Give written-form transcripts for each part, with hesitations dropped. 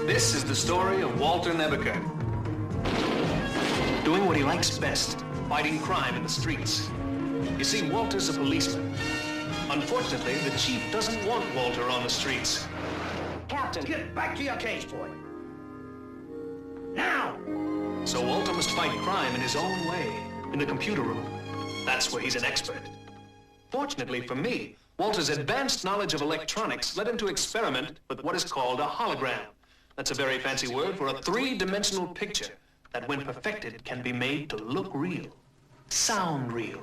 This is the story of Walter Nebeker. Doing what he likes best, fighting crime in the streets. You see, Walter's a policeman. Unfortunately, the chief doesn't want Walter on the streets. Captain, get back to your cage, boy. Now! So Walter must fight crime in his own way, in the computer room. That's where he's an expert. Fortunately for me, Walter's advanced knowledge of electronics led him to experiment with what is called a hologram. That's a very fancy word for a three-dimensional picture that, when perfected, can be made to look real, sound real.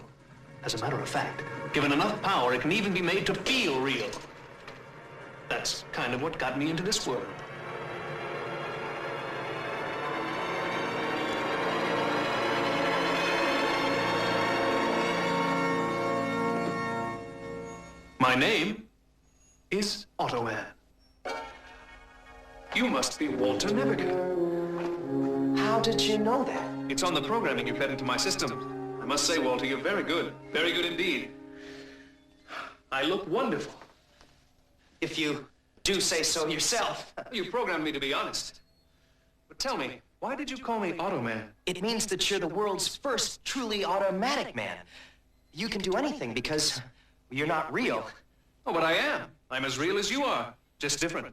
As a matter of fact, given enough power, it can even be made to feel real. That's kind of what got me into this world. My name is Automan. You must be Walter Nebeker. How did you know that? It's on the programming you fed into my system. I must say, Walter, you're very good. Very good indeed. I look wonderful. If you do say so yourself. You programmed me to be honest. But tell me, why did you call me Automan? It means that you're the world's first truly automatic man. You can do anything because you're not real. Oh, but I am. I'm as real as you are, just different.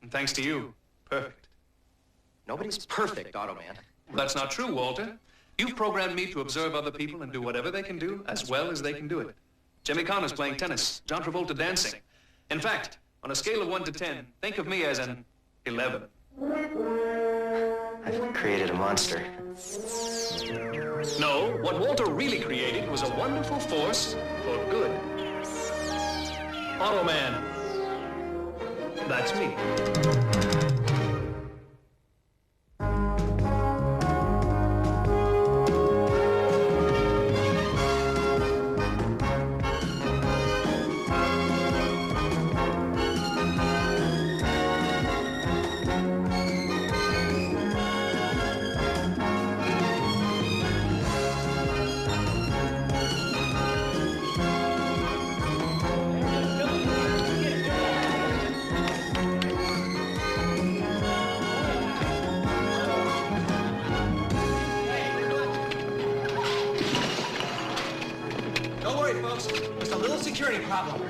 And thanks to you, perfect. Nobody's perfect, Automan. That's not true, Walter. You've programmed me to observe other people and do whatever they can do as well as they can do it. Jimmy Connor's playing tennis, John Travolta dancing. In fact, on a scale of 1 to 10, think of me as an 11. I've created a monster. No, what Walter really created was a wonderful force for good. Automan. That's me. There's a little security problem.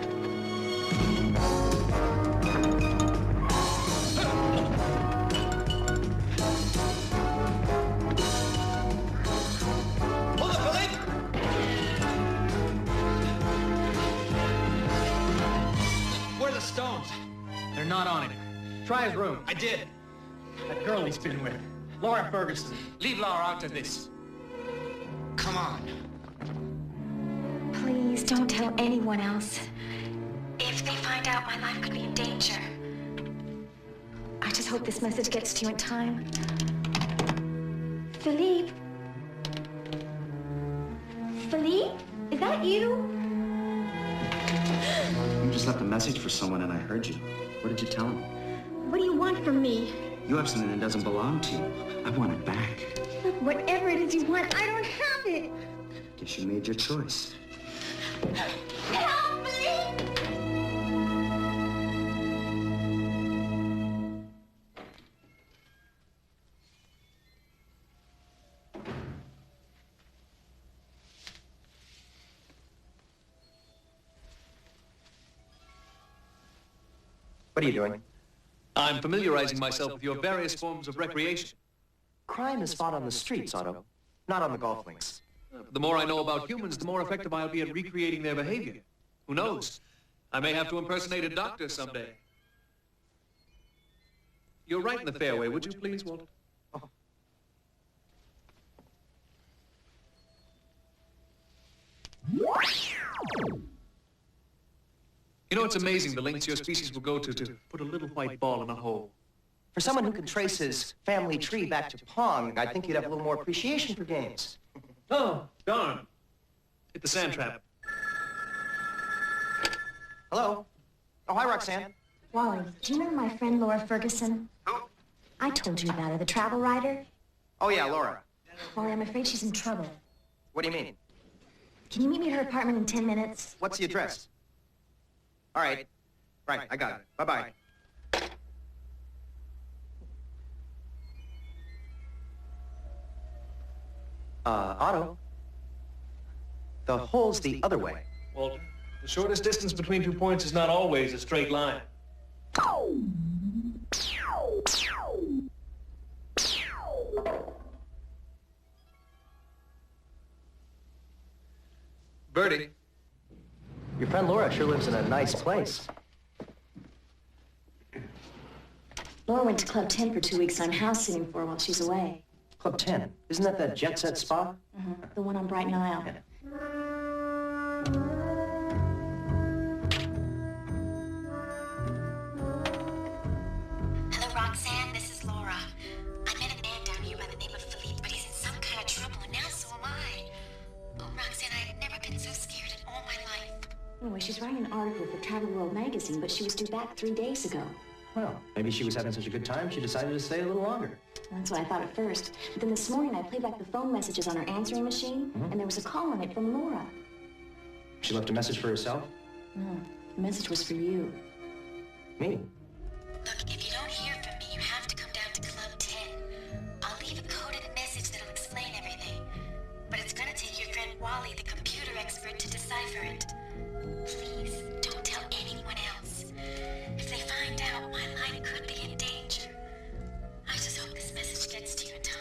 Hold up, Philippe! Where are the stones? They're not on him. Try his room. I did. That girl he's been with, Laura Ferguson. Leave Laura out of this. Come on. Please don't tell anyone else. If they find out, my life could be in danger. I just hope this message gets to you in time. Philippe? Philippe? Is that you? You just left a message for someone and I heard you. What did you tell him? What do you want from me? You have something that doesn't belong to you. I want it back. Look, whatever it is you want, I don't have it. Guess you made your choice. Help me! What are you doing? I'm familiarizing myself with your various forms of recreation. Crime is fought on the streets, Otto, not on the golf links. The more I know about humans, the more effective I'll be at recreating their behavior. Who knows? I may have to impersonate a doctor someday. You're right in the fairway, would you please, Walter? Oh. You know, it's amazing the lengths your species will go to put a little white ball in a hole. For someone who can trace his family tree back to Pong, I think you'd have a little more appreciation for games. Oh, darn. Hit the sand trap. Hello? Oh, hi, Roxanne. Wally, do you remember my friend Laura Ferguson? Who? I told you about her, the travel writer. Oh, yeah, Laura. Wally, I'm afraid she's in trouble. What do you mean? Can you meet me at her apartment in 10 minutes? What's the address? All right. Right, I got it. Bye-bye. Otto. The hole's the other way. Walter, the shortest distance between 2 points is not always a straight line. Bertie. Your friend Laura sure lives in a nice place. Laura went to Club 10 for 2 weeks. I'm house sitting for her while she's away. Club 10. Isn't that that jet set spa? The one on Brighton Isle. Yeah. Hello, Roxanne. This is Laura. I met a man down here by the name of Philippe, but he's in some kind of trouble, and now so am I. Oh, Roxanne, I've never been so scared in all my life. Anyway, she's writing an article for Travel World magazine, but she was due back 3 days ago. Well, maybe she was having such a good time, she decided to stay a little longer. That's what I thought at first. But then this morning, I played back the phone messages on her answering machine, and there was a call on it from Laura. She left a message for herself? No, the message was for you. Me? Look, if you don't hear from me, you have to come down to Club 10. I'll leave a coded message that'll explain everything. But it's gonna take your friend Wally, the computer expert, to decipher it. Please, don't tell anyone else. If they find out, my life could be in danger. I just hope this message gets to you in time.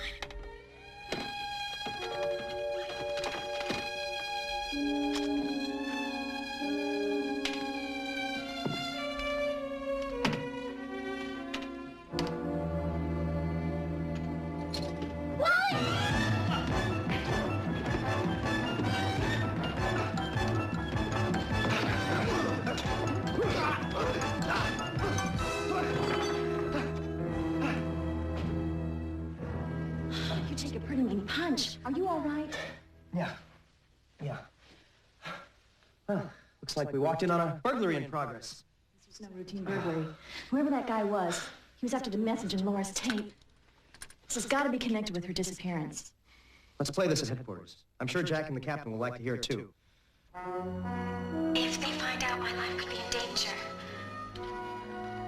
You take a pretty mean punch. Are you all right? Yeah. Well, looks like we walked in on a burglary in progress. This was no routine burglary. Whoever that guy was, he was after the message in Laura's tape. This has got to be connected with her disappearance. Let's play this at headquarters. I'm sure Jack and the captain will like to hear it too. If they find out, my life could be in danger.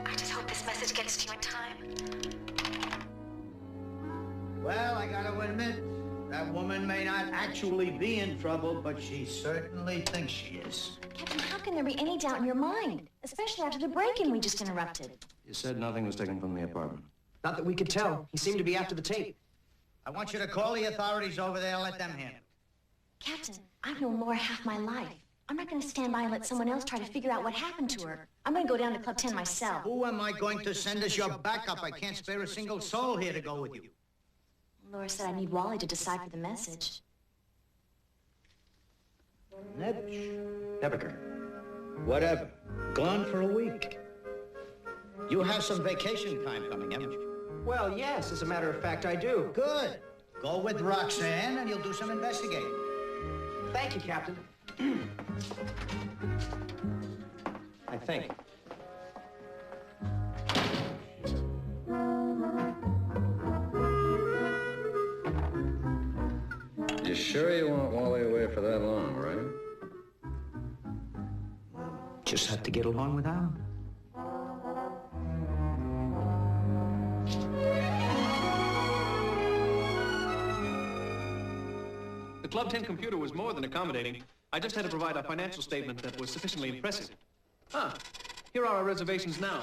I just hope this message gets to you in time. Well, I gotta admit, that woman may not actually be in trouble, but she certainly thinks she is. Captain, how can there be any doubt in your mind? Especially after the break-in we just interrupted. You said nothing was taken from the apartment. Not that we could tell. He seemed to be after the tape. I want you to call the authorities over there, let them handle it. Captain, I've known Laura half my life. I'm not going to stand by and let someone else try to figure out what happened to her. I'm going to go down to Club 10 myself. Who am I going to send as your backup? I can't spare a single soul here to go with you. Laura said I need Wally to decipher the message. Nebeker. Whatever. Gone for a week. You have some vacation time coming, haven't you? Well, yes, as a matter of fact, I do. Good. Go with Roxanne and you'll do some investigating. Thank you, Captain. I think. You sure you want Wally away for that long, right? Just have to get along without him. The Club 10 computer was more than accommodating. I just had to provide a financial statement that was sufficiently impressive. Here are our reservations now.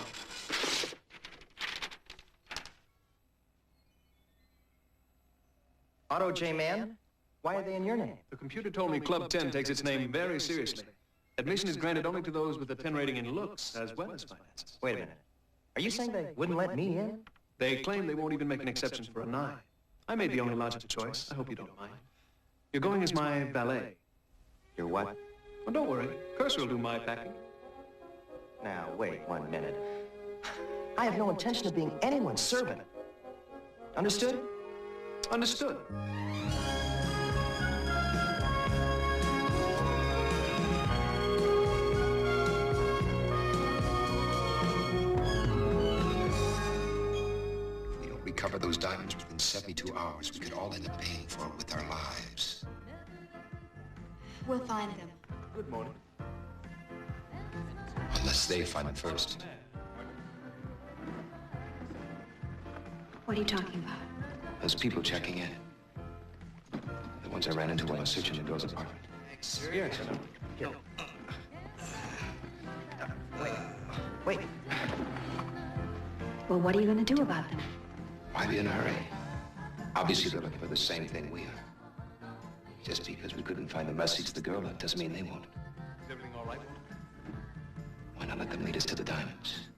Otto J. Mann? Why are they in your name? The computer told me Club 10 takes its name very seriously. Admission is granted only to those with a 10 rating in looks as well as finances. Wait a minute. Are you saying they wouldn't let me in? They claim they won't even make an exception for a 9. I made the only logical choice. I hope you don't mind. You're going as my valet. Your what? Oh, don't worry. Cursor will do my packing. Now, wait 1 minute. I have no intention of being anyone's servant. Understood? Understood. If we don't recover those diamonds within 72 hours, we could all end up paying for it with our lives. We'll find them. Good morning. Unless they find it first. What are you talking about? Those people checking in. The ones I ran into while I was searching the girl's apartment. Yes. Here. Wait. Well, what are you going to do about them? Why be in a hurry? Obviously, they're looking for the same thing we are. Just because we couldn't find the message to the girl, that doesn't mean they won't. Is everything all right? Why not let them lead us to the diamonds?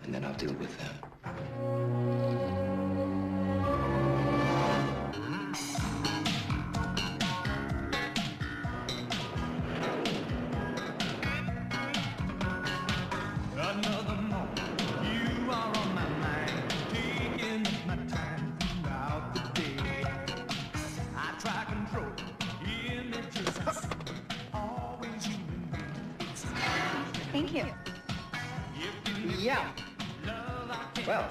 And then I'll deal with them. Another moment, you are on my mind, taking up my time throughout the day. I try control images, I see, always you and me. Thank you. Yeah. Well,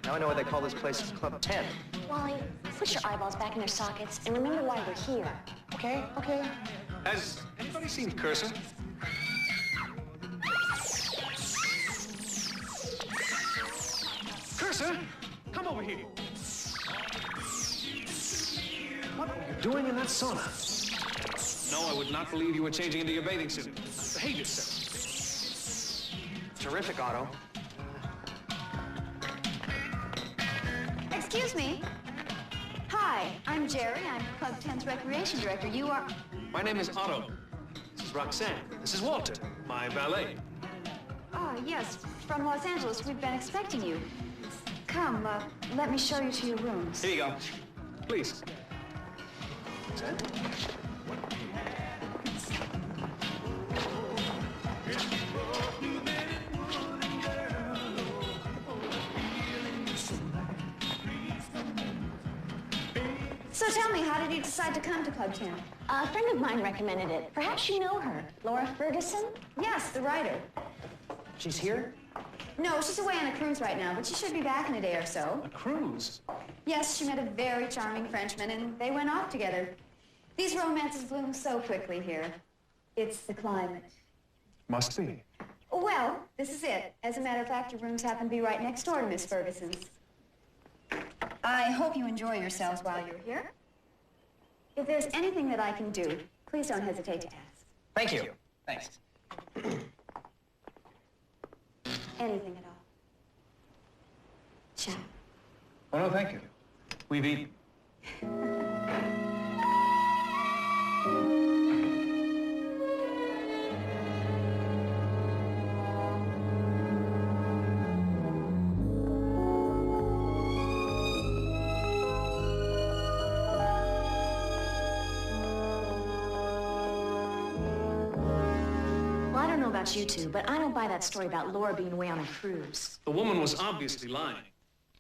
now I know why they call this place Club 10. Wally, put your eyeballs back in their sockets and remember why we're here. Okay. Has anybody seen Cursor? Cursor, come over here. What are you doing in that sauna? No, I would not believe you were changing into your bathing suit. Behave yourself. Terrific, Otto. Excuse me. Hi, I'm Jerry. I'm Club 10's recreation director. You are... My name is Otto. This is Roxanne. This is Walter, my valet. Ah, yes, from Los Angeles. We've been expecting you. Come, let me show you to your rooms. Here you go. Please. So tell me, how did you decide to come to Club 10? A friend of mine recommended it. Perhaps you know her. Laura Ferguson? Yes, the writer. She's here? No, she's away on a cruise right now, but she should be back in a day or so. A cruise? Yes, she met a very charming Frenchman, and they went off together. These romances bloom so quickly here. It's the climate. Must be. Well, this is it. As a matter of fact, your rooms happen to be right next door to Miss Ferguson's. I hope you enjoy yourselves while you're here. If there's anything that I can do, please don't hesitate to ask. Thank you. Thanks. Anything at all. Ciao. Oh, no, thank you. We've eaten. About you two, but I don't buy that story about Laura being away on a cruise. The woman was obviously lying.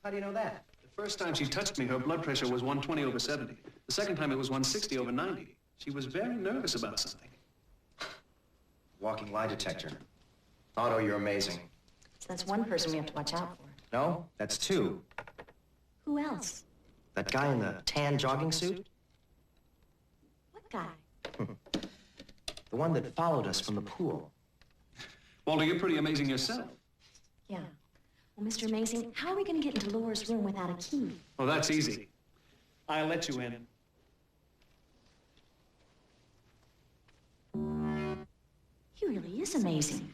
How do you know that? The first time she touched me, her blood pressure was 120/70. The second time it was 160/90. She was very nervous about something. Walking lie detector. Otto, you're amazing. So that's one person we have to watch out for. No, that's two. Who else? That guy in the tan jogging suit? What guy? The one that followed us from the pool. Walter, you're pretty amazing yourself. Yeah. Well, Mr. Amazing, how are we going to get into Laura's room without a key? Oh, that's easy. I'll let you in. He really is amazing.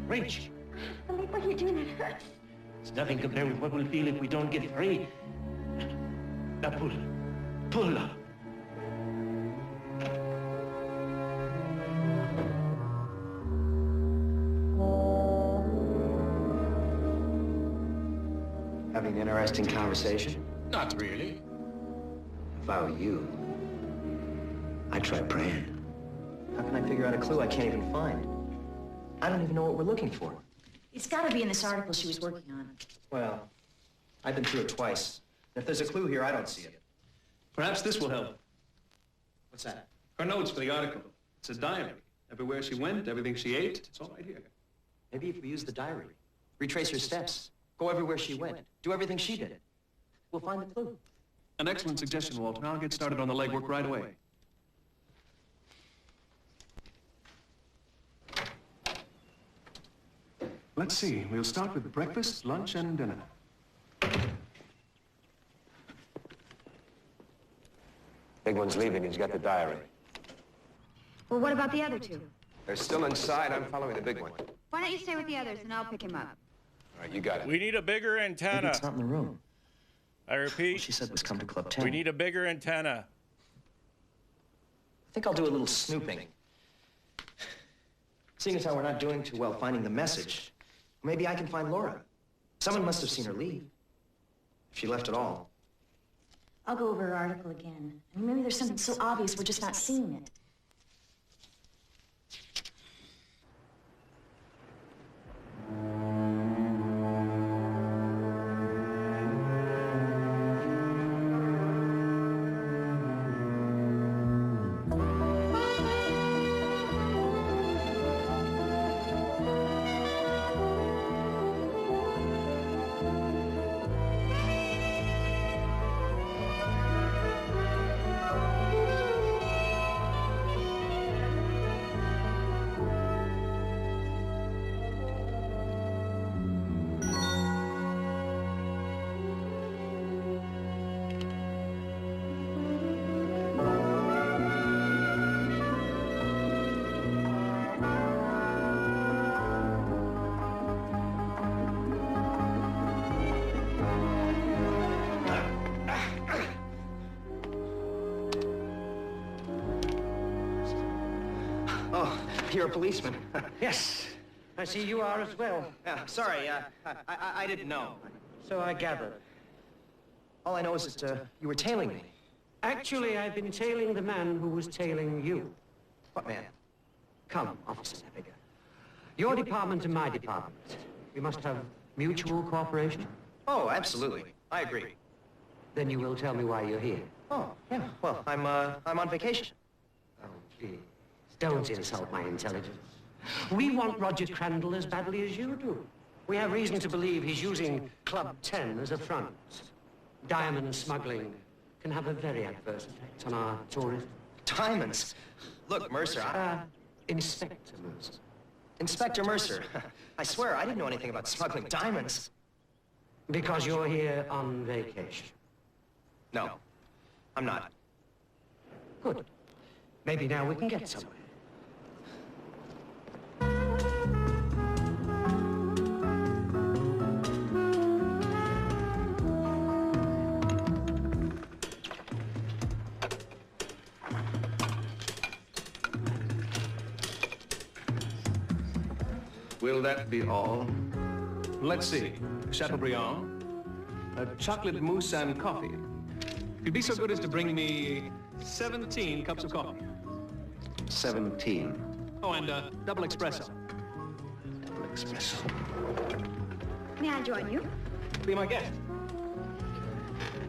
Rich, What are you doing? It hurts. it's nothing compared with what we'll feel if we don't get free. Now pull. Pull up. Having an interesting conversation? Not really. If I were you, I'd try praying. How can I figure out a clue I can't even find? I don't even know what we're looking for. It's got to be in this article she was working on. Well, I've been through it twice. And if there's a clue here, I don't see it. Perhaps this will help. What's that? Her notes for the article. It's a diary. Everywhere she went, everything she ate, it's all right here. Maybe if we use the diary, retrace her steps, go everywhere she went, do everything she did, we'll find the clue. An excellent suggestion, Walter. I'll get started on the legwork right away. Let's see. We'll start with breakfast, lunch, and dinner. Big one's leaving. He's got the diary. Well, what about the other two? They're still inside. I'm following the big one. Why don't you stay with the others and I'll pick him up? All right, you got it. We need a bigger Maybe antenna. it's not in the room. I repeat, All she said was come to Club 10. we need a bigger antenna. I think I'll do a little snooping. Seeing as how we're not doing too well finding the message, maybe I can find Laura. Someone must have seen her leave. If she left at all. I'll go over her article again. I mean, maybe there's something so obvious we're just not seeing it. Oh, you're a policeman. Yes, I see you are as well. Yeah, sorry, I didn't know. So I gathered. All I know is that you were tailing me. Actually, I've been tailing the man who was tailing you. What man? Come, Officer Navigator. Your department and my department. We must have mutual cooperation. Oh, absolutely. I agree. Then you will tell me why you're here. Oh, yeah. Well, I'm on vacation. Oh, please. Don't insult my intelligence. We want Roger Crandall as badly as you do. We have reason to believe he's using Club 10 as a front. Diamond smuggling can have a very adverse effect on our tourists. Diamonds? Look, Mercer, Inspector Mercer. Inspector Mercer. I swear, I didn't know anything about smuggling diamonds. Because you're here on vacation. No, I'm not. Good. Maybe now we can get somewhere. Will that be all? Let's see. Chateaubriand, a chocolate mousse and coffee. If you'd be so good as to bring me 17 cups of coffee. 17. Oh, and double espresso. Double espresso. May I join you? Be my guest.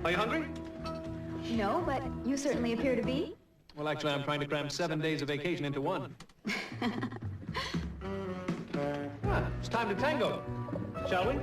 Are you hungry? No, but you certainly appear to be. Well, actually, I'm trying to cram 7 days of vacation into one. It's time to tango. Shall we?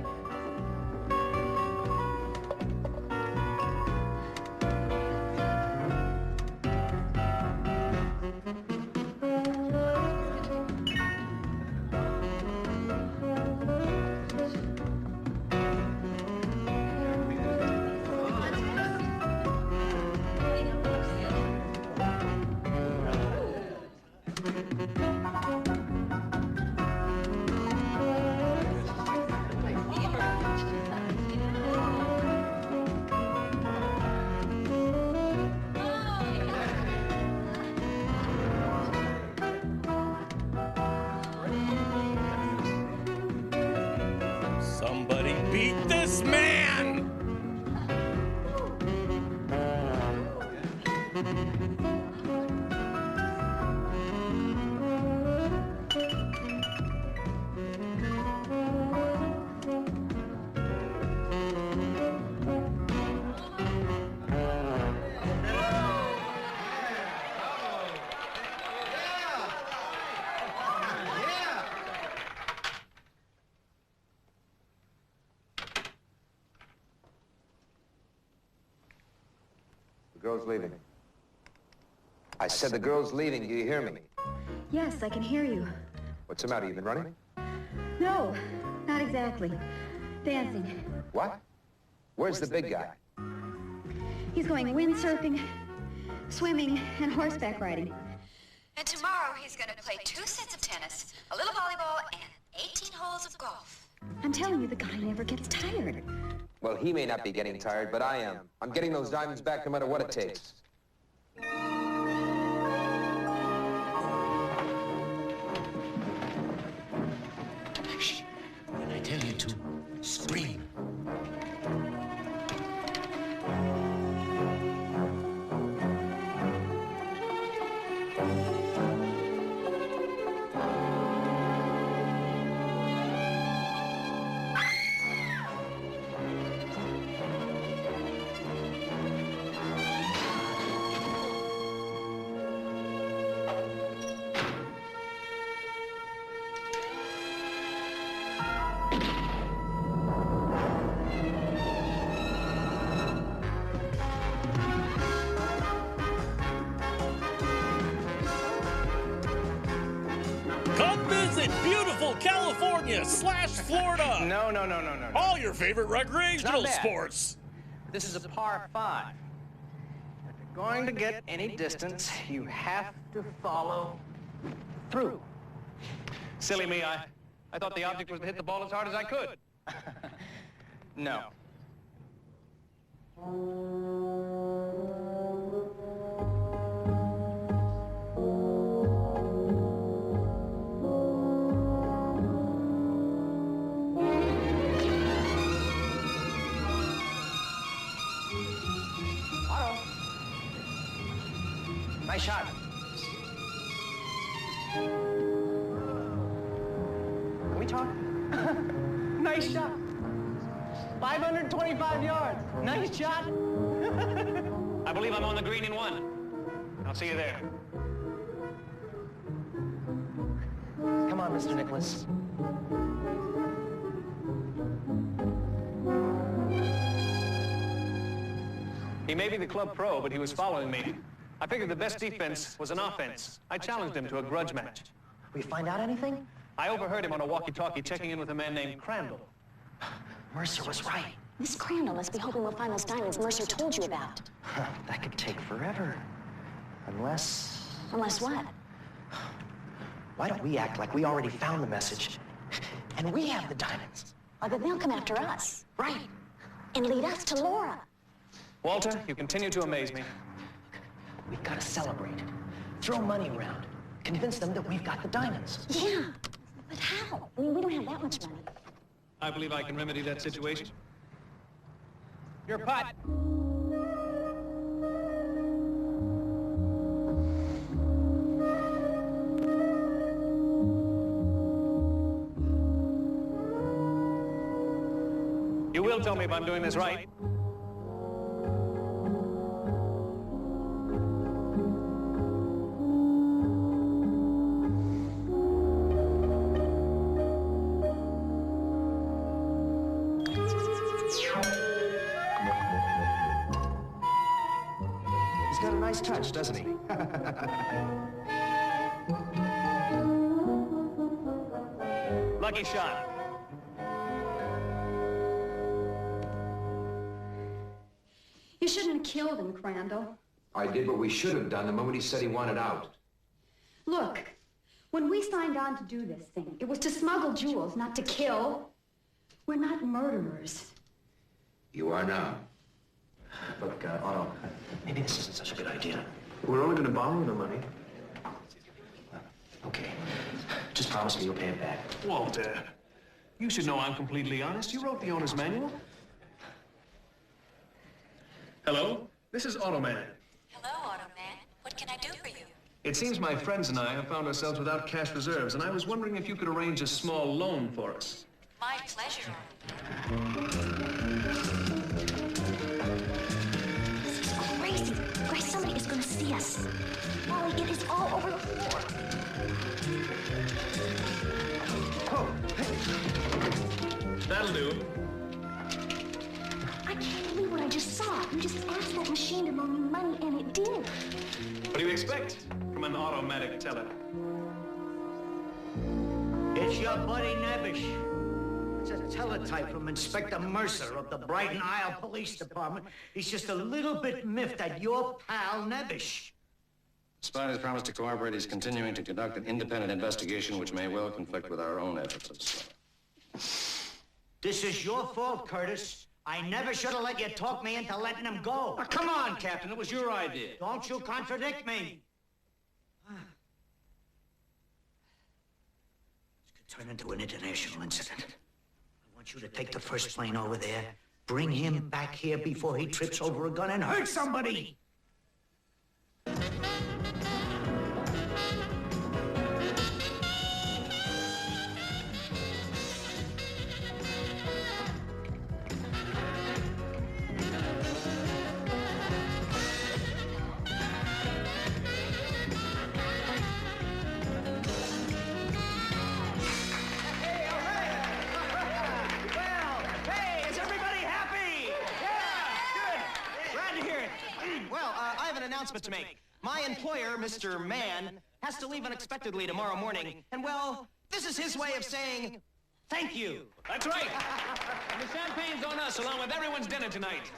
Somebody beat this man! girl's leaving. I said the girl's leaving. Do you hear me? Yes, I can hear you. What's the matter? You been running? No, not exactly. Dancing. What? Where's the big guy? He's going windsurfing, swimming, and horseback riding. And tomorrow he's going to play 2 sets of tennis, a little volleyball, and 18 holes of golf. I'm telling you, the guy never gets tired. Well, he may not be getting tired, but I am. I'm getting those diamonds back no matter what it takes. Shh. When I tell you to, scream. Come visit beautiful California / Florida. No. All your favorite recreational Not bad. sports. This is a par 5. If you're going to get any distance, you have to follow through. Silly me, I thought the object was to hit the ball as hard as I could. No. Otto. Nice shot. Can we talk? Nice shot. 525 yards. Nice shot. I believe I'm on the green in 1. I'll see you there. Come on, Mr. Nicholas. He may be the club pro, but he was following me. I figured the best defense was an offense. I challenged him to a grudge match. We find out anything? I overheard him on a walkie-talkie checking in with a man named Crandall. Mercer was right. Miss Crandall must be hoping we'll find those diamonds Mercer told you about. That could take forever. Unless... Unless what? Why don't we act like we already found the message? And we have the diamonds. Oh, then they'll come after us. Right. And lead us to Laura. Walter, you continue to amaze me. We've got to celebrate. Throw money around. Convince them that we've got the diamonds. Yeah. But how? I mean, we don't have that much money. I believe I can remedy that situation. Your putt. You will tell me if I'm doing this right. He's got a nice touch, doesn't he? Lucky shot. You shouldn't have killed him, Crandall. I did what we should have done the moment he said he wanted out. Look, when we signed on to do this thing, it was to smuggle jewels, not to kill. We're not murderers. You are now. Look, Otto, Maybe this isn't such a good idea. we're only going to borrow the money. Okay. Just promise me you'll pay it back. Walter, you should know I'm completely honest. You wrote the owner's manual. Hello? This is Automan. Hello, Automan. What can I do for you? It seems my friends and I have found ourselves without cash reserves, and I was wondering if you could arrange a small loan for us. My pleasure. This is crazy. Grace, somebody is going to see us. Molly, it is all over the floor. That'll do. I can't believe what I just saw. You just asked that machine to loan you money, and it did. What do you expect from an automatic teller? It's your buddy Nebish. It's a teletype from Inspector Mercer of the Brighton Isle Police Department. He's just a little bit miffed at your pal Nebish. Despite his promise to cooperate, he's continuing to conduct an independent investigation which may well conflict with our own efforts. This is your fault, Curtis. I never should have let you talk me into letting him go. Oh, come on, Captain. It was your idea. Don't you contradict me. This could turn into an international incident. I want you to take the first plane over there, bring him back here before he trips over a gun and hurts somebody. To make. My employer, Mr. Mann, has to leave unexpectedly tomorrow morning, and well, this is his way of saying thank you. That's right. And the champagne's on us, along with everyone's dinner tonight.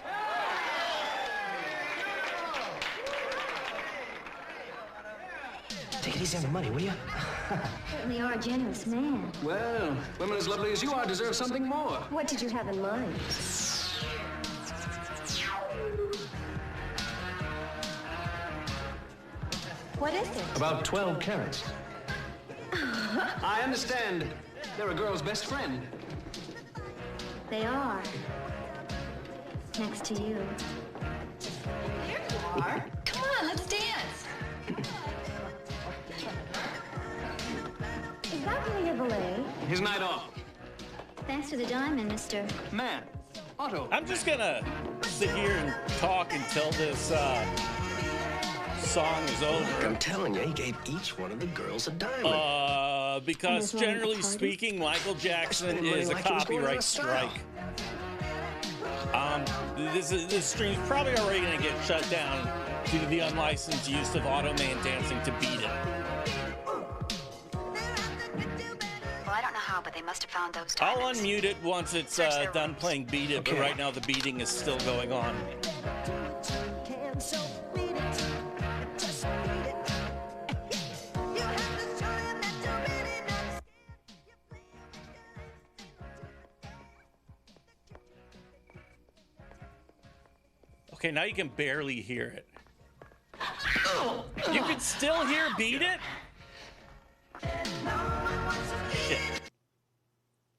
Take it easy on the money, will you? Certainly are a generous man. Well, women as lovely as you are deserve something more. What did you have in mind? What is it? About 12 carats. I understand. They're a girl's best friend. They are. Next to you. Here you are. Come on, let's dance. Is that really your valet? His night off. Thanks for the diamond, Mr. Man. Otto. I'm just gonna sit here and talk until this song is over. I'm telling you, he gave each one of the girls a diamond. Because generally speaking, Michael Jackson is a copyright strike. This stream's probably already gonna get shut down due to the unlicensed use of Auto Man dancing to Beat It. Well, I don't know how, but they must have found those I'll diamonds. unmute it once it's done playing Beat It, but right now the beating is still going on. Okay, now you can barely hear it. You can still hear Beat It? Shit.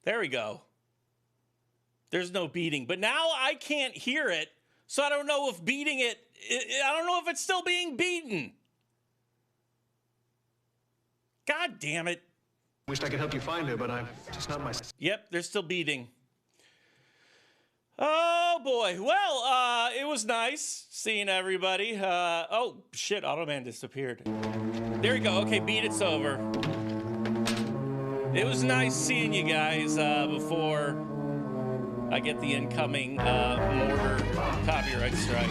There we go. There's no beating, but now I can't hear it, so I don't know if beating it, I don't know if it's still being beaten. God damn it. Wished I could help you find her, but I'm just not my... Yep, they're still beating. Oh boy. Well, it was nice seeing everybody. Oh shit, Automan disappeared. There we go. Okay, Beat It's over. It was nice seeing you guys before I get the incoming mortar copyright strike.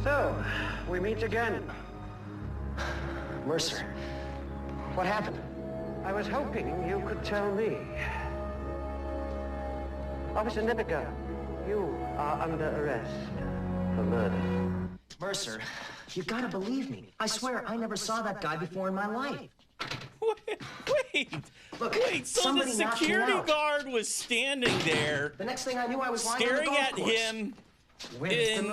So, we meet again. Mercer, what happened? I was hoping you could tell me. Officer Nippica, you are under arrest for murder. Mercer, you gotta believe me. I swear I never saw that guy before in my life. Wait, so the security guard was standing there. The next thing I knew, I was lying staring on the golf at course. him in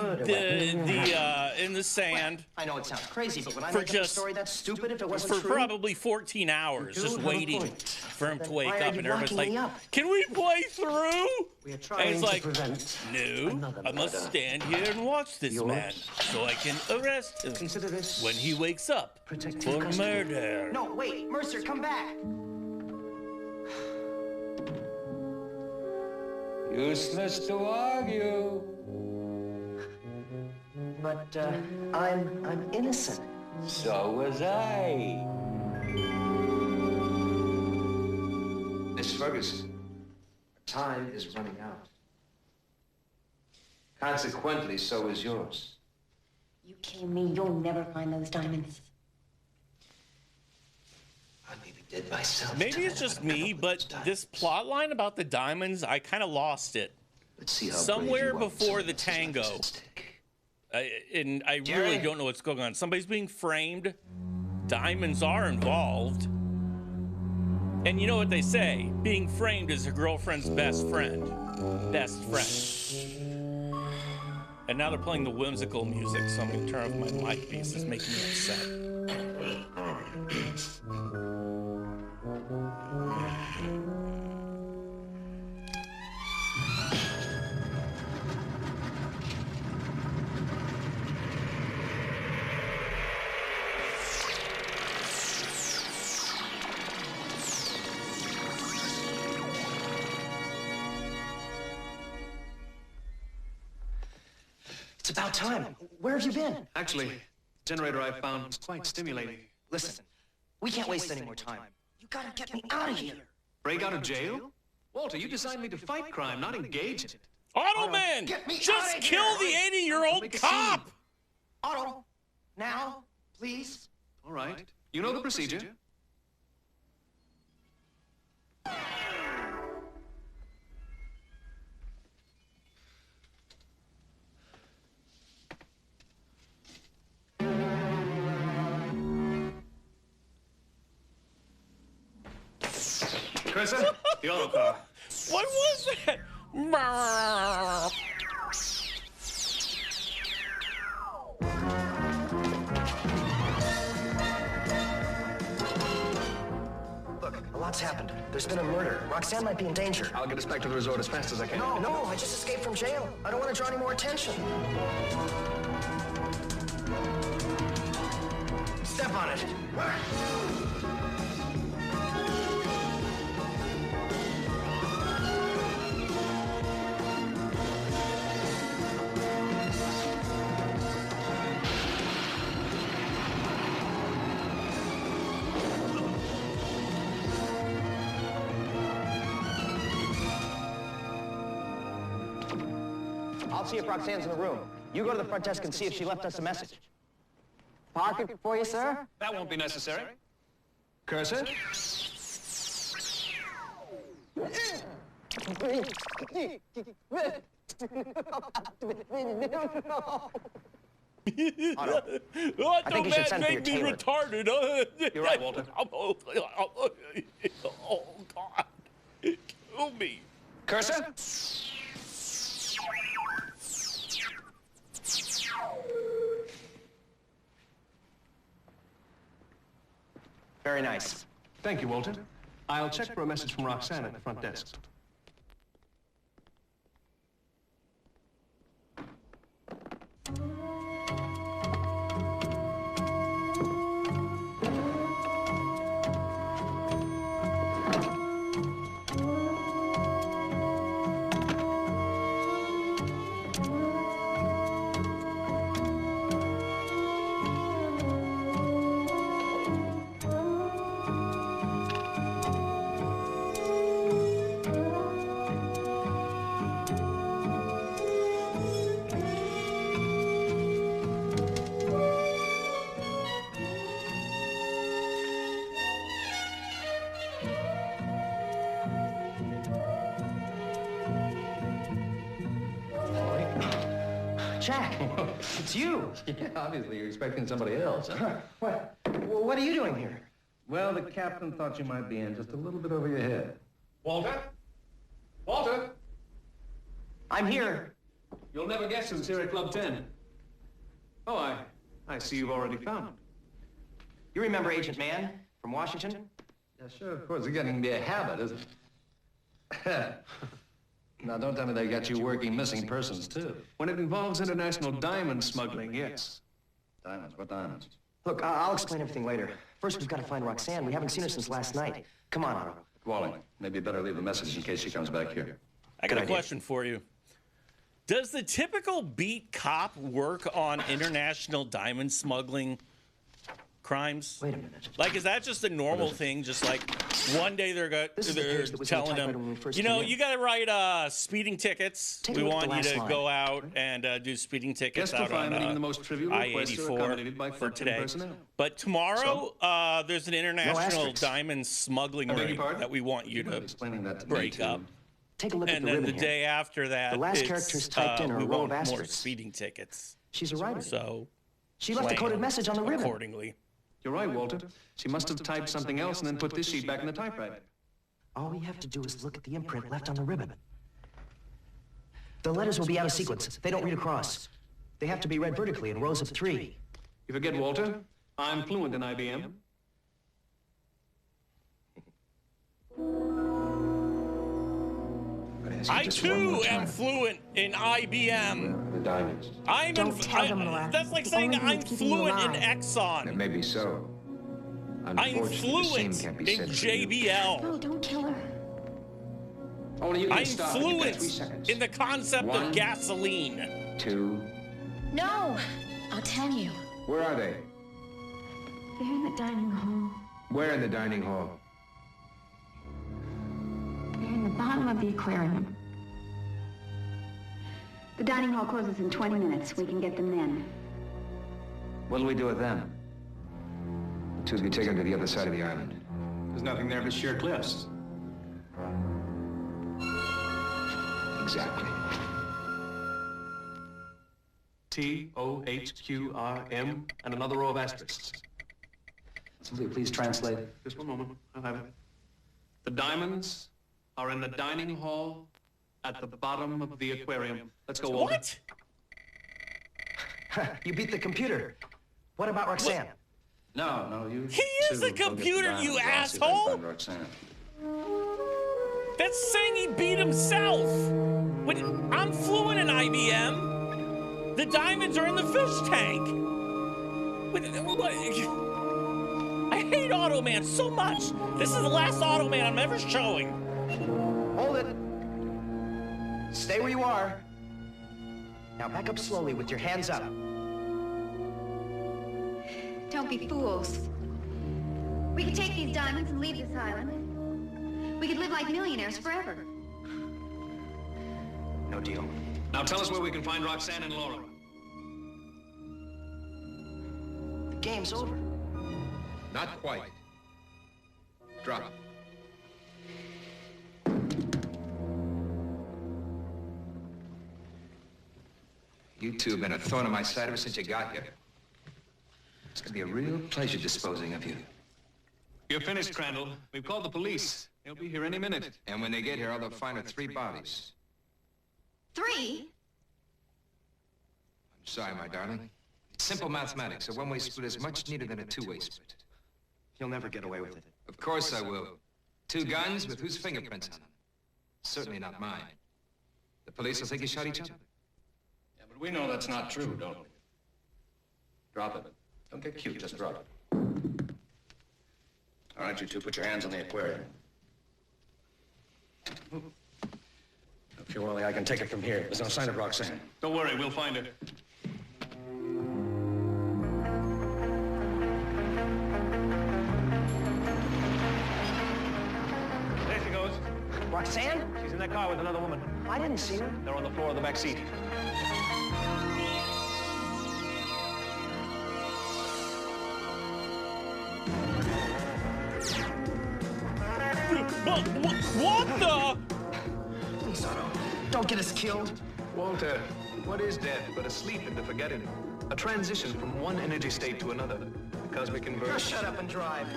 the sand. Well, I know it sounds crazy, but would I for make up a story that's stupid if it wasn't for true? probably 14 hours, just waiting for him to wake why are up, you and everybody's locking me like, up? "Can we play through?" We are And trying he's to like, prevent "No, another I must murder. stand here and watch this Yours? man so I can arrest him Consider this when he wakes up protective for custody. murder." No, wait, Mercer, come back. Useless to argue. But, I'm innocent. So was I. Miss Ferguson, time is running out. Consequently, so is yours. You kidding me? You'll never find those diamonds. I may be dead myself. Maybe it's just me, but this plot line about the diamonds, I kind of lost it. Let's see how Somewhere brave you are before when the someone else's life is tango. at stake. And I Jerry? really don't know what's going on. Somebody's being framed. Diamonds are involved. And you know what they say? Being framed is a girlfriend's best friend. Best friend. And now they're playing the whimsical music, so I'm going to turn off my mic because it's making me upset. It's about time. Where have you been? Actually, the generator I found was quite stimulating. Listen, we can't waste any more time. You gotta get me out of here. Break out of jail? Walter, you designed me to fight crime, not engage in it. Automan! Get me Just outta kill here! the 80-year-old Make a cop! scene. Otto, now, please. All right. You know the procedure. Carissa, the auto car. What was that? Look, a lot's happened. There's been a murder. Roxanne might be in danger. I'll get us back to the resort as fast as I can. No, I just escaped from jail. I don't want to draw any more attention. Step on it. I'll see if Roxanne's in the room. You go to the front desk and see if she left us a message. Park it for you, sir? That won't be necessary. Carissa? Otto, What I think you should send for your make me tailor. retarded? You're right, Walter. Oh, God. Kill me. Carissa? Very nice. Thank you, Walter. I'll check for a message from Roxanne at the front desk. Jack, it's you. Yeah, obviously you're expecting somebody else. Huh? What are you doing here? Well, the captain thought you might be in just a little bit over your head. Walter? Walter? I'm here. You'll never guess who's here at Club 10. Oh, I see you've already found him. You remember Agent Mann from Washington? Yeah, sure, of course. It's getting to be a habit, isn't it? Now, don't tell me they got you working missing persons, too. When it involves international diamond smuggling, yes. Diamonds? What diamonds? Look, I'll explain everything later. First, we've got to find Roxanne. We haven't seen her since last night. Come on, Otto. Wally, maybe you better leave a message in case she comes back here. I got a question for you. Does the typical beat cop work on international diamond smuggling crimes? Wait a minute. Like, is that just a normal thing? Just like one day they're telling them, you know, you got to write speeding tickets. We want you to go out and do speeding tickets out on I-84 for today. But tomorrow, there's an international diamond smuggling ring that we want you to break up. Take a look at and the then ribbon the day here. after that, The last character's typed in her we row want of more asterisks. speeding tickets. She's a writer. So she left a coded message on the ribbon. Accordingly. You're right, Walter. She must have typed something else and then put this sheet back in the typewriter. All we have to do is look at the imprint left on the ribbon. The letters will be out of sequence. They don't read across. They have to be read vertically in rows of 3. You forget, Walter, I'm fluent in IBM. I too am fluent in IBM. The diamonds. That's like saying I'm fluent in Exxon. It may be so. I'm Unfortunately, the same fluent can't be in said for you. JBL. No, don't kill her. Only you can I'm stop. You've got 3 fluent seconds. in the concept 1, of gasoline. 2. No! I'll tell you. Where are they? They're in the dining hall. Where in the dining hall? They're in the bottom of the aquarium. The dining hall closes in 20 minutes. We can get them then. What'll we do with them? The 2 will be taken to the other side of the island. There's nothing there but sheer cliffs. Exactly. TOHQRM and another row of asterisks. Somebody please translate. Just one moment. I'll have it. The diamonds are in the dining hall at the bottom of the aquarium. Let's go, Walter. What? You beat the computer. What about Roxanne? No, you. He is the computer, you asshole! That's saying he beat himself. I'm fluent in IBM. The diamonds are in the fish tank. I hate Automan so much. This is the last Automan I'm ever showing. Hold it. Stay where you are. Now back up slowly with your hands up. Don't be fools. We could take these diamonds and leave this island. We could live like millionaires forever. No deal. Now tell us where we can find Roxanne and Laura. The game's over. Not quite. Drop. You 2 have been a thorn in my side ever since you got here. It's gonna be a real pleasure disposing of you. You're finished, Crandall. We've called the police. They'll be here any minute. And when they get here, all they'll find are 3 bodies. 3? I'm sorry, my darling. It's simple mathematics. A one-way split is much neater than a two-way split. You'll never get away with it. Of course I will. 2 guns with whose fingerprints on them? Certainly not mine. The police will think you shot each other. Yeah, but we know that's not true, don't we? Drop it. Don't get cute, just drop it. All right, you 2, put your hands on the aquarium. Okay, Wally, I can take it from here. There's no sign of Roxanne. Don't worry, we'll find her. There she goes. Roxanne? She's in that car with another woman. I didn't see her. They're on the floor of the back seat. What the? Please, Otto. Don't get us killed. Walter, what is death but a sleep into forgetting? A transition from one energy state to another. A cosmic conversion. Just shut up and drive.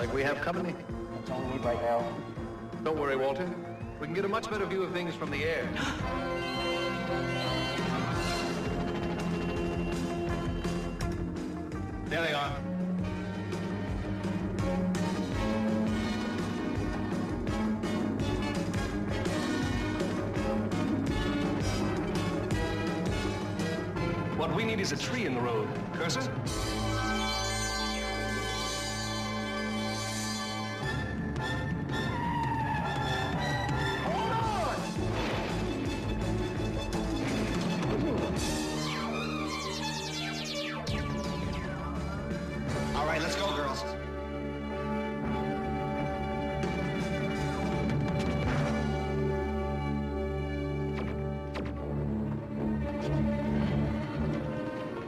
like we have company. That's all we need right now. Don't worry, Walter. We can get a much better view of things from the air. There they are. What we need is a tree in the road. Cursor? All right, let's go, girls.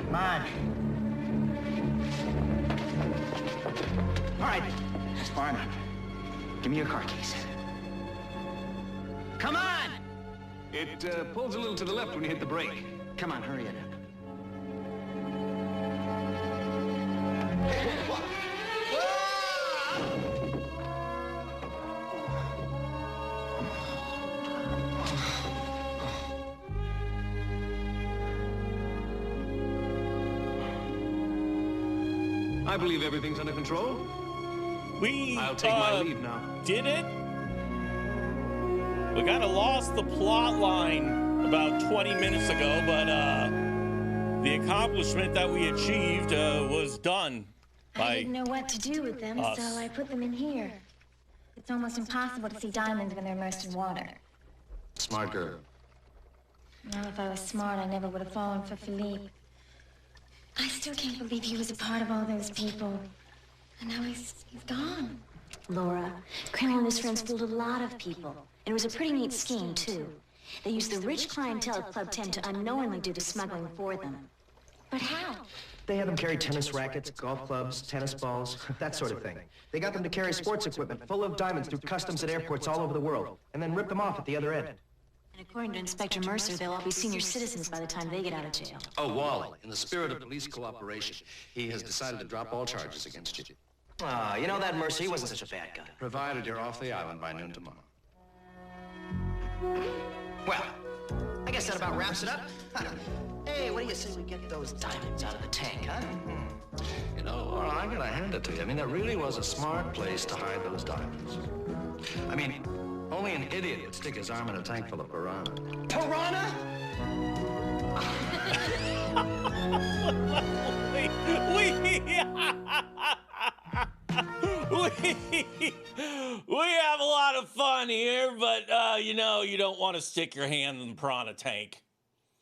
Come on. All right, that's far enough. Give me your car keys. Come on! It pulls a little to the left when you hit the brake. Come on, hurry it. I believe everything's under control. I'll take my leave now. Did it? We kind of lost the plot line about 20 minutes ago, but the accomplishment that we achieved was done by I didn't know what to do with them, us. so I put them in here. It's almost impossible to see diamonds when they're immersed in water. Smart girl. Well, if I was smart, I never would have fallen for Philippe. I still can't believe he was a part of all those people. And now he's gone. Laura, Kremlin and his friends fooled a lot of people. And it was a pretty neat scheme, too. They used the rich clientele of Club 10 to unknowingly do the smuggling for them. But how? They had them carry tennis rackets, golf clubs, tennis balls, that sort of thing. They got them to carry sports equipment full of diamonds through customs at airports all over the world, and then rip them off at the other end. And according to Inspector Mercer, they'll all be senior citizens by the time they get out of jail. Oh, Wally, in the spirit of police cooperation, he has decided to drop all charges against you. Ah, you know that, Mercer, he wasn't such a bad guy. Provided you're off the island by noon tomorrow. Well, I guess that about wraps it up. Hey, what do you say we get those diamonds out of the tank, huh? You know, Laura, I gotta hand it to you. I mean, that really was a smart place to hide those diamonds. I mean, only an idiot would stick his arm in a tank full of piranha. Piranha? We have a lot of fun here, but you know, you don't want to stick your hand in the piranha tank.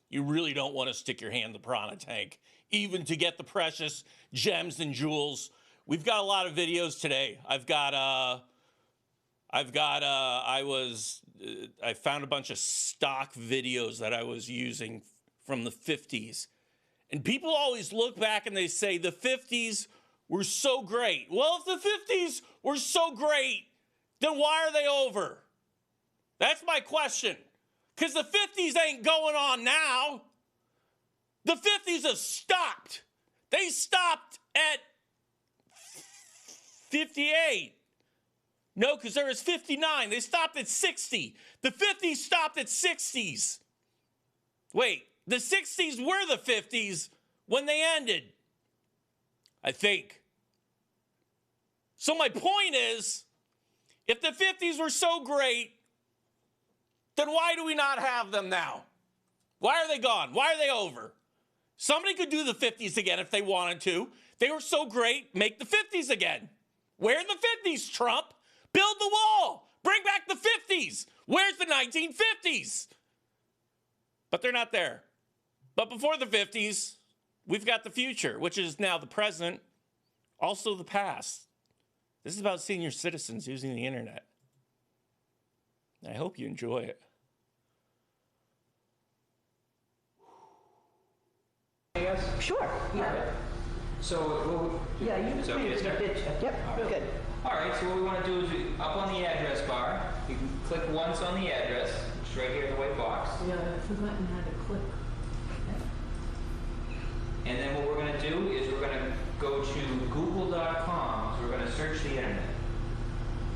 You really don't want to stick your hand in the piranha tank, even to get the precious gems and jewels. We've got a lot of videos today. I found a bunch of stock videos that I was using from the 50s. And people always look back and they say the 50s were so great. Well, if the 50s were so great, then why are they over? That's my question. Because the 50s ain't going on now. The 50s have stopped. They stopped at 58. No, because there was 59. They stopped at 60. The 50s stopped at 60s. Wait, the 60s were the 50s when they ended, I think. So my point is, if the 50s were so great, then why do we not have them now? Why are they gone? Why are they over? Somebody could do the 50s again if they wanted to. They were so great, make the 50s again. Where are the 50s, Trump? Build the wall. Bring back the 50s. Where's the 1950s? But they're not there. But before the 50s, we've got the future, which is now the present, also the past. This is about senior citizens using the internet. I hope you enjoy it. Yes? Sure. Yeah. So, yeah, you just need to ditch. Yep, good. All right, so what we want to do is up on the address bar, you can click once on the address, which is right here in the white box. Yeah, I've forgotten how to click. And then what we're going to do is we're going to go to google.com. So we're going to search the internet.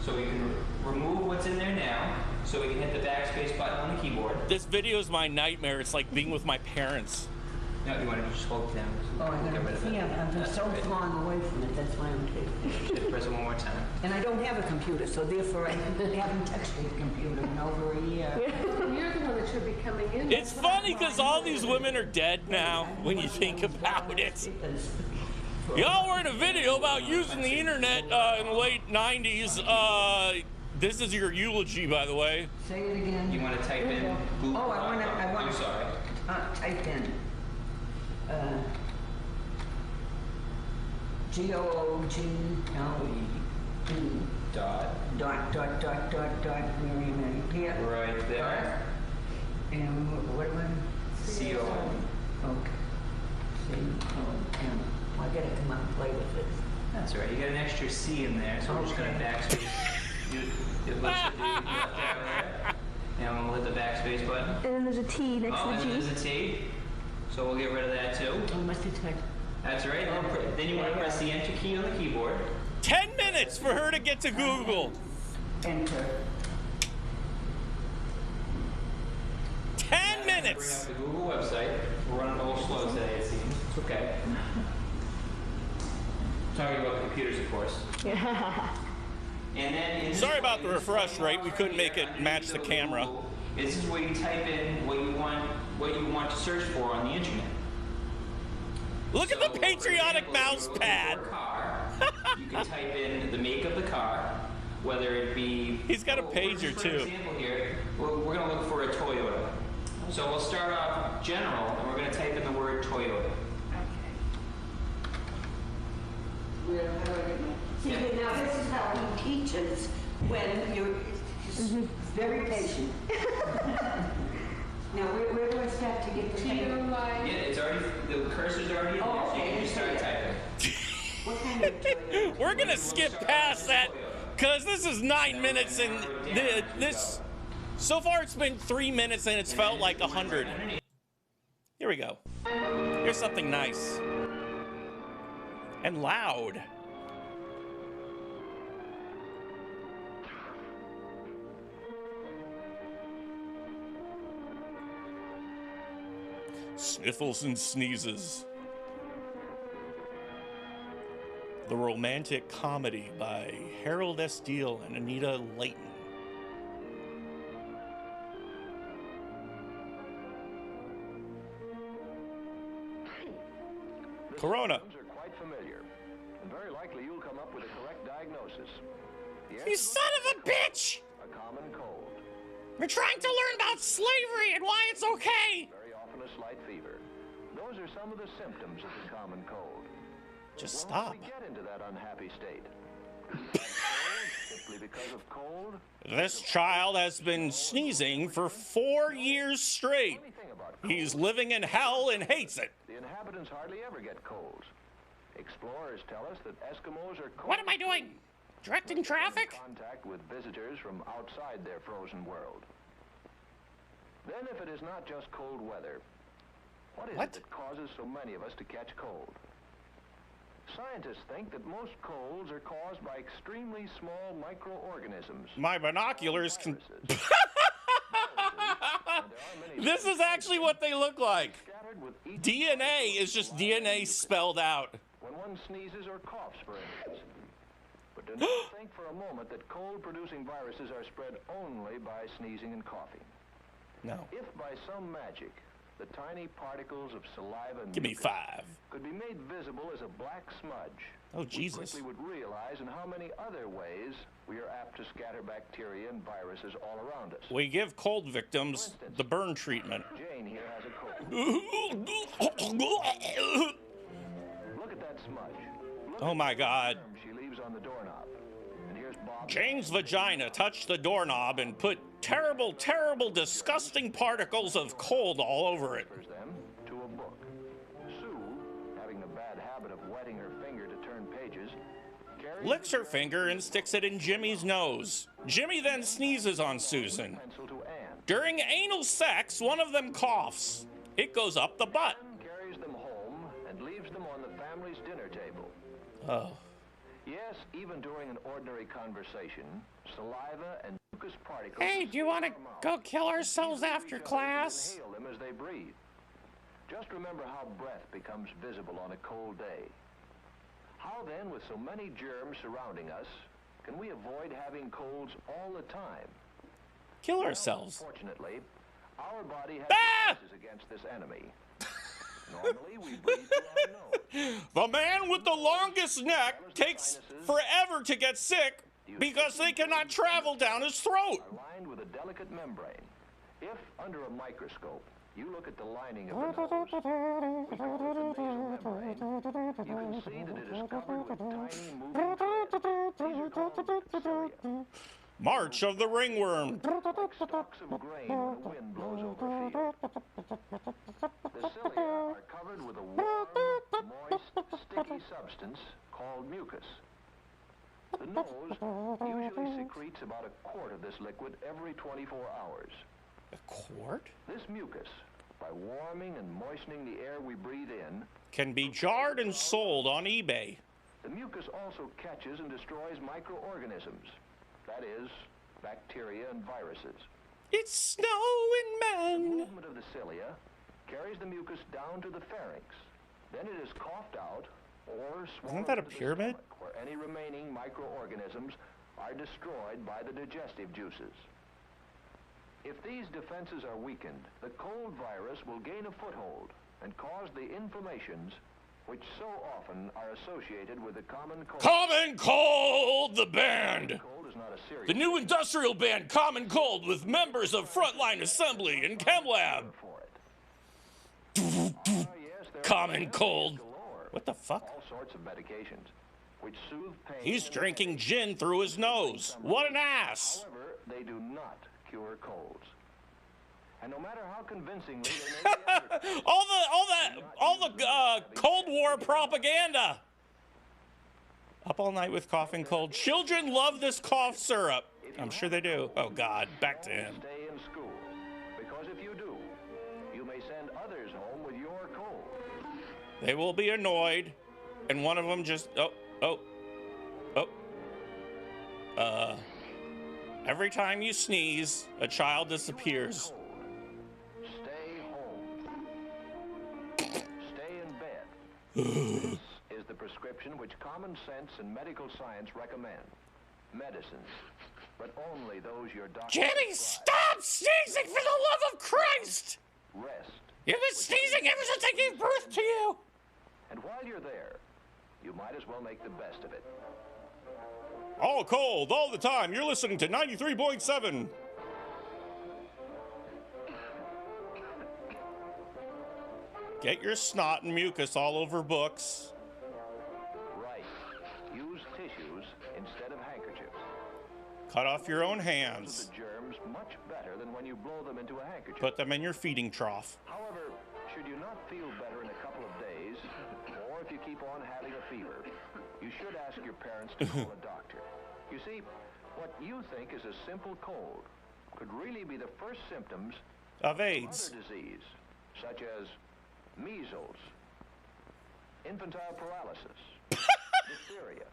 So we can remove what's in there now, so we can hit the backspace button on the keyboard. This video is my nightmare. It's like being with my parents. No, you want to just hold it down. Oh, I Get rid gotta of see, it. I'm so right. far away from it, that's why I'm taking. Just press it one more time. And I don't have a computer, so therefore I haven't touched a computer in over a year. You're the one that should be coming in. It's funny because all these women are dead now when you think about it. Y'all were in a video about using the internet in the late 90s. This is your eulogy, by the way. Say it again. You want to type in Google? Oh, I want I'm to sorry. type in Google. Dot. Where am I? Here. Right there. And what am I? C-O-M. Okay. C-O-M. I gotta come out and play with this. That's all right. You got an extra C in there, so we're just going to backspace. It looks like you left that there. And I'm going to hit the backspace button. And then there's a T next Oh, to and the G. there's a T. So we'll get rid of that too. I must have typed. That's right. Then you want to press the Enter key on the keyboard. 10 minutes for her to get to Google. Enter. 10 minutes. Bring up the Google website. We're running a little slow today, it seems. It's okay. Talking about computers, of course. And then Sorry about the refresh rate. We couldn't make it match the camera. This is where you type in what you want to search for on the internet. Look at the patriotic mouse pad. You can type in the make of the car, whether it be... He's got a pager for too. example here, we're going to look for a Toyota. So we'll start off general, and we're going to type in the word Toyota. See, now this is how he teaches when you're very patient. Now, where do I start to get the paper? Yeah, it's already, the cursor's already in there, so you can just start typing. What kind of Toyota? We're gonna skip past that because this is 9 minutes and this. So far, it's been 3 minutes and it's felt like 100. Here we go. Here's something nice and loud. Sniffles and Sneezes. The romantic comedy by Harold S. Deal and Anita Layton. Corona. Symptoms are quite familiar, and very likely you'll come up with a correct diagnosis. You son of a bitch! A common cold. We're trying to learn about slavery and why it's okay! Very often a slight fever. Those are some of the symptoms of the common cold. Just Well, stop. how do we get into that unhappy state? Simply because of cold? This child has been sneezing for 4 years straight. He's living in hell and hates it. The inhabitants hardly ever get colds. Explorers tell us that Eskimos are cold. What am I doing? Directing traffic? Contact with visitors from outside their frozen world. Then if it is not just cold weather, what is it that causes so many of us to catch cold? Scientists think that most colds are caused by extremely small microorganisms. My binoculars can... This is actually what they look like. DNA is just DNA spelled out. When one sneezes or coughs, for instance. But do not think for a moment that cold-producing viruses are spread only by sneezing and coughing. No. If by some magic, the tiny particles of saliva Give me 5. could be made visible as a black smudge, Oh, Jesus. we quickly would realize in how many other ways we are apt to scatter bacteria and viruses all around us. We give cold victims the burn treatment. Jane here has a cold. Look at that smudge. Oh my God. She leaves on the doorknob. And here's Bob. Jane's vagina touched the doorknob and put terrible, terrible, disgusting particles of cold all over it. Them to a book. Sue, having the bad habit of wetting her finger to turn pages, carries Licks her finger and sticks it in Jimmy's nose. Jimmy then sneezes on Susan. pencil to Anne. During anal sex, one of them coughs. It goes up the butt. Carries them home and leaves them on the family's dinner table. Oh. Yes, even during an ordinary conversation, saliva and mucus particles... Hey, do you want to go kill ourselves after class? Inhale them as they breathe. Just remember how breath becomes visible on a cold day. How then, with so many germs surrounding us, can we avoid having colds all the time? Kill ourselves. Fortunately, our body has defenses against this enemy. Normally, we breathe through our nose. The man with the longest neck takes forever to get sick because they cannot travel down his throat. Are lined with a delicate membrane. If, under a microscope, you look at the lining of the nose, we call it the nasal membrane, you can see that it is covered with tiny moving threads. These are called cilia. March of the ringworm. Like stalks of grain when the wind blows over a field. The cilia are covered with a warm, moist, sticky substance called mucus. The nose usually secretes about a quart of this liquid every 24 hours. A quart? This mucus, by warming and moistening the air we breathe in, can be jarred and sold on eBay. The mucus also catches and destroys microorganisms. That is, bacteria and viruses. It's snowing, man. The movement of the cilia carries the mucus down to the pharynx. Then it is coughed out or swallowed. Isn't that a into the pyramid? stomach, where any remaining microorganisms are destroyed by the digestive juices. If these defenses are weakened, the cold virus will gain a foothold and cause the inflammations which so often are associated with the common cold. Common Cold, the band. Cold is not a serious The new industrial band, Common Cold, with members of Frontline Assembly and ChemLab. Common Cold. What the fuck? All sorts of medications which soothe pain. He's drinking gin through his nose. What an ass. However, they do not cure colds. And no matter how convincingly they may be all the Cold War propaganda. Up all night with cough and cold. Children love this cough syrup. I'm sure they do. Oh God, back to him. Stay in school, because if you do, you may send others home with your cold. They will be annoyed, and one of them just every time you sneeze, a child disappears. Stay home. Stay in bed. This is the prescription which common sense and medical science recommend. Medicines, but only those your doctor Jimmy, stop sneezing for the love of Christ! Rest. You've been sneezing ever since I gave birth to you! And while you're there, you might as well make the best of it. All cold, all the time. You're listening to 93.7. Get your snot and mucus all over books. Right. Use tissues instead of handkerchiefs. Cut off your own hands. The germs much better than when you blow them into a handkerchief. Put them in your feeding trough. However, should you not feel better in a couple of days, or if you keep on having a fever, you should ask your parents to call a doctor. You see, what you think is a simple cold could really be the first symptoms of AIDS, other disease, such as measles, infantile paralysis, diphtheria,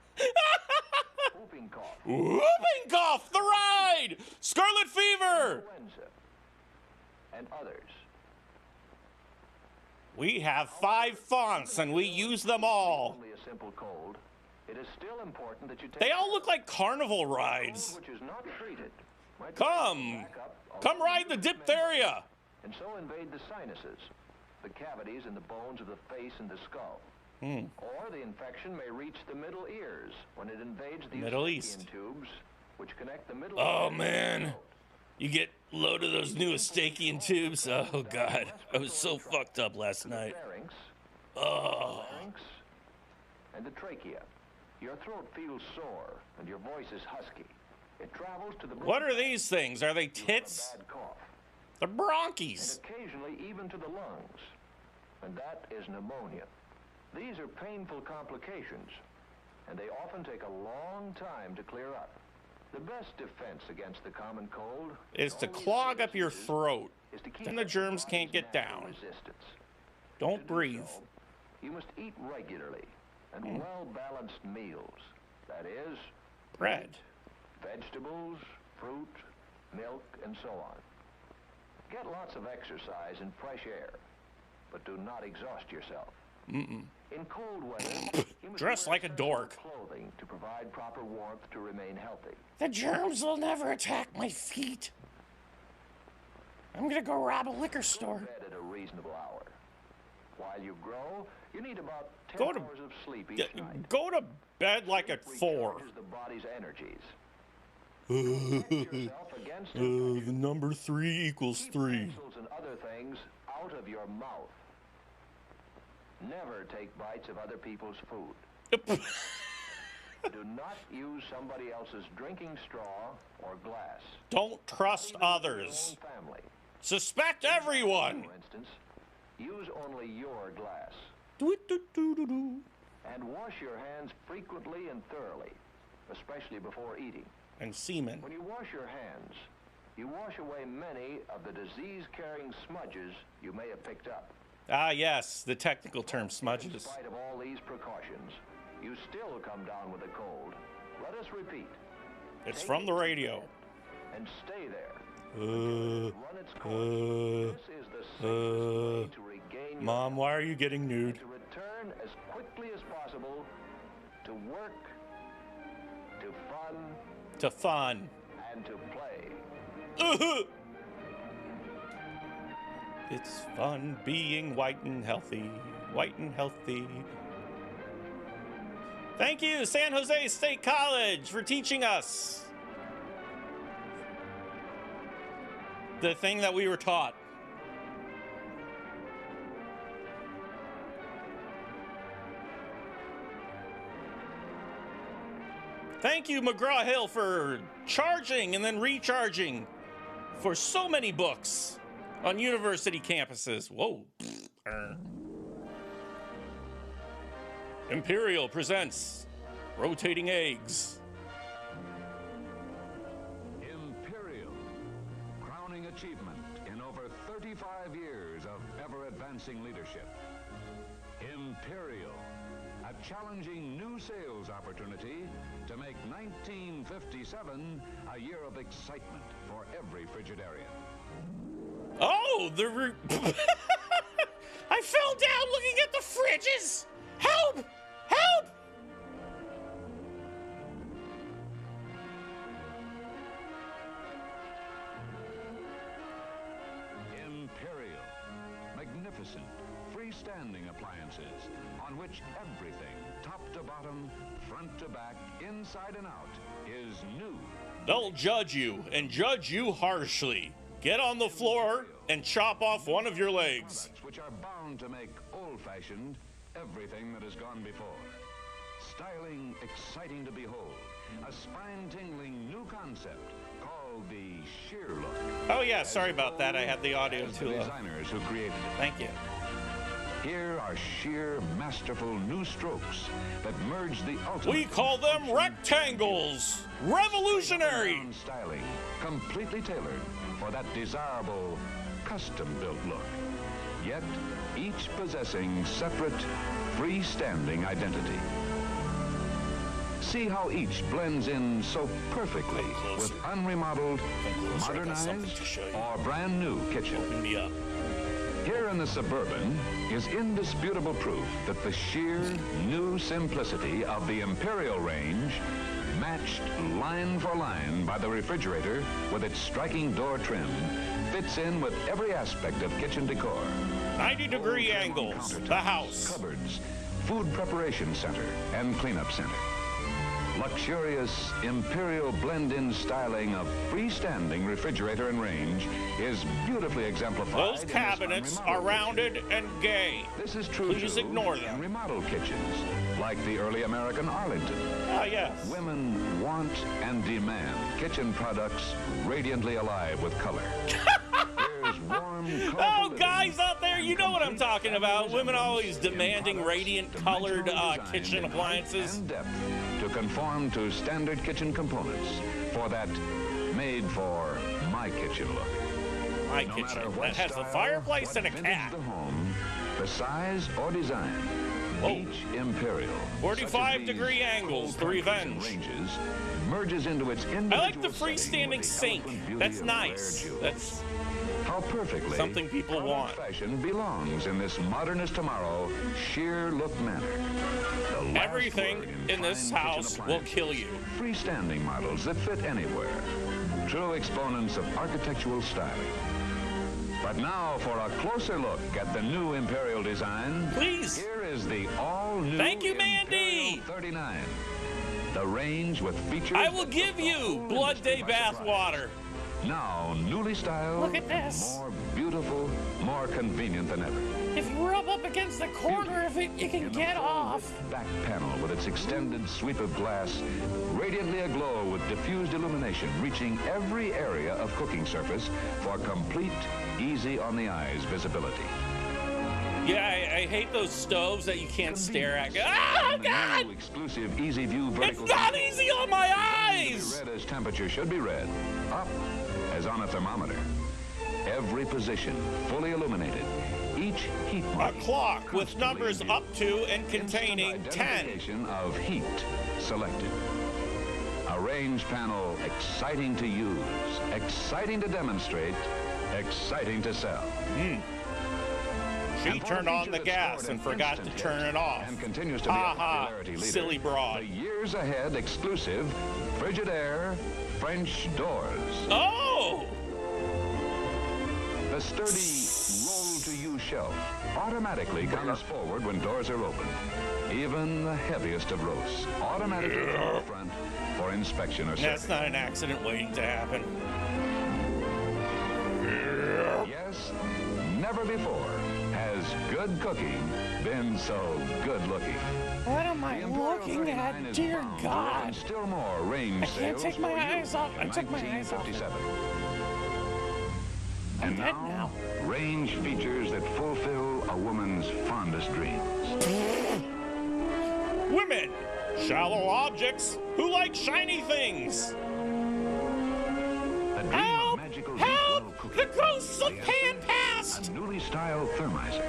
whooping cough. Whooping cough, the ride! Scarlet fever! Influenza, and others. We have 5 fonts and we use them all. Only a simple cold. It is still important that you take. They all look like carnival rides. Which is not treated. Come ride the diphtheria. And so invade the sinuses, the cavities in the bones of the face and the skull. Or the infection may reach the middle ears when it invades the Middle Eustachian East. tubes, which connect the middle. Oh ears man, you get load of those new Eustachian tubes. Oh God, I was so fucked up last night. Pharynx, Oh. larynx, and the trachea. Your throat feels sore and your voice is husky. It travels to the. What are these things? Are they You have a tits? bad cough. They're bronchies. And occasionally even to the lungs. And that is pneumonia. These are painful complications, and they often take a long time to clear up. The best defense against the common cold Is to clog up your throat. is to keep Then the up germs your can't body's get natural down. resistance. Don't breathe. You must eat regularly and well-balanced meals. That is, bread, vegetables, fruit, milk, and so on. Get lots of exercise and fresh air, but do not exhaust yourself. Mm-mm. In cold weather, you must Dress wear like a dork. clothing to provide proper warmth to remain healthy. The germs will never attack my feet. I'm gonna go rob a liquor store. Go to bed at a reasonable hour. While you grow, you need about 10 Go to- hours of sleep each night. Go to bed like at 4. Recharges the body's energies. The number 3 equals 3. Pencils and other things out of your mouth. Never take bites of other people's food. Do not use somebody else's drinking straw or glass. Don't trust others. Your own family. Suspect everyone. For instance, use only your glass. And wash your hands frequently and thoroughly, especially before eating. And semen. When you wash your hands, you wash away many of the disease-carrying smudges you may have picked up. Ah, yes, the technical term In smudges. spite of all these precautions, you still come down with a cold. Let us repeat. It's Take from the it radio. and stay there. Run its course. This is the safest way to regain your Mom, why are you getting nude? to return as quickly as possible to work, to fun, To fun. and to play. It's fun being white and healthy. White and healthy. Thank you, San Jose State College, for teaching us the thing that we were taught. Thank you, McGraw-Hill, for charging and then recharging for so many books on university campuses. Whoa. Imperial presents Rotating Eggs. Imperial, crowning achievement in over 35 years of ever-advancing leadership. Imperial, a challenging new sales opportunity to make 1957 a year of excitement for every Frigidarian. Oh, I fell down looking at the fridges! Help! Help! Imperial, magnificent, freestanding appliances on which everything, top to bottom, front to back, inside and out, is new. They'll judge you, and judge you harshly. Get on the floor and chop off one of your legs. Products which are bound to make old-fashioned everything that has gone before. Styling, exciting to behold. A spine-tingling new concept called the sheer look. Oh yeah, sorry about that. I had the audio As too the low. designers who created it. Thank you. Here are sheer, masterful new strokes that merge the ultimate. We call them rectangles. Revolutionary. All-around styling, completely tailored for that desirable, custom-built look. Yet, each possessing separate, freestanding identity. See how each blends in so perfectly with unremodeled, modernized, or brand new kitchen. Open me up. Here in the Suburban is indisputable proof that the sheer new simplicity of the Imperial range, matched line for line by the refrigerator with its striking door trim, fits in with every aspect of kitchen decor. 90-degree angles, the house. Cupboards, food preparation center, and cleanup center. Luxurious Imperial blend-in styling of freestanding refrigerator and range is beautifully exemplified. Those cabinets are rounded and gay. This is true. Please ignore them. In remodeled kitchens, like the early American Arlington. Ah, yes. Women want and demand kitchen products radiantly alive with color. There's warm, Oh, guys out there, you know what I'm talking about. Women always demanding radiant colored kitchen appliances. And depth to conform to standard kitchen components for that made for my kitchen look. My No kitchen matter that what has a style, fireplace what and a vintage cat. the home, the size or design, Each Imperial, 45-degree angles, 3 vents. Ranges, merges into its individual. I like the freestanding sink. That's nice. That's how perfectly something people want. Fashion belongs in this modernist tomorrow sheer look manner. Everything in this house will kill you. Freestanding models that fit anywhere. True exponents of architectural styling. But now for a closer look at the new Imperial design. Please. Here is the all-new Thank you, Mandy. Imperial 39. The range with features. I will give you Blood Day bath water. Now newly styled. Look at this. More beautiful, more convenient than ever. If you rub up against the corner of it, you can get off. Back panel with its extended sweep of glass, radiantly aglow with diffused illumination, reaching every area of cooking surface for complete, easy on the eyes visibility. Yeah, I hate those stoves that you can't stare at. Oh, God! Exclusive easy view vertical. It's not easy on my eyes! Read as temperature should be read. Up as on a thermometer. Every position fully illuminated. Each heat mark. A clock with numbers up to and containing 10. Of heat selected. A range panel exciting to use, exciting to demonstrate, exciting to sell. She turned on the gas and forgot to turn it off. And continues to be a popularity leader. Silly broad. The years ahead exclusive Frigidaire French doors. Oh! The sturdy roll-to-you shelf automatically comes forward when doors are open. Even the heaviest of roasts automatically come up front for inspection or service. That's not an accident waiting to happen. Yes, never before has good cooking been so good looking. What am I looking at, dear God? Still more range I can't take my eyes off. I took my eyes off. And now, range features that fulfill a woman's fondest dreams. Women, shallow objects who like shiny things. Help! Help! The ghosts of Pan Past! A newly styled thermizer.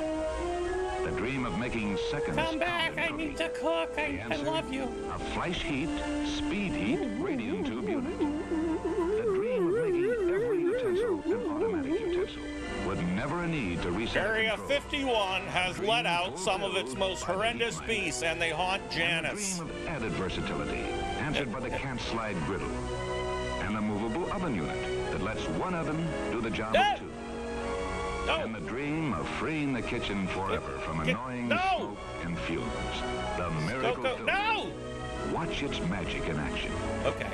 The dream of making seconds. Come back, I need to cook. I love you. A flash heat, speed heat, radium tube unit. The dream of making every utensil an automatic utensil. With never a need to reset. Area 51 has let out some of its most horrendous beasts, and they haunt Janice. A dream of added versatility, answered by the can't-slide griddle. And a movable oven unit that lets one oven do the job of two. And the dream of freeing the kitchen forever from annoying smoke and fumes. The miracle filter. No! Watch its magic in action. Okay.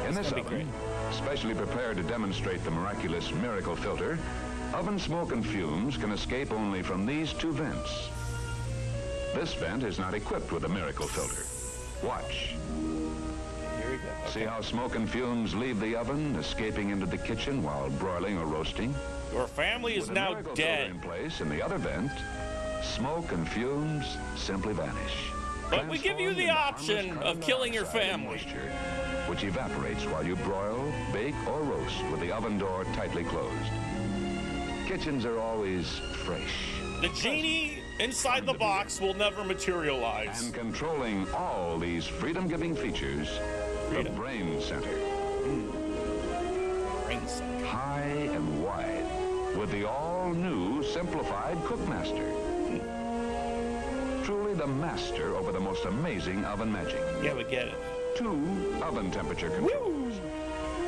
In this oven, specially prepared to demonstrate the miraculous miracle filter, oven smoke and fumes can escape only from these two vents. This vent is not equipped with a miracle filter. Watch. Here we go. Okay. See how smoke and fumes leave the oven, escaping into the kitchen while broiling or roasting? Your family is now dead. In place in the other vent, smoke and fumes simply vanish. But we give you the option of killing your family. Moisture, which evaporates while you broil, bake, or roast with the oven door tightly closed. Kitchens are always fresh. The genie inside the box will never materialize. And controlling all these freedom-giving features, the Brain Center. Brain Center. High and wide, with the all-new simplified Cookmaster. Truly the master over the most amazing oven magic. Yeah, we get it. 2 oven temperature controls.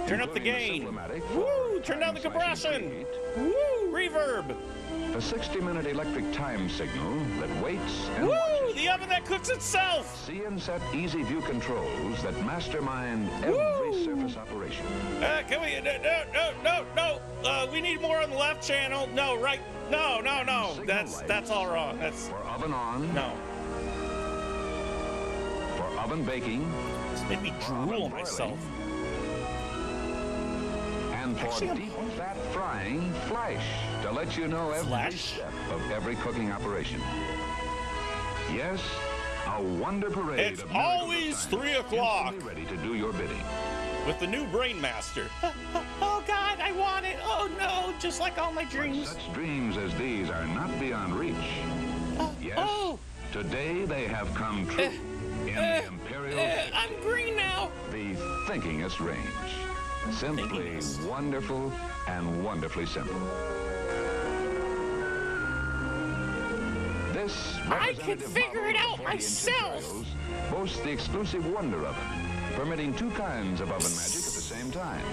Turn up the gain. Woo! Turn down the compression. Woo! Reverb. The 60-minute electric time signal that waits and Woo! watches. The oven that cooks itself. See and set easy view controls that mastermind every surface operation. Can we? No. We need more on the left channel. No, right. No. That's all wrong. That's for oven on. No. For oven baking. This made me drool on myself. And for deep fat frying, flash, to let you know every step of every cooking operation. Yes, a wonder parade. It's always 3 o'clock. Ready to do your bidding. With the new Brain Master. Oh God, I want it. Oh no, just like all my dreams. But such dreams as these are not beyond reach. Yes, Today they have come true in the Imperial. I'm green now. The thinkingest range. Simply wonderful and wonderfully simple. This I can figure it out myself. Boasts the exclusive Wonder Oven, permitting two kinds of oven magic at the same time,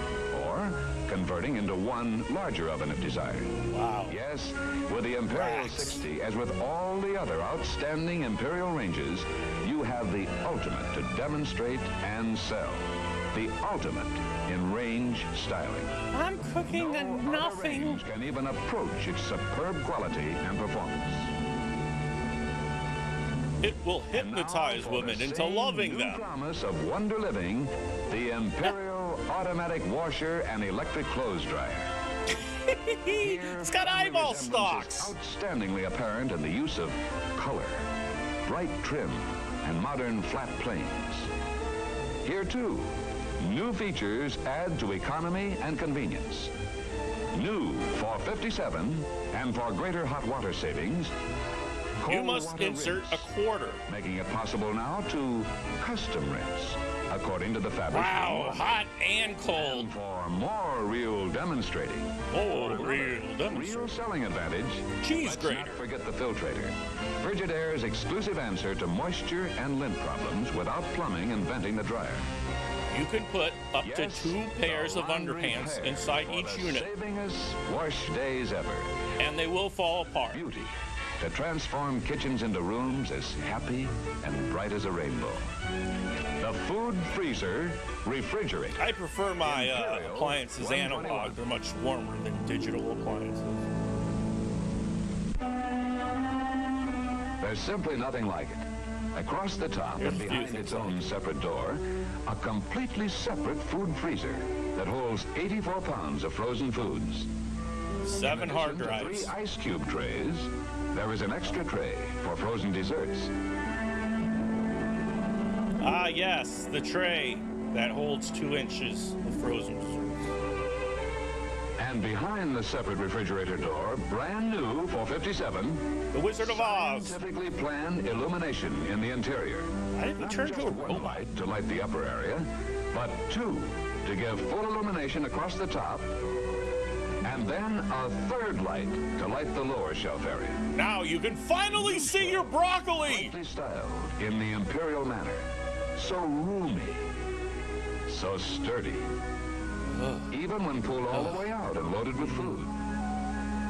or converting into one larger oven if desired. Wow. Yes, with the Imperial 60, as with all the other outstanding Imperial ranges, you have the ultimate to demonstrate and sell. The ultimate in range styling. I'm cooking and nothing. Range can even approach its superb quality and performance. It will hypnotize women into loving them. Promise of wonder living, the Imperial automatic washer and electric clothes dryer. It's got eyeball stalks. Outstandingly apparent in the use of color, bright trim, and modern flat planes. Here too, new features add to economy and convenience. New for $57, and for greater hot water savings, you must insert a quarter, making it possible now to custom rinse according to the fabric. Wow, hot and cold. And for more real demonstrating. Real selling advantage. Cheese grater. Let's not forget the filtrator. Frigidaire's exclusive answer to moisture and lint problems without plumbing and venting the dryer. You can put up to 2 pairs of underpants inside each unit. Saving us wash days ever. And they will fall apart. Beauty to transform kitchens into rooms as happy and bright as a rainbow. The food freezer refrigerator. I prefer my appliances analog. They're much warmer than digital appliances. There's simply nothing like it. Across the top and behind its own separate door, a completely separate food freezer that holds 84 pounds of frozen foods. 7 hard drives. 3 ice cube trays. There is an extra tray for frozen desserts. Ah, yes, the tray that holds 2 inches of frozen desserts. And behind the separate refrigerator door, brand new for $57, The Wizard of Oz. Scientifically planned illumination in the interior. I didn't turn to a robot. Light to light the upper area, but 2 to give full illumination across the top, and then a 3rd light to light the lower shelf area. Now you can finally see your broccoli! Brightly styled in the Imperial manner. So roomy. So sturdy. Even when pulled all the way out and loaded with food.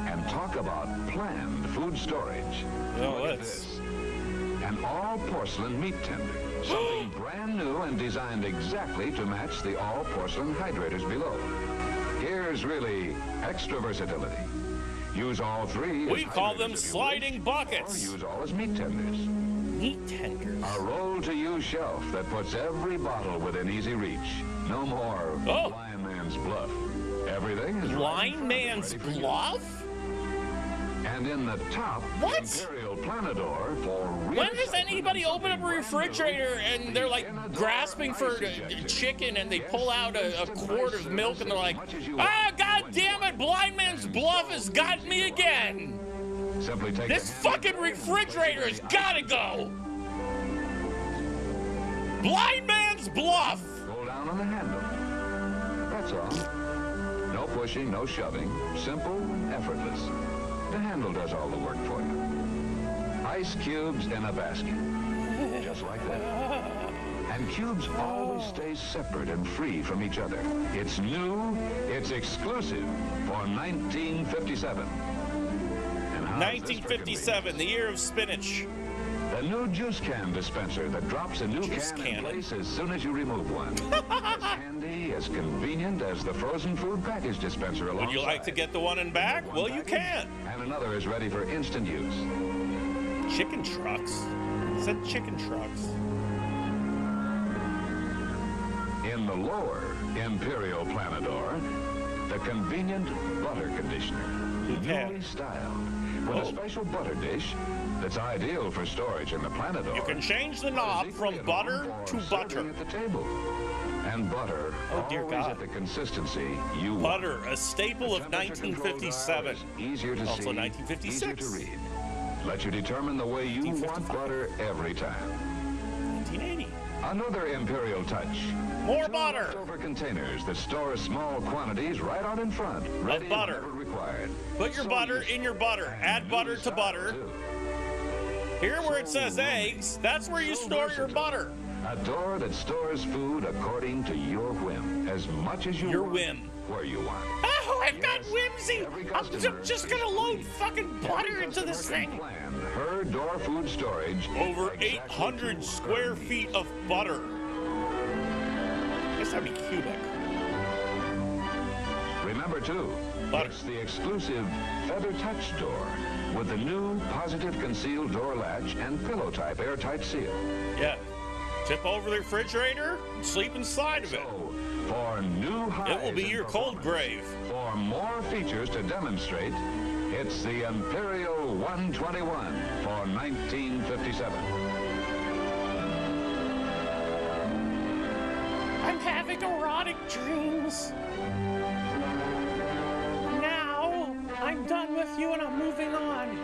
And talk about planned food storage. Look at this. An all-porcelain meat tender. Something brand new and designed exactly to match the all-porcelain hydrators below. Here's really extra versatility. Use all 3 We call them sliding buckets. Or use all as meat tenders. Meat tenders. A roll-to-use shelf that puts every bottle within easy reach. No more blind man's bluff. Everything is blind man's bluff? And in the top, Imperial Planador for real. When does anybody open up a refrigerator and they're like grasping for chicken and they pull out a quart of milk and they're like, ah, god damn it, blind man's bluff has got me again. Simply take this fucking refrigerator has gotta go. Blind man's bluff. Roll down on the handle. That's all. No pushing, no shoving. Simple, effortless. The handle does all the work for you. Ice cubes in a basket. Just like that. And cubes always stay separate and free from each other. It's new, it's exclusive for 1957. And 1957, the year of spinach. The new juice can dispenser that drops a new can in place as soon as you remove one. As handy, as convenient as the frozen food package dispenser alongside. Would you like to get the one in back? Well, you can. And another is ready for instant use. Chicken trucks. It said chicken trucks. In the lower Imperial Planador, the convenient butter conditioner. Newly styled. With a special butter dish that's ideal for storage in the Planador. You can change the knob from butter to butter. At the table. And butter, always at the consistency you want. Butter, a staple of 1957. Easier to also see, 1956. easier to read. let you determine the way you want butter every time. 1980. Another Imperial touch. More butter. Leftover containers that store small quantities right out in front. Ready Of butter. whenever required. Put your butter in your butter. Add butter to butter. Here where it says eggs, that's where you store your butter. A door that stores food according to your whim. As much as you Your want. whim. Where you want. Oh, I've got whimsy. I'm just gonna load fucking butter into this thing. Plan her door food storage. Over 800 square feet of butter. I guess that'd be cubic. Remember too, it's the exclusive Feather Touch door with the new positive concealed door latch and pillow type airtight seal. Yeah. Tip over the refrigerator and sleep inside of it. For new highs, it will be your cold grave. For more features to demonstrate, it's the Imperial 121 for 1957. I'm having erotic dreams. Now, I'm done with you and I'm moving on.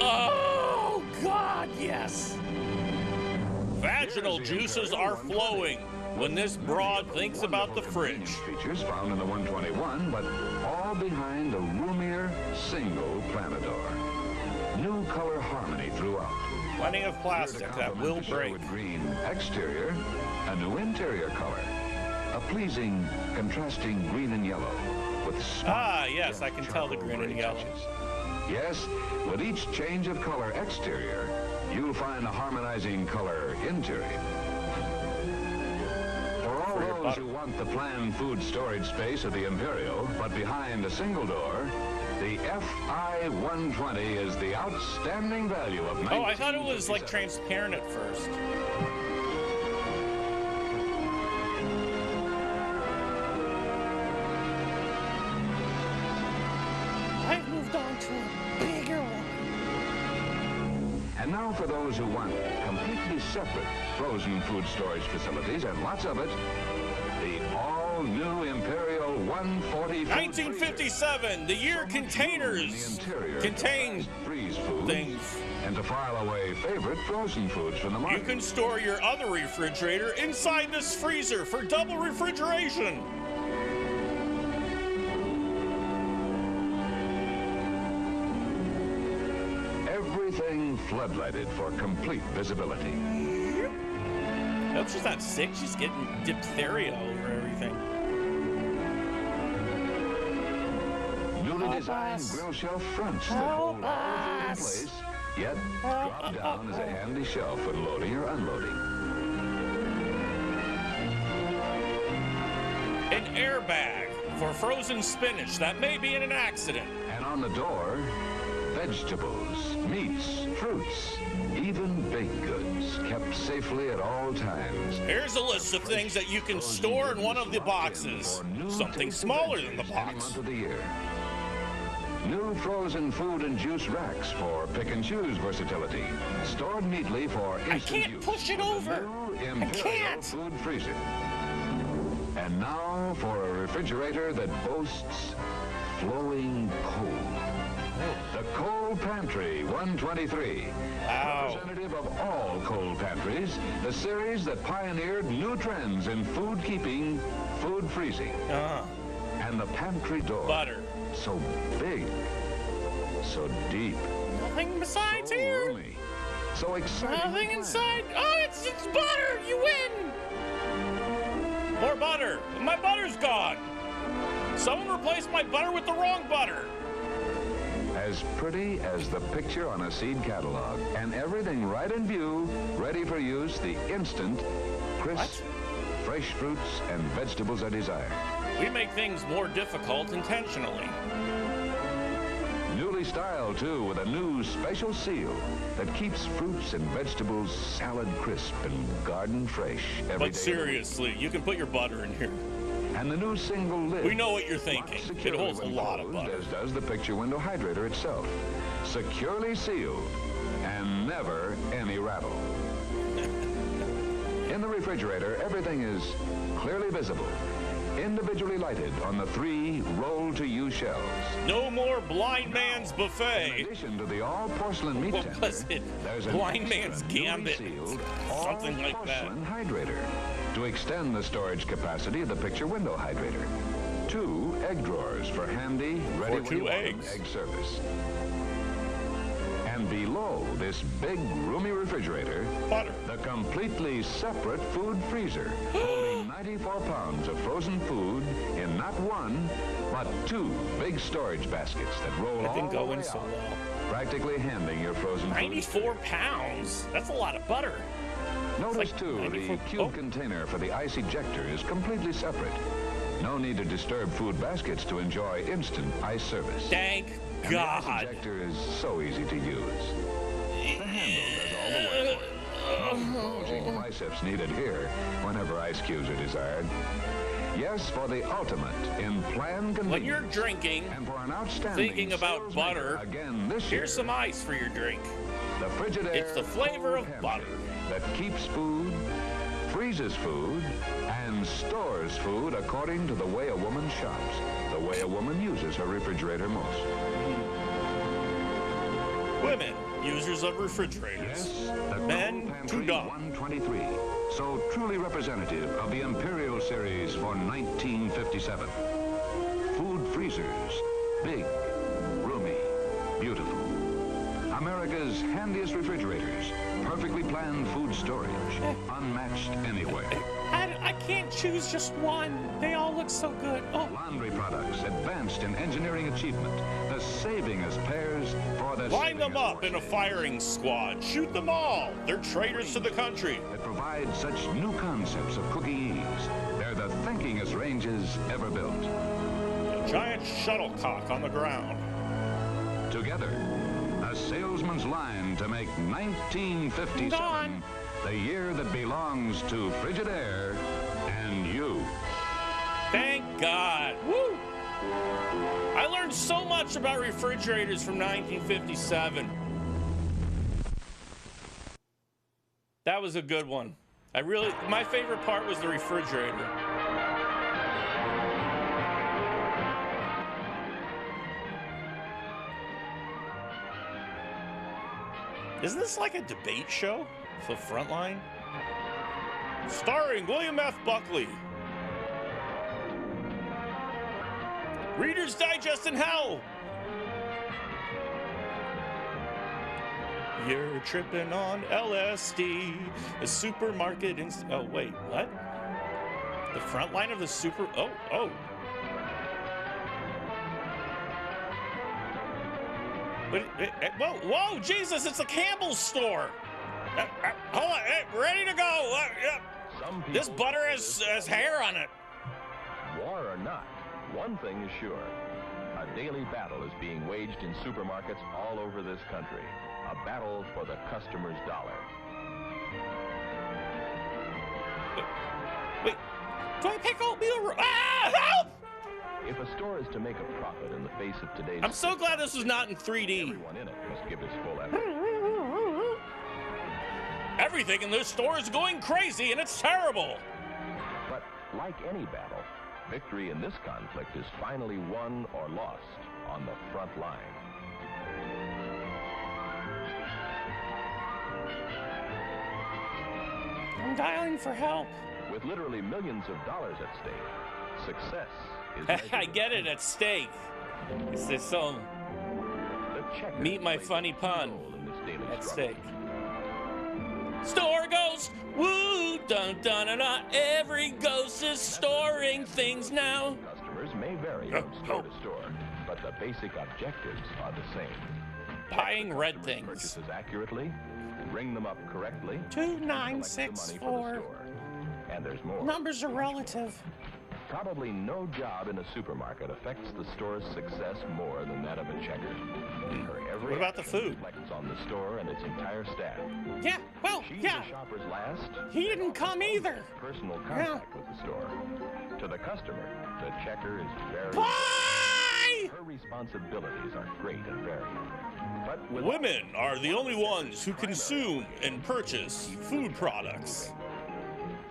Oh, God, yes. Vaginal juices are flowing when this broad thinks about the fridge. Features found in the 121, but all behind a roomier single Planador. New color harmony throughout. Plenty of plastic that will break. Green exterior, a new interior color. A pleasing, contrasting green and yellow with yes, I can tell the green and yellow. Yes, with each change of color exterior, you'll find a harmonizing color interior. For all those who want the planned food storage space of the Imperial, but behind a single door, the FI-120 is the outstanding value of 1957. Oh, I thought it was like transparent at first. I've moved on to a bigger one. And now for those who want completely separate frozen food storage facilities, and lots of it, the all-new Imperial 140 1957, the year containers contain freeze food things. And to file away favorite frozen foods from the market. You can store your other refrigerator inside this freezer for double refrigeration. Everything floodlighted for complete visibility. Hope she's not sick. She's getting diphtheria over everything. Newly designed grill shelf fronts that hold all in place, yet drop down as a handy shelf when loading or unloading. An airbag for frozen spinach that may be in an accident. And on the door, vegetables, meats, fruits, even baked goods kept safely at all times. Here's a list of things that you can store in one of the boxes. Something smaller than the box. Of the year. New frozen food and juice racks for pick and choose versatility. Stored neatly for instant use. I can't push it over. I can't. Food freezer. And now for a refrigerator that boasts flowing cold. The Cold Pantry 123. Wow. Representative of all cold pantries, the series that pioneered new trends in food keeping, food freezing. And the pantry door. Butter. So big, so deep. Nothing besides here. Roomy, so exciting. Nothing inside. Oh, it's butter. You win. More butter. My butter's gone. Someone replaced my butter with the wrong butter. As pretty as the picture on a seed catalog, and everything right in view, ready for use the instant, crisp, fresh fruits and vegetables are desired. We make things more difficult intentionally. Newly styled, too, with a new special seal that keeps fruits and vegetables salad crisp and garden fresh every day. But seriously, you can put your butter in here. And the new single lid. We know what you're thinking. It holds a lot of butter. As does the picture window hydrator itself. Securely sealed and never any rattle. In the refrigerator, everything is clearly visible. individually lighted on the 3 roll-to-use shelves. No more blind man's buffet. In addition to the all-porcelain meat What tender, was it? there's an Blind extra man's newly gambit. sealed Something like that. all-porcelain hydrator to extend the storage capacity of the picture window hydrator. 2 egg drawers for handy, ready For when you 2 want them eggs. egg service. And below this big, roomy refrigerator, butter. The completely separate food freezer, holding 94 pounds of frozen food in not 1, but 2 big storage baskets that roll I've been all the going way so out, well. practically handing your frozen 94 pounds. That's a lot of butter. food. Notice, like too, 94 the cube container for the ice ejector is completely separate. No need to disturb food baskets to enjoy instant ice service. Thank And God. the ice ejector is so easy to use. The handle does all the work for you. No bulging biceps needed here whenever ice cubes are desired. Yes, for the ultimate in planned convenience. When you're drinking, and for an outstanding thinking about sales butter, maker again this year, here's some ice for your drink. the Frigidaire It's the flavor of Cold butter. Handshake that keeps food, freezes food, and stores food according to the way a woman shops, the way a woman uses her refrigerator most. Women, users of refrigerators. The Men, Cold too Pantry dumb. 123, so truly representative of the Imperial Series for 1957. Food freezers, big, roomy, beautiful. America's handiest refrigerators, perfectly planned food storage, unmatched anywhere. I can't choose just one. They all look so good. Oh. Laundry products advanced in engineering achievement, the savingest pairs for the Line them savingest up in a firing squad. Shoot them all. They're traitors to the country. that provide such new concepts of cooking ease. They're the thinkingest ranges ever built. A giant shuttlecock on the ground. Together, a salesman's line to make 1957 the year that belongs to Frigidaire and you. Thank God. Woo! I learned so much about refrigerators from 1957. That was a good one. My favorite part was the refrigerator. Isn't this like a debate show? The Frontline? Starring William F. Buckley. Reader's Digest in hell. You're tripping on LSD. A supermarket in... Oh, wait, what? The front line of the super... Oh. Whoa, Jesus, it's the Campbell's store. Hold on, ready to go. This butter has hair on it. War or not, one thing is sure. A daily battle is being waged in supermarkets all over this country. A battle for the customer's dollar. Wait, do I pick oatmeal? Help! If a store is to make a profit in the face of today's... I'm so glad this was not in 3D. Everyone in it must give his full effort. Everything in this store is going crazy, and it's terrible. But like any battle, victory in this conflict is finally won or lost on the front line. I'm dialing for help. With literally millions of dollars at stake, success is I get it, at stake. It's this song. Meet my funny pun. At stake. Store ghost! Woo! Dun dun dun dun! Every ghost is storing things now. Customers may vary from store to store, but the basic objectives are the same. Buying red things. Purchases accurately, ring them up correctly. 2964. And there's more. Numbers are relative. Probably no job in a supermarket affects the store's success more than that of a checker. Her every What about the food? reflects on the store and its entire staff. Yeah, well, She's yeah. the shopper's last. He didn't come either. Personal contact with the store. To the customer, the checker is very... Bye! Her responsibilities are great and varied. But with Women are the only ones who consume and purchase food products.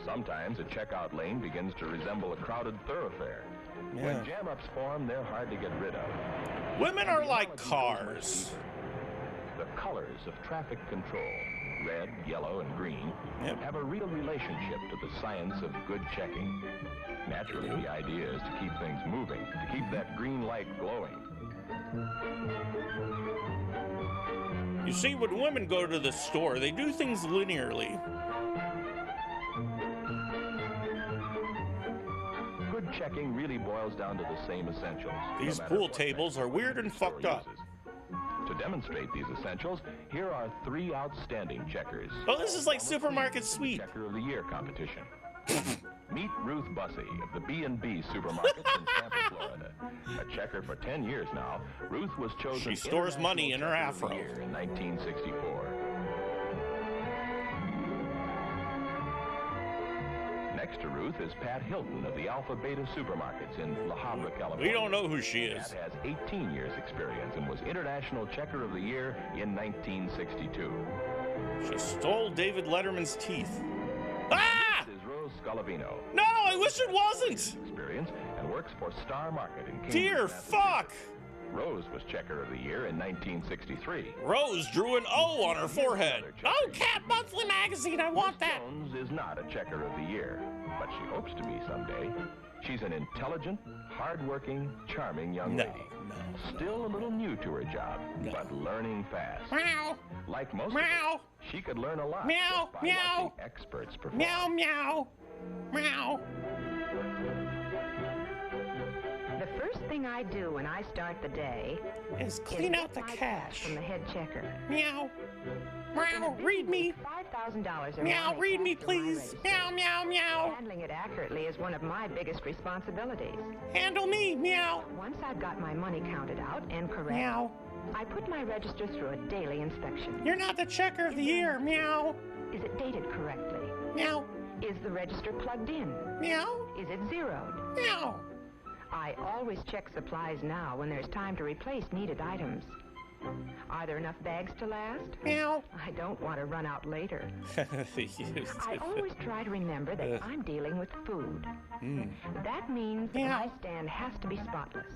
Sometimes a checkout lane begins to resemble a crowded thoroughfare. Yeah. When jam-ups form, they're hard to get rid of. Women are like cars. The colors of traffic control, red, yellow, and green, have a real relationship to the science of good checking. Naturally, the idea is to keep things moving, to keep that green light glowing. You see, when women go to the store, they do things linearly. Good checking really boils down to the same essentials. These pool tables are weird and fucked up. To demonstrate these essentials, here are 3 outstanding checkers. Oh, this is like Supermarket Sweep. Checker of the Year competition. Meet Ruth Bussey of the B&B Supermarkets in Tampa, Florida. A checker for 10 years now, Ruth was chosen. She stores money in her afro. In 1964. Next to Ruth is Pat Hilton of the Alpha Beta Supermarkets in La Habra, California. We don't know who she is. Pat has 18 years experience and was International Checker of the Year in 1962. She stole David Letterman's teeth. Ah! This is Rose Scalavino. No, I wish it wasn't. Experience and works for Star Market in Cambridge, Dear fuck. Rose was Checker of the Year in 1963. Rose drew an O on her forehead. Oh, Cat Monthly Magazine, I want that. Jones is not a Checker of the Year, but she hopes to be someday. She's an intelligent, hard-working, charming young lady. Still a little new to her job, but learning fast. Meow. Like most of us, she could learn a lot Meow, just by meow. watching experts perform. Meow, meow. Meow. The first thing I do when I start the day is clean out the cash from the head checker. Meow. Meow, read me. $5,000. Meow, read me, please. Meow, meow, meow. Handling it accurately is one of my biggest responsibilities. Handle me, meow. Once I've got my money counted out and correct, Meow. I put my register through a daily inspection. You're not the Checker of the Year, meow. Is it dated correctly? Meow. Is the register plugged in? Meow. Is it zeroed? Meow. I always check supplies now when there's time to replace needed items. Are there enough bags to last? Meow. I don't want to run out later. I always try to remember that I'm dealing with food. That means my stand has to be spotless.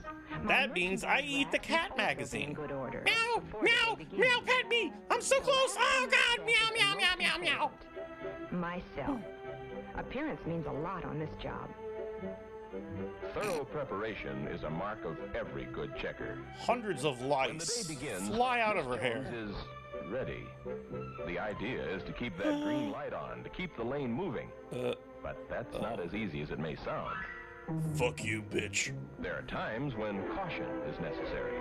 That means I eat the Cat magazine. In good order. Meow, meow, meow, pet me. I'm so close. Oh, God. Meow, meow, meow, meow, meow. Myself. Appearance means a lot on this job. Thorough preparation is a mark of every good checker. Hundreds of lice When the day begins, fly out of her hair. Jones is ready. The idea is to keep that green light on, to keep the lane moving. But that's not as easy as it may sound. Fuck you, bitch. There are times when caution is necessary.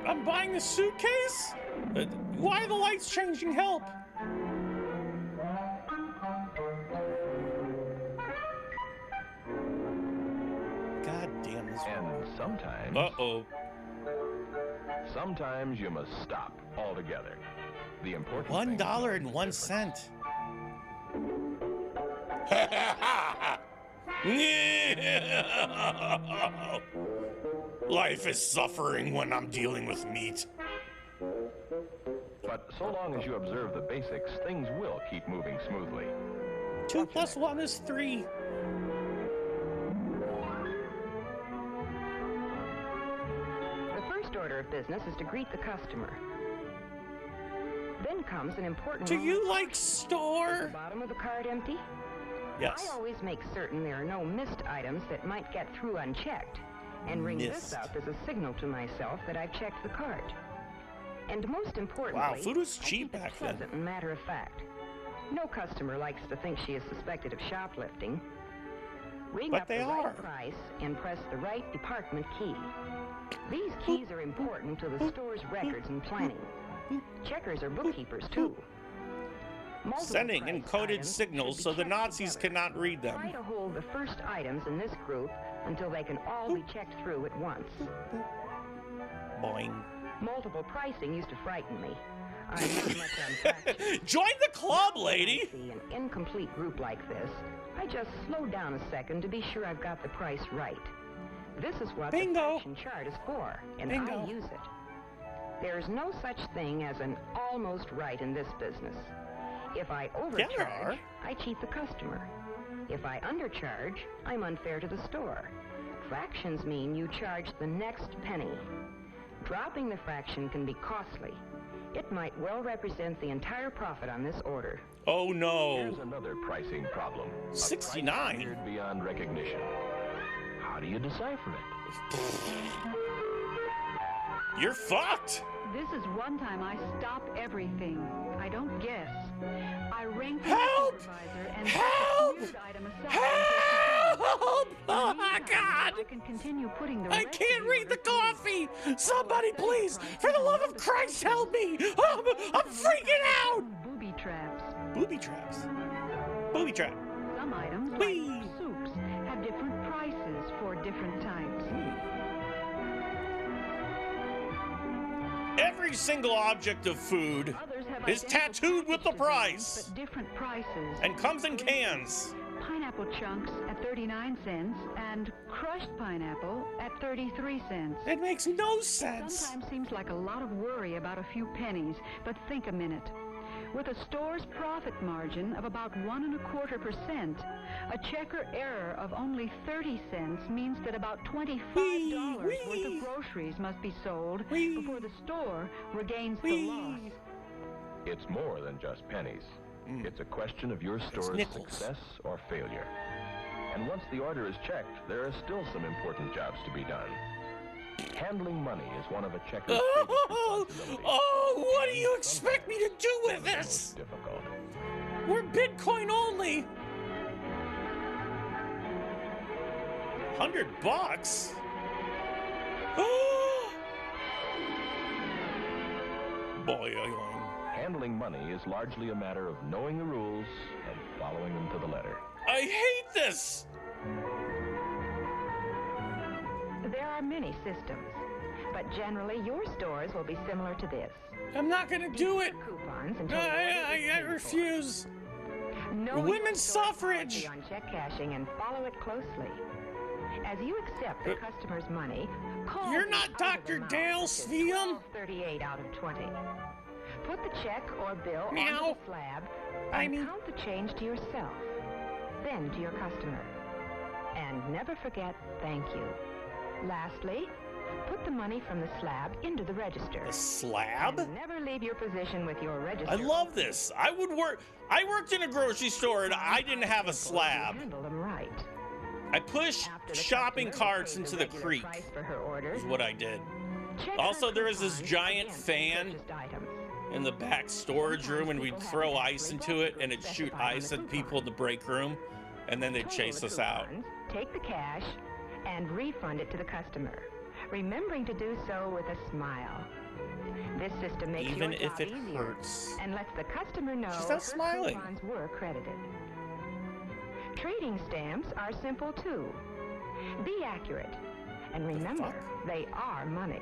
I'm buying the suitcase? Why are the lights changing? Help. God damn this one. And sometimes... Uh-oh. Sometimes you must stop altogether. The important $1.01. Life is suffering when I'm dealing with meat. But so long as you observe the basics, things will keep moving smoothly. 2 + 1 is 3. The first order of business is to greet the customer. Then comes an important Do you moment. like store? Is the bottom of the cart empty? Yes. I always make certain there are no missed items that might get through unchecked, and ring this up as a signal to myself that I've checked the cart. And most importantly, Wow, food was I cheap keep it back then. pleasant and matter of fact. No customer likes to think she is suspected of shoplifting. Ring But up they the are. right price and press the right department key. These keys are important to the store's records and planning. Checkers are bookkeepers too. Multiple Sending price encoded items signals should so be the checked Nazis together. cannot read them. Try to hold the first items in this group until they can all be checked through at once. Boing. Multiple pricing used to frighten me. I'm not much on fractions. Join the club, lady! See an incomplete group like this, I just slow down a second to be sure I've got the price right. This is what the fraction chart is for, and I use it. There's no such thing as an almost right in this business. If I overcharge, I cheat the customer. If I undercharge, I'm unfair to the store. Fractions mean you charge the next penny. Dropping the fraction can be costly. It might well represent the entire profit on this order. Oh no. Here's another pricing problem. 69 beyond recognition. How do you decipher it? You're fucked. This is one time I stop everything. I don't guess. I ring for Help! the supervisor and Help! set the cleared item aside. Help! Oh my God! I can continue putting the I can't read the coffee! Somebody please, for the love of Christ, help me! I'm freaking out! Booby traps. Booby traps. Booby trap. Some items, like soups, have different prices for different types. Every single object of food is tattooed with the price. But different prices. And comes in cans. Pineapple chunks at 39 cents and crushed pineapple at 33 cents. It makes no sense. Sometimes seems like a lot of worry about a few pennies, but think a minute. With a store's profit margin of about 1.25%, a checker error of only 30 cents means that about $25 worth of groceries must be sold before the store regains the loss. It's more than just pennies. It's a question of your store's success or failure. And once the order is checked, there are still some important jobs to be done. Handling money is one of a checker's responsibilities. Oh, what do you expect me to do with this? Difficult. We're Bitcoin only. $100? Boy, Handling money is largely a matter of knowing the rules and following them to the letter. I hate this! There are many systems, but generally your stores will be similar to this. I'm not gonna do it! Coupons until I refuse! Know Women's your store's suffrage! policy on check cashing and follow it closely. As you accept the customer's money, call You're not Dr. Dale Sveum? 38 out of 20. Put the check or bill on the slab and count the change to yourself, then to your customer. And never forget, thank you. Lastly, put the money from the slab into the register. The slab? And never leave your position with your register. I love this. I worked in a grocery store and I didn't have a slab. Handle them right. I push shopping carts into the creek. Is what I did. Also, there was this giant fan in the back storage room, and we'd throw ice into it, and it'd shoot ice at people in the break room, and then they'd chase us out. Take the cash and refund it to the customer, remembering to do so with a smile. This system makes Even your if job it easier hurts. and lets the customer know She's not her smiling. coupons were credited. Trading stamps are simple too. Be accurate, and remember, they are money.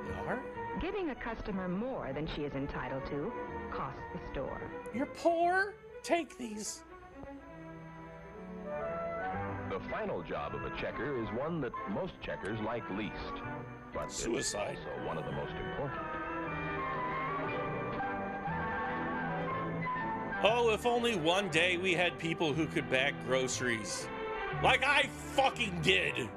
They are? Giving a customer more than she is entitled to costs the store. You're poor? Take these. The final job of a checker is one that most checkers like least, but Suicide. It's also one of the most important. Oh, if only one day we had people who could bag groceries. Like I fucking did.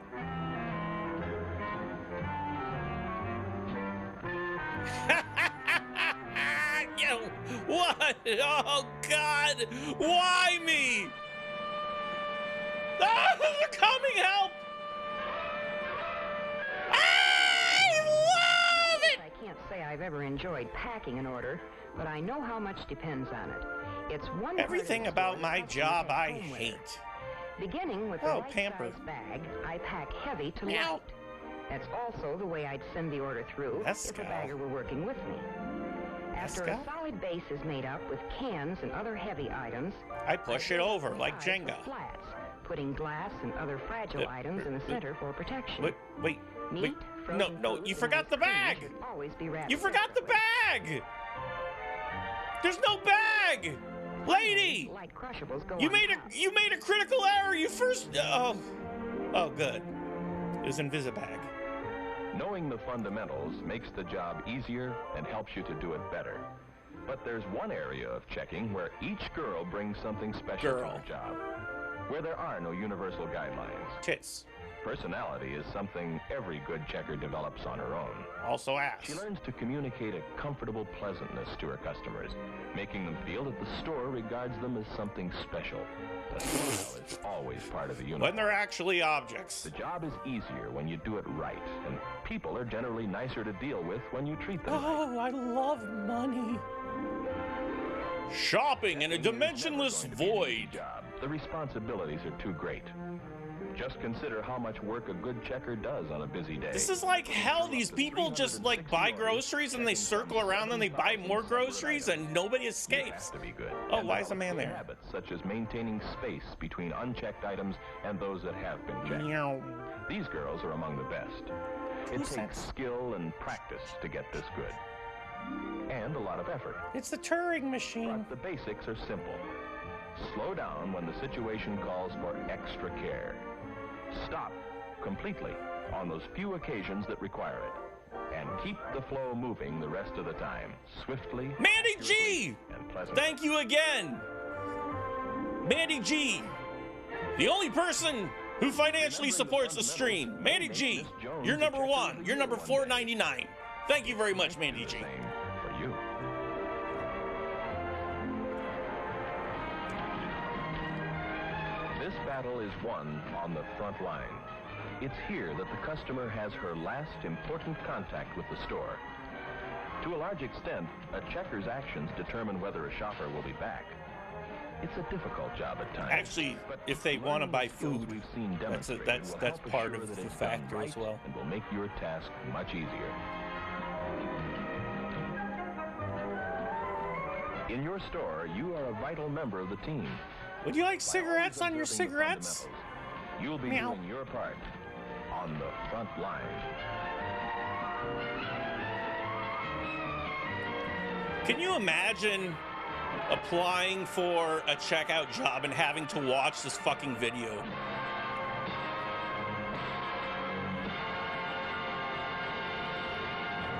Yo, what? Oh, God. Why me? Ah, they're coming, help! I love it! I can't say I've ever enjoyed packing an order, but I know how much depends on it. It's one Everything about my job I hate. Beginning with the right-sized bag, I pack heavy to light. That's also the way I'd send the order through if the bagger were working with me. After a solid base is made up with cans and other heavy items, I push it over like Jenga. Flats, putting glass and other fragile items in the center for protection. Wait. Meat, No, you forgot the bag! should always be wrapped. You forgot the bag! There's no bag! Lady! Light crushables go You on made top. a critical error. You first oh good. It was Invisibag. Knowing the fundamentals makes the job easier and helps you to do it better. But there's one area of checking where each girl brings something special to her job, where there are no universal guidelines. Tits. Personality is something every good checker develops on her own. Also ass. She learns to communicate a comfortable pleasantness to her customers, making them feel that the store regards them as something special. The style is always part of the universe. When they're actually objects. The job is easier when you do it right, and people are generally nicer to deal with when you treat them right. Oh, I love money. Shopping in a dimensionless void. The responsibilities are too great. Just consider how much work a good checker does on a busy day. This is like hell. These people just like buy groceries and they circle around and they buy more groceries and nobody escapes. To be good. Oh, why is a man there? Habits such as maintaining space between unchecked items and those that have been checked. Meow. These girls are among the best. It takes skill and practice to get this good. And a lot of effort. It's the Turing machine. But the basics are simple. Slow down when the situation calls for extra care. Stop completely on those few occasions that require it. And keep the flow moving the rest of the time. Swiftly. Mandy G! And pleasantly. Thank you again. Mandy G. The only person who financially supports the stream. Mandy G. You're number one. You're number 499. Thank you very much, Mandy G. For you. This battle is won on the front line. It's here that the customer has her last important contact with the store. To a large extent, a checker's actions determine whether a shopper will be back. It's a difficult job at times. Actually, if they want to buy food, that's part of the factor as well. And will make your task much easier. In your store, you are a vital member of the team. Would you like cigarettes on your cigarettes? You'll be doing your part on the front line. Can you imagine applying for a checkout job and having to watch this fucking video?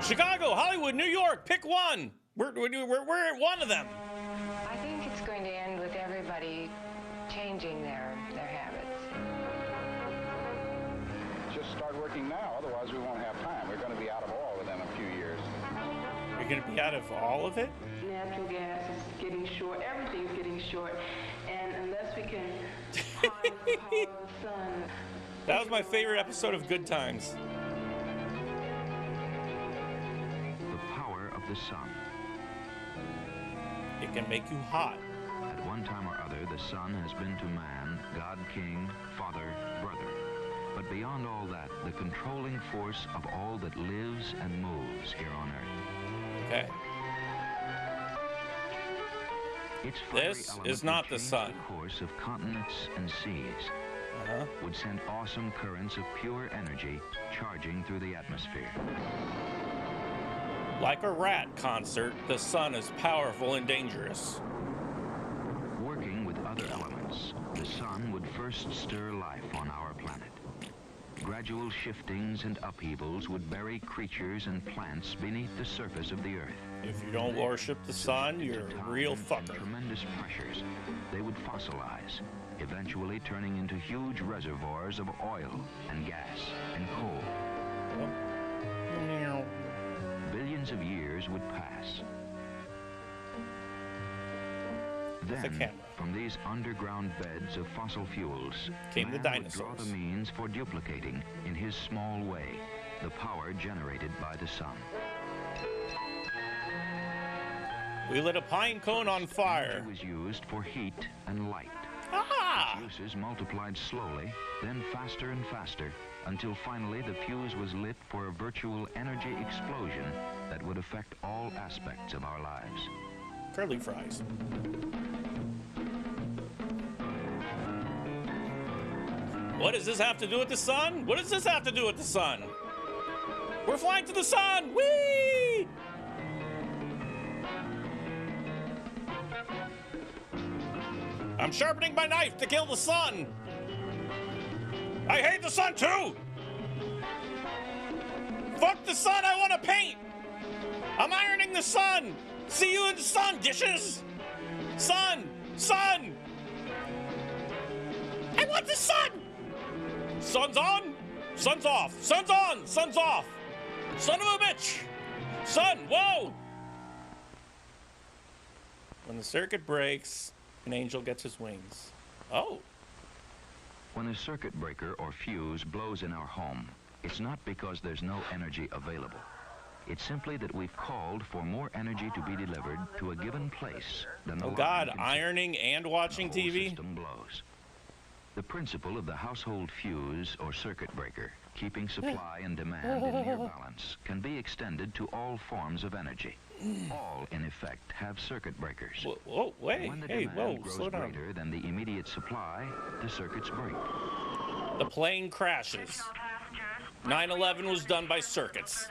Chicago, Hollywood, New York, pick one. We're at one of them. I think it's going to end with everybody changing their habits. Just start working now, otherwise we won't have time. We're going to be out of oil within a few years. You're going to be out of all of it? Natural gas is getting short. Everything's getting short. And unless we can harness the power of the sun. That was my favorite episode of Good Times. The power of the sun. It can make you hot. At one time or other, the sun has been to man, God, King, Father, Brother. But beyond all that, the controlling force of all that lives and moves here on Earth. Okay. This is not the sun. The course of continents and seas would send awesome currents of pure energy charging through the atmosphere. Like a rat concert, the sun is powerful and dangerous. Working with other elements, the sun would first stir life on our planet. Gradual shiftings and upheavals would bury creatures and plants beneath the surface of the Earth. If you don't worship the sun, you're a real fucker. Tremendous pressures, they would fossilize, eventually turning into huge reservoirs of oil and gas and coal. Billions of years would pass. Then, from these underground beds of fossil fuels, came the dinosaurs. Would draw the means for duplicating, in his small way, the power generated by the sun. We lit a pine cone on fire. It was used for heat and light. Ah! Its uses multiplied slowly, then faster and faster, until finally the fuse was lit for a virtual energy explosion that would affect all aspects of our lives. Curly fries. What does this have to do with the sun? What does this have to do with the sun? We're flying to the sun! Whee! I'm sharpening my knife to kill the sun! I hate the sun too! Fuck the sun, I want to paint! I'm ironing the sun! See you in the sun, dishes! Sun! Sun! I want the sun! Sun's on, sun's off. Sun's on, sun's off. Son of a bitch! Sun, whoa! When the circuit breaks, an angel gets his wings. Oh. When a circuit breaker or fuse blows in our home, it's not because there's no energy available. It's simply that we've called for more energy to be delivered to a given place than the Oh God, ironing and watching TV? System blows. The principle of the household fuse or circuit breaker, keeping supply and demand in near balance, can be extended to all forms of energy. All, in effect, have circuit breakers. Whoa, wait, when the hey, demand whoa, grows slow down. greater than the immediate supply, the circuits break. The plane crashes. 9/11 was done by circuits.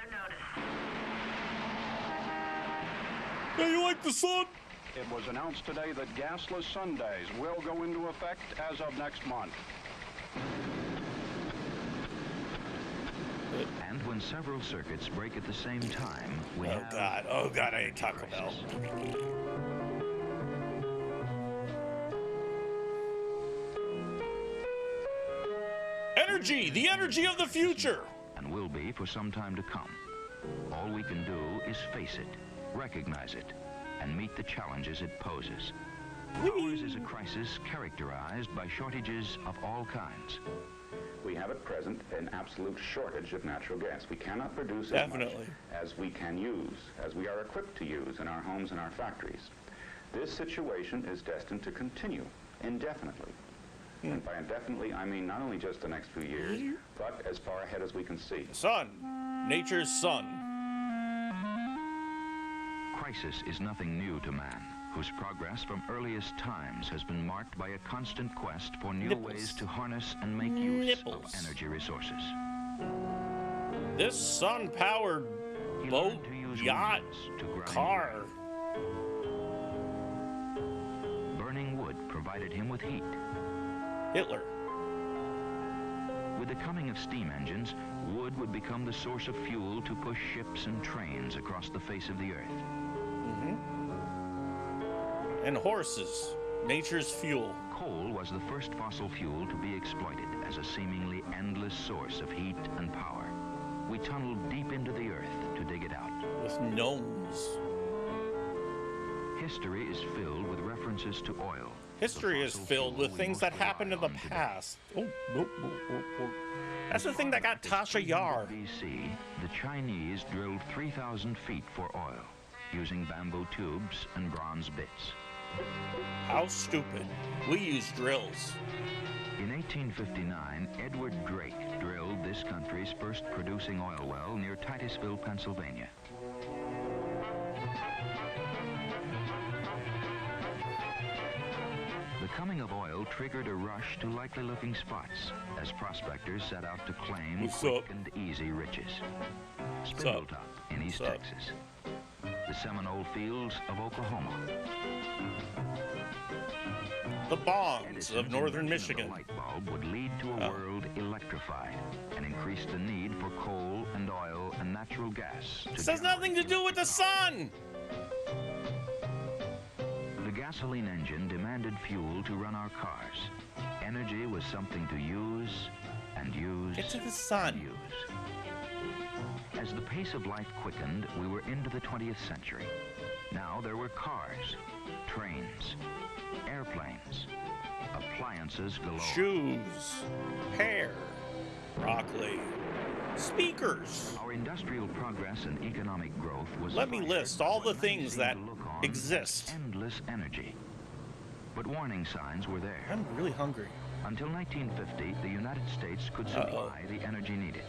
Hey, you like the sun? It was announced today that gasless Sundays will go into effect as of next month. And when several circuits break at the same time, we oh God, I ate Taco Bell. Energy, the energy of the future. And will be for some time to come. All we can do is face it, recognize it, and meet the challenges it poses. Ours is a crisis characterized by shortages of all kinds. We have at present an absolute shortage of natural gas. We cannot produce as much as we can use, as we are equipped to use in our homes and our factories. This situation is destined to continue indefinitely. And by indefinitely, I mean not only just the next few years, but as far ahead as we can see. Sun, nature's sun. Crisis is nothing new to man, whose progress from earliest times has been marked by a constant quest for new ways to harness and make use of energy resources. This sun-powered boat, yacht, car. Burning wood provided him with heat. Hitler. With the coming of steam engines, wood would become the source of fuel to push ships and trains across the face of the earth. And horses, nature's fuel. Coal was the first fossil fuel to be exploited as a seemingly endless source of heat and power. We tunneled deep into the earth to dig it out. With gnomes. History is filled with references to oil. History is filled with things that happened in the past. Oh. That's the thing that got Tasha Yar. BC, the Chinese drilled 3,000 feet for oil, using bamboo tubes and bronze bits. How stupid. We use drills. In 1859, Edward Drake drilled this country's first producing oil well near Titusville, Pennsylvania. The coming of oil triggered a rush to likely-looking spots as prospectors set out to claim quick and easy riches. Spindletop in East Texas. The Seminole Fields of Oklahoma. The bongs of northern Michigan. The light bulb would lead to a world electrified and increase the need for coal and oil and natural gas. This has nothing to do with the sun! The gasoline engine demanded fuel to run our cars. Energy was something to use and use. Get to the sun. Use. As the pace of life quickened, we were into the 20th century. Now there were cars, trains, airplanes, appliances galore. Shoes, hair, broccoli, speakers. Our industrial progress and economic growth was... Let me list all the things that exist. Endless energy. But warning signs were there. I'm really hungry. Until 1950, the United States could supply the energy needed.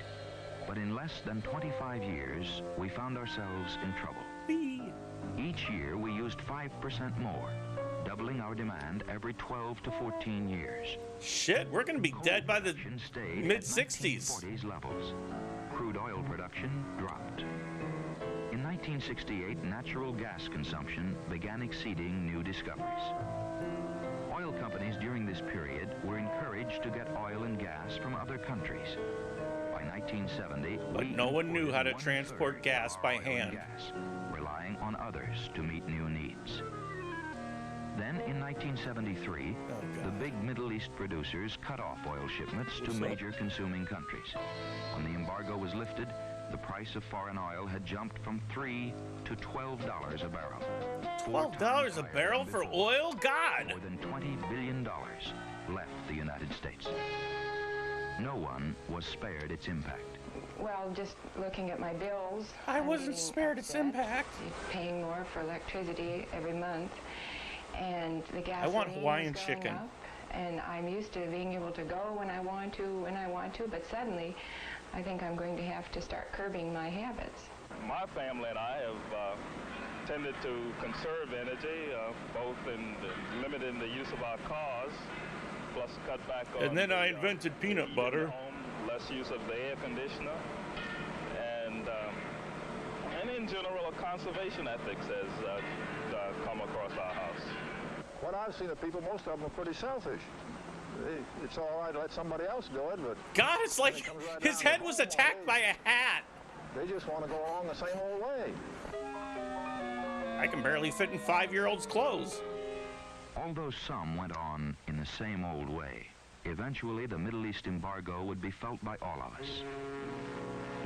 But in less than 25 years, we found ourselves in trouble. Each year, we used 5% more, doubling our demand every 12 to 14 years. Shit, we're going to be dead by the mid-60s. 1940s levels. Crude oil production dropped. In 1968, natural gas consumption began exceeding new discoveries. Oil companies during this period were encouraged to get oil and gas from other countries. By 1970, but no one knew how to transport gas by hand. Relying on others. others to meet new needs. Then, in 1973, the big Middle East producers cut off oil shipments to major consuming countries. When the embargo was lifted, the price of foreign oil had jumped from $3 to $12 a barrel. $12 a barrel for oil? God! More than $20 billion left the United States. No one was spared its impact. Well, just looking at my bills. I wasn't spared its impact. Paying more for electricity every month. And the gasoline I want Hawaiian is going chicken. up, and I'm used to being able to go when I want to, but suddenly I think I'm going to have to start curbing my habits. My family and I have tended to conserve energy, both in limiting the use of our cars, plus cut back on And then I invented peanut butter. Home, less use of the air conditioner, and in general, a conservation ethics has come across our house. What I've seen of people, most of them are pretty selfish. It's all right to let somebody else do it, but... God, it's like his head was attacked by a hat. They just want to go along the same old way. I can barely fit in 5-year-olds' clothes. Although some went on in the same old way, eventually the Middle East embargo would be felt by all of us.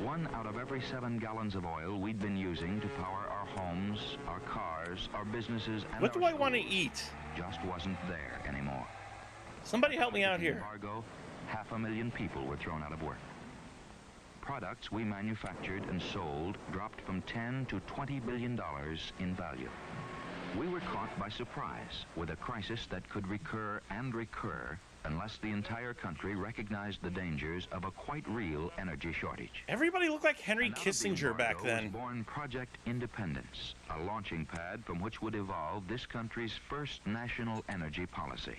1 out of every 7 gallons of oil we'd been using to power our homes, our cars, our businesses, and what do I want to eat? Just wasn't there anymore. Somebody help me out here. Embargo, 500,000 people were thrown out of work. Products we manufactured and sold dropped from $10 to $20 billion in value. We were caught by surprise with a crisis that could recur and recur unless the entire country recognized the dangers of a quite real energy shortage. Everybody looked like Henry Kissinger back then. Was born Project Independence, a launching pad from which would evolve this country's first national energy policy.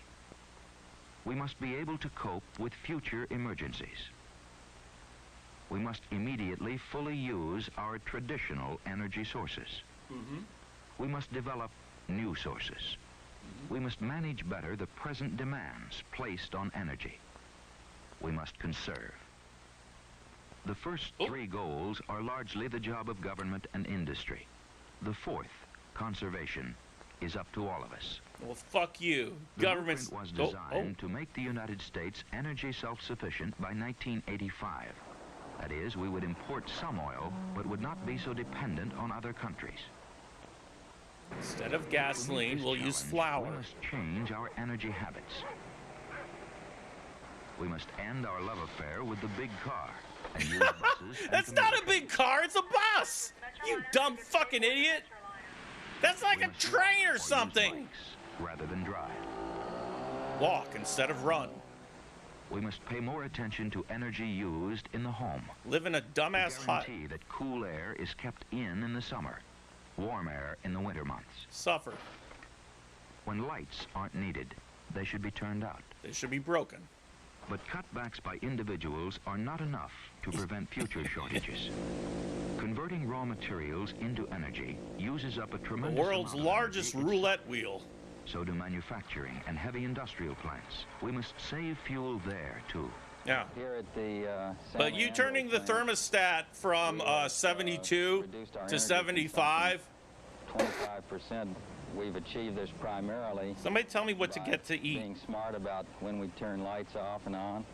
We must be able to cope with future emergencies. We must immediately fully use our traditional energy sources. We must develop new sources. We must manage better the present demands placed on energy. We must conserve. The first 3 goals are largely the job of government and industry. The 4th, conservation, is up to all of us. Well, fuck you. Government was designed to make the United States energy self-sufficient by 1985. That is, we would import some oil, but would not be so dependent on other countries. Instead of gasoline, we'll use flour. We must change our energy habits. We must end our love affair with the big car and use buses. That's not a big car, it's a bus! You dumb fucking idiot! That's like a train or something! Rather than drive. Walk instead of run. We must pay more attention to energy used in the home. Live in a dumbass hut. Guarantee that cool air is kept in the summer, warm air in the winter months. Suffer. When lights aren't needed, they should be turned out. They should be broken. But cutbacks by individuals are not enough to prevent future shortages. Converting raw materials into energy uses up a tremendous the world's largest roulette wheel. So do manufacturing and heavy industrial plants. We must save fuel there, too. Yeah. Here at the but you turning the thermostat from 72 to 75. 25%. We've achieved this primarily. Somebody tell me what to get to eat. Being smart about when we turn lights off and on.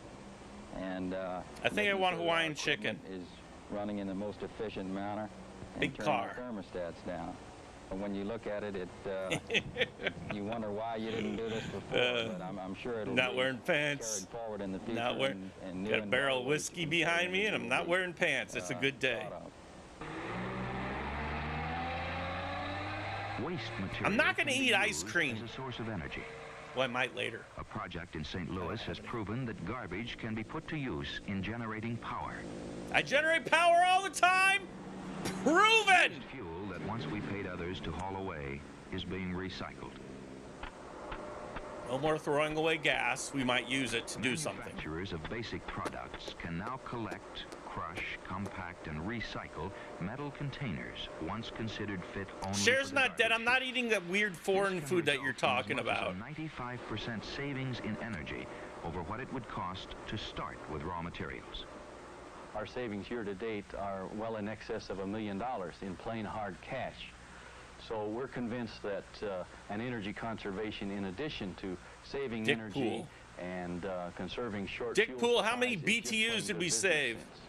And I think I want Hawaiian chicken. Is running in the most efficient manner. And big car. Thermostats down. And when you look at it, you wonder why you didn't do this before. But I'm sure it'll not be wearing pants. Carried forward in the future. Not wearing. And Got a barrel of whiskey behind me, and I'm not wearing pants. It's a good day. Waste material. I'm not going to eat ice cream. As a source of energy. Well, I might later. A project in St. Louis has proven that garbage can be put to use in generating power. I generate power all the time. Proven. Fuel that once we paid others to haul away is being recycled. No more throwing away gas. We might use it to do something. Manufacturers of basic products can now collect, crush, compact, and recycle metal containers once considered fit only. Cher's not dead. I'm not eating that weird foreign food that you're talking about. 95% savings in energy over what it would cost to start with raw materials. Our savings year to date are well in excess of $1 million in plain hard cash. So we're convinced that an energy conservation, in addition to saving Dick energy Pool. and conserving short Dick fuel Pool, how supplies, many is just plain BTUs did good we business save? sense.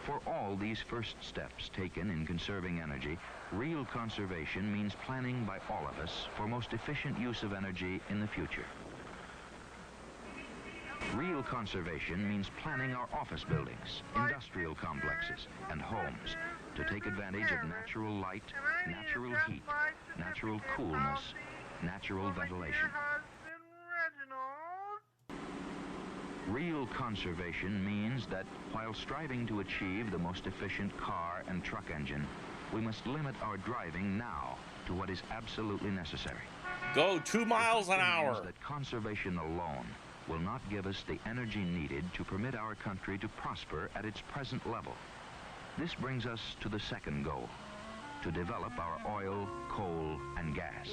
For all these first steps taken in conserving energy, real conservation means planning by all of us for most efficient use of energy in the future. Real conservation means planning our office buildings, industrial complexes, and homes to take advantage of natural light, natural heat, natural coolness, natural ventilation. Real conservation means that while striving to achieve the most efficient car and truck engine, we must limit our driving now to what is absolutely necessary. Go 2 miles an It means hour. that conservation alone will not give us the energy needed to permit our country to prosper at its present level. This brings us to the second goal, to develop our oil, coal, and gas.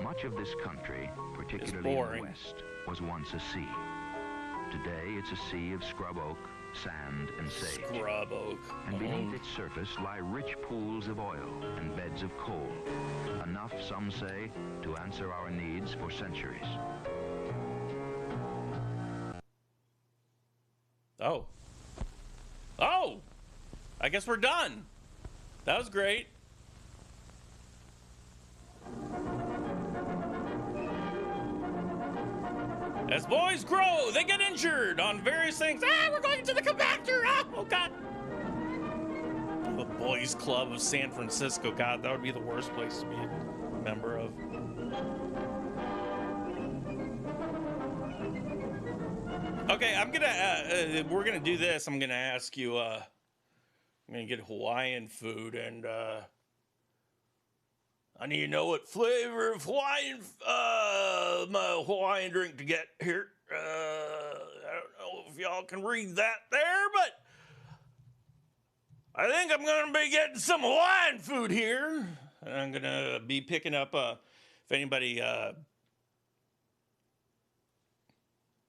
Much of this country, particularly in the West, was once a sea. Today, it's a sea of scrub oak, sand, and sage. Scrub oak. And beneath its surface lie rich pools of oil and beds of coal. Enough, some say, to answer our needs for centuries. Oh. Oh! I guess we're done. That was great. As boys grow, they get injured on various things. Ah, we're going to the compactor. Ah, oh, God. The Boys Club of San Francisco. God, that would be the worst place to be a member of. Okay, I'm gonna, we're gonna do this. I'm gonna ask you, I'm gonna get Hawaiian food, and I need to know what flavor of Hawaiian, my Hawaiian drink to get here. I don't know if y'all can read that there, but I think I'm gonna be getting some Hawaiian food here. And I'm gonna be picking up, if anybody,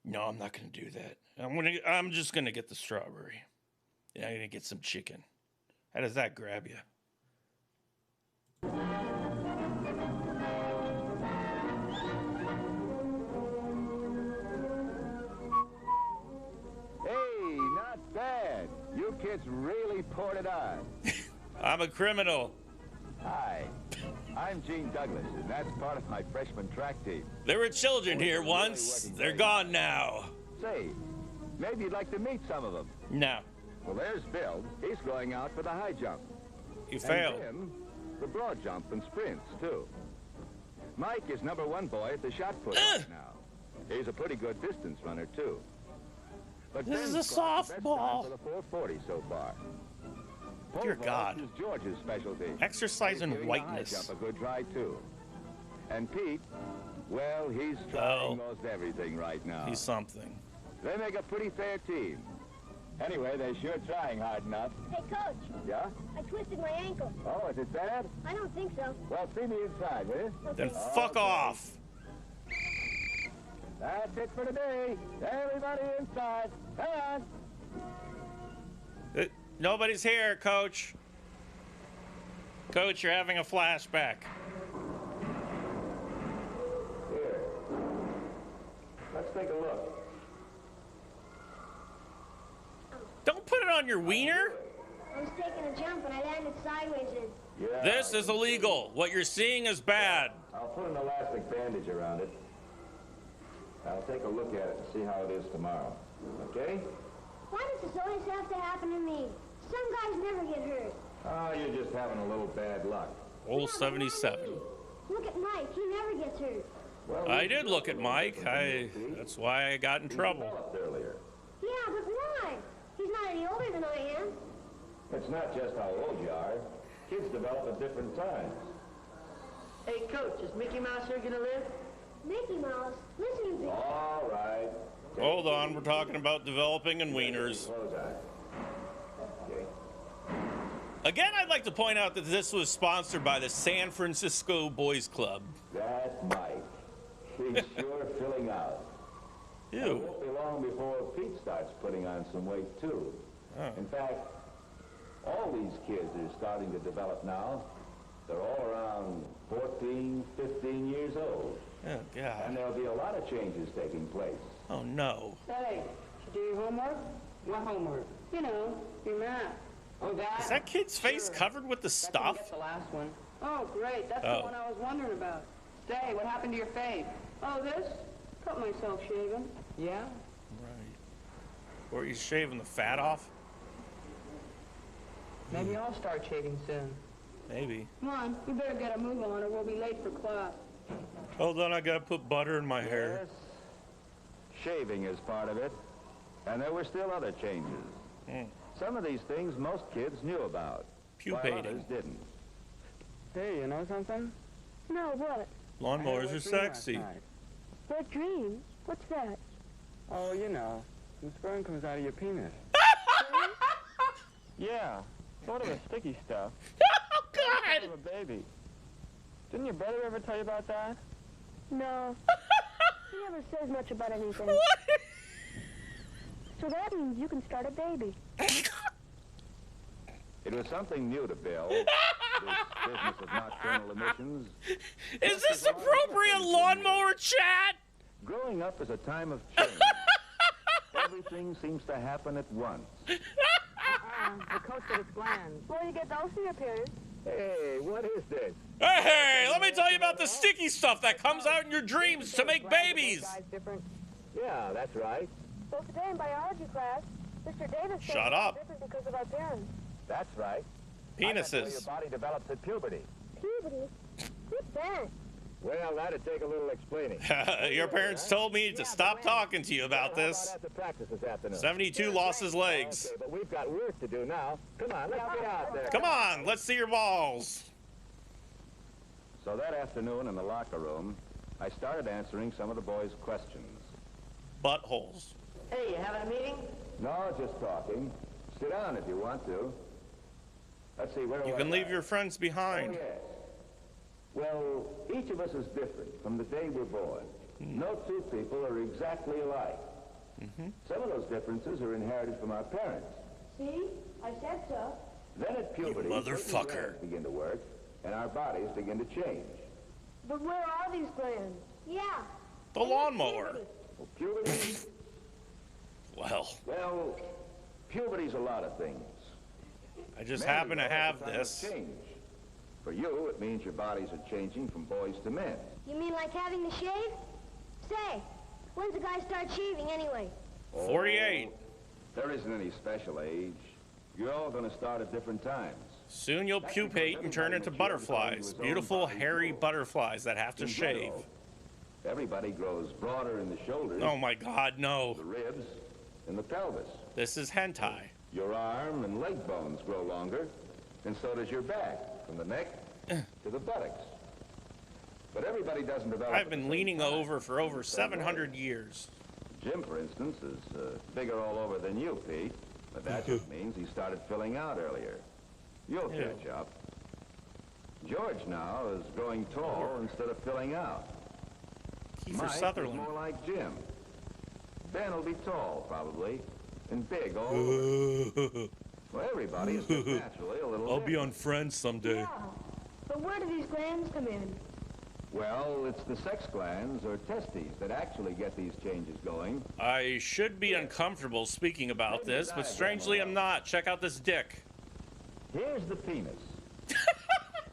no, I'm not gonna do that. I'm just gonna get the strawberry. And I'm gonna get some chicken. How does that grab you? Hey, not bad. You kids really poured it on. I'm a criminal. Hi, I'm Gene Douglas, and that's part of my freshman track team. There were children here once. They're gone now. Say, maybe you'd like to meet some of them. No. Well, there's Bill. He's going out for the high jump. You failed. And Tim, the broad jump and sprints, too. Mike is #1 boy at the shot put right now. He's a pretty good distance runner, too. But This is Ben's a clocked the best softball. time for the 440 so far. Dear Pole God. vault is George's specialty. Exercise in He's giving the high whiteness. jump a good try, too. And Pete, well, he's trying most everything right now. He's something. They make a pretty fair team. Anyway, they're sure trying hard enough. Hey, Coach. Yeah? I twisted my ankle. Oh, is it bad? I don't think so. Well, see me inside, will you? Then fuck off. That's it for today. Everybody inside. Come on. Nobody's here, Coach. Coach, you're having a flashback. Here. Let's take a look. Don't put it on your wiener. I was taking a jump and I landed sideways in. Yeah. This is illegal. What you're seeing is bad. I'll put an elastic bandage around it. I'll take a look at it and see how it is tomorrow. Okay? Why does this always have to happen to me? Some guys never get hurt. Oh, you're just having a little bad luck. Old 77. Look at Mike. He never gets hurt. Well, I did look at Mike. That's why I got in trouble. Earlier. Yeah, but why? He's not any older than I am. It's not just how old you are. Kids develop at different times. Hey, Coach, is Mickey Mouse here gonna live? Mickey Mouse, listen, you big... All right. Hold on, we're talking about developing and wieners. Again, I'd like to point out that this was sponsored by the San Francisco Boys Club. That's Mike. He's sure filling out. Ew. It won't be long long before Pete starts putting on some weight, too. Oh. In fact, all these kids are starting to develop now. They're all around 14, 15 years old. Oh, God. And there'll be a lot of changes taking place. Oh, no. Hey, did you do your homework? What homework? You know, your math. Oh, that? Is that kid's face covered with the stuff? That's the last one. Oh, great. That's the one I was wondering about. Say, what happened to your fade? Oh, this? Cut myself shaving. Yeah? Right. Or he's shaving the fat off? Maybe I'll start shaving soon. Maybe. Come on, we better get a move on or we'll be late for class. Hold on, I gotta put butter in my hair. Yes. Shaving is part of it. And there were still other changes. Some of these things most kids knew about. While others didn't. Hey, you know something? No, what? Lawnmowers are sexy. What dream? What's that? Oh, you know, some sperm comes out of your penis. Yeah, sort of a sticky stuff. Oh, God! Of a baby. Didn't your brother ever tell you about that? No. He never says much about anything. What? So that means you can start a baby. It was something new to Bill. This business of nocturnal emissions. Is this appropriate lawnmower chat? Growing up is a time of change. Everything seems to happen at once. The coat of its glands. Well, you get those in your parents. Hey, what is this? Hey, let me tell you about the sticky stuff that comes out in your dreams to make babies. Yeah, that's right. So today in biology class, Mr. Davis said Shut up. it's different because of our parents. That's right. Penises. Your body develops at puberty. Puberty? What's that? Well, that'd take a little explaining. Your parents told me to stop talking to you about this. 72 lost his legs. Okay, but we've got work to do now. Come on, let's get out there. Come on, let's see your balls. So that afternoon in the locker room, I started answering some of the boys' questions. Buttholes. Hey, you having a meeting? No, just talking. Sit down if you want to. Let's see, where You can leave your friends behind. Oh, yes. Well, each of us is different from the day we're born. No two people are exactly alike. Some of those differences are inherited from our parents. See? I said so. Then at puberty, motherfucker. glands begin to work, and our bodies begin to change. But where are these glands? Yeah. The lawnmower. Well, puberty? Well, puberty's a lot of things. I just Many happen to are have a time of this. Change. For you, it means your bodies are changing from boys to men. You mean like having to shave? Say, when's a guy start shaving anyway? 48. There isn't any special age. You're all going to start at different times. Soon you'll pupate and turn into butterflies. Beautiful, hairy butterflies that have to In shave. general, everybody grows broader in the shoulders. Oh my God, no. The ribs and the pelvis. This is hentai. Your arm and leg bones grow longer, and so does your back, from the neck to the buttocks. But everybody doesn't develop. I've been leaning over for over 700 years. Jim, for instance, is bigger all over than you, Pete. But that just means he started filling out earlier. You'll catch up. George now is growing tall instead of filling out. Kiefer Mike Sutherland. is more like Jim. Ben will be tall, probably, and big all over. Well, everybody is just naturally a little I'll be different. on Friends someday. Yeah. But where do these glands come in? Well, it's the sex glands, or testes, that actually get these changes going. I should be uncomfortable speaking about this, but strangely I'm not. Check out this dick. Here's the penis.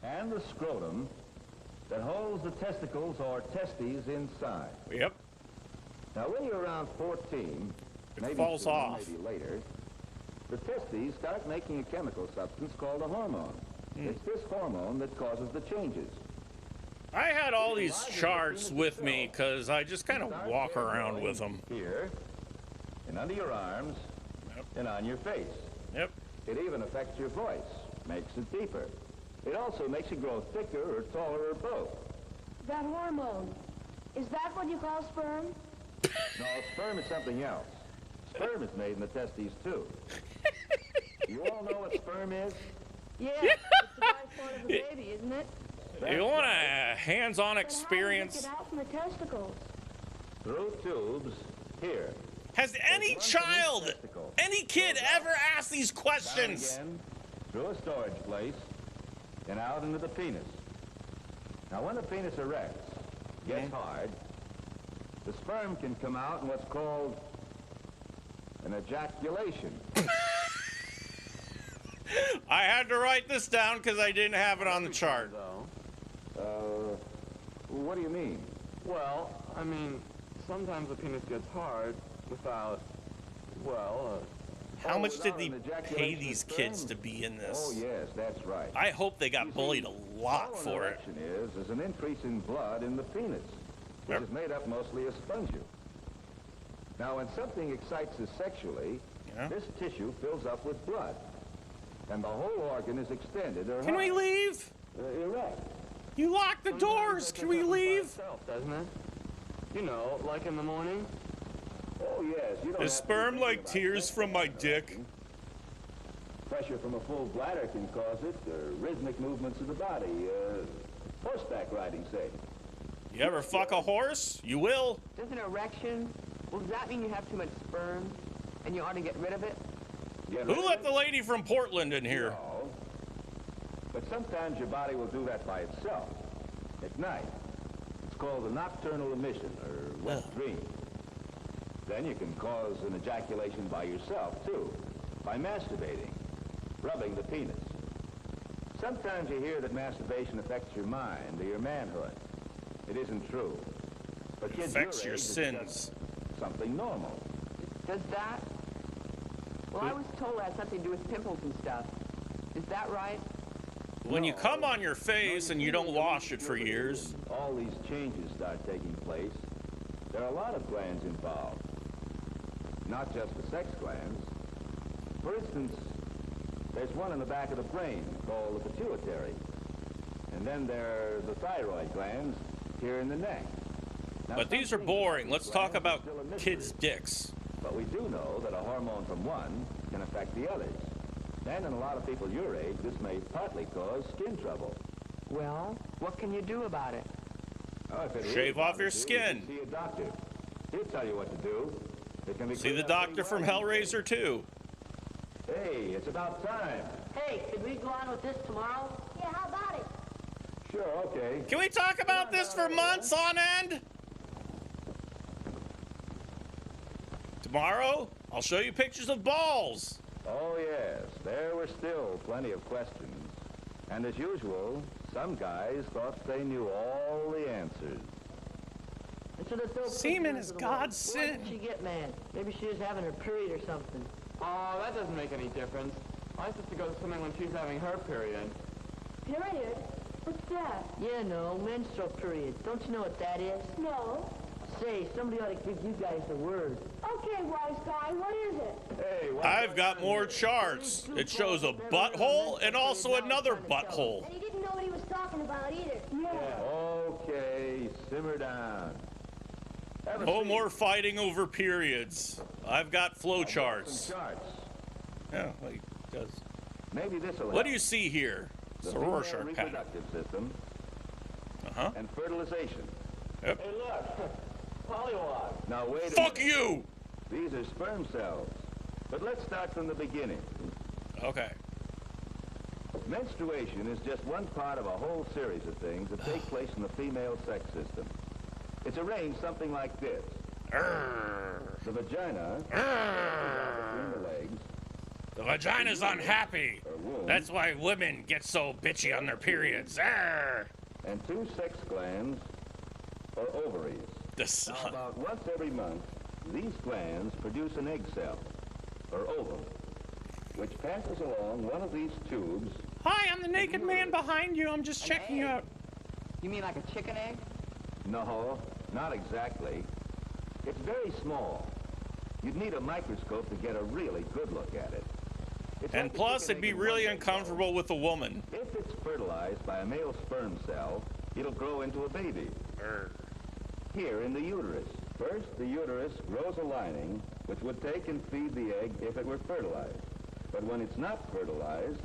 And the scrotum that holds the testicles or testes inside. Yep. Now, when you're around 14, maybe falls sooner, off. maybe later, the testes start making a chemical substance called a hormone. It's this hormone that causes the changes. I had all these charts with me because I just kind of walk around with them. Here, and under your arms, and on your face. Yep. It even affects your voice, makes it deeper. It also makes you grow thicker or taller or both. That hormone. Is that what you call sperm? No, sperm is something else. Sperm is made in the testes, too. You all know what sperm is? Yeah, it's the byproduct of the baby, isn't it? You want a hands-on But how does it experience? get out from the testicles? Through tubes here. Has any child, any kid ever asked these questions? Down again, through a storage place, and out into the penis. Now, when the penis erects, gets hard, the sperm can come out in what's called an ejaculation. I had to write this down because I didn't have it on the chart. What do you mean? Well, I mean, sometimes the penis gets hard without, well... How much did they pay these kids to be in this? Oh, yes, that's right. I hope they got bullied a lot for it. What an erection is an increase in blood in the penis, which is made up mostly of spongy. Now, when something excites us sexually, this tissue fills up with blood, and the whole organ is extended or Can we leave? Erect. You locked the doors. Can we leave? Itself, doesn't it? You know, like in the morning. Oh, yes. You don't Is sperm like tears from my dick? Pressure from a full bladder can cause it, or rhythmic movements of the body, horseback riding, say. You ever fuck a horse? You will. Does an erection, well, does that mean you have too much sperm and you ought to get rid of it? Who let the lady from Portland in here? No. But sometimes your body will do that by itself, at night. It's called a nocturnal emission, or wet dream. Then you can cause an ejaculation by yourself, too, by masturbating, rubbing the penis. Sometimes you hear that masturbation affects your mind or your manhood. It isn't true. But It affects your sins. Something normal. Does that? Well, I was told it had something to do with pimples and stuff. Is that right? When you come on your face and you don't wash it for years. All these changes start taking place. There are a lot of glands involved. Not just the sex glands. For instance, there's one in the back of the brain called the pituitary. And then there are the thyroid glands here in the neck. Now, But these are boring. Let's talk about kids' dicks. But we do know that a hormone from one can affect the others. And in a lot of people your age, this may partly cause skin trouble. Well, what can you do about it? Oh, if it Shave really off your bothers you, skin. you can see a doctor. He'll tell you what to do. It can be See the cleared up doctor pretty from well. Hellraiser 2. Hey, it's about time. Hey, could we go on with this tomorrow? Yeah, how about it? Sure, okay. Can we talk about this for months on end? Tomorrow, I'll show you pictures of balls. Oh, yes. There were still plenty of questions. And as usual, some guys thought they knew all the answers. And so the Semen is God's sin. Why did she get mad? Maybe she was having her period or something. Oh, that doesn't make any difference. My sister goes swimming when she's having her period. Period? What's that? Yeah, no, menstrual period. Don't you know what that is? No. Say, somebody ought to give you guys the word. Okay, wise guy, what is it? Hey, I've got more charts. It shows a butthole and also another butthole. And he didn't know what he was talking about either. Yeah. Okay, simmer down. No more fighting over periods. I've got flow charts. Charts. Yeah, well, he does. Maybe this will What do you see here? It's The a female Rorschach pattern. reproductive system Uh-huh. and fertilization. Yep. Hey, look. Pollywog. Now, wait a Fuck minute. you! These are sperm cells. But let's start from the beginning. Okay. Menstruation is just one part of a whole series of things that take place in the female sex system. It's arranged something like this. The vagina between the legs. The vagina's unhappy. That's why women get so bitchy on their periods. Arr! And two sex glands or ovaries. The sun. Now, about once every month, these glands produce an egg cell or ovum, which passes along one of these tubes. Hi, I'm the naked man behind you. I'm just checking you out. You mean like a chicken egg? No, not exactly. It's very small. You'd need a microscope to get a really good look at it. It's And like a plus, chicken it'd be egg in really one egg, uncomfortable with a woman. though. If it's fertilized by a male sperm cell, it'll grow into a baby. Here in the uterus. First, the uterus grows a lining, which would take and feed the egg if it were fertilized. But when it's not fertilized,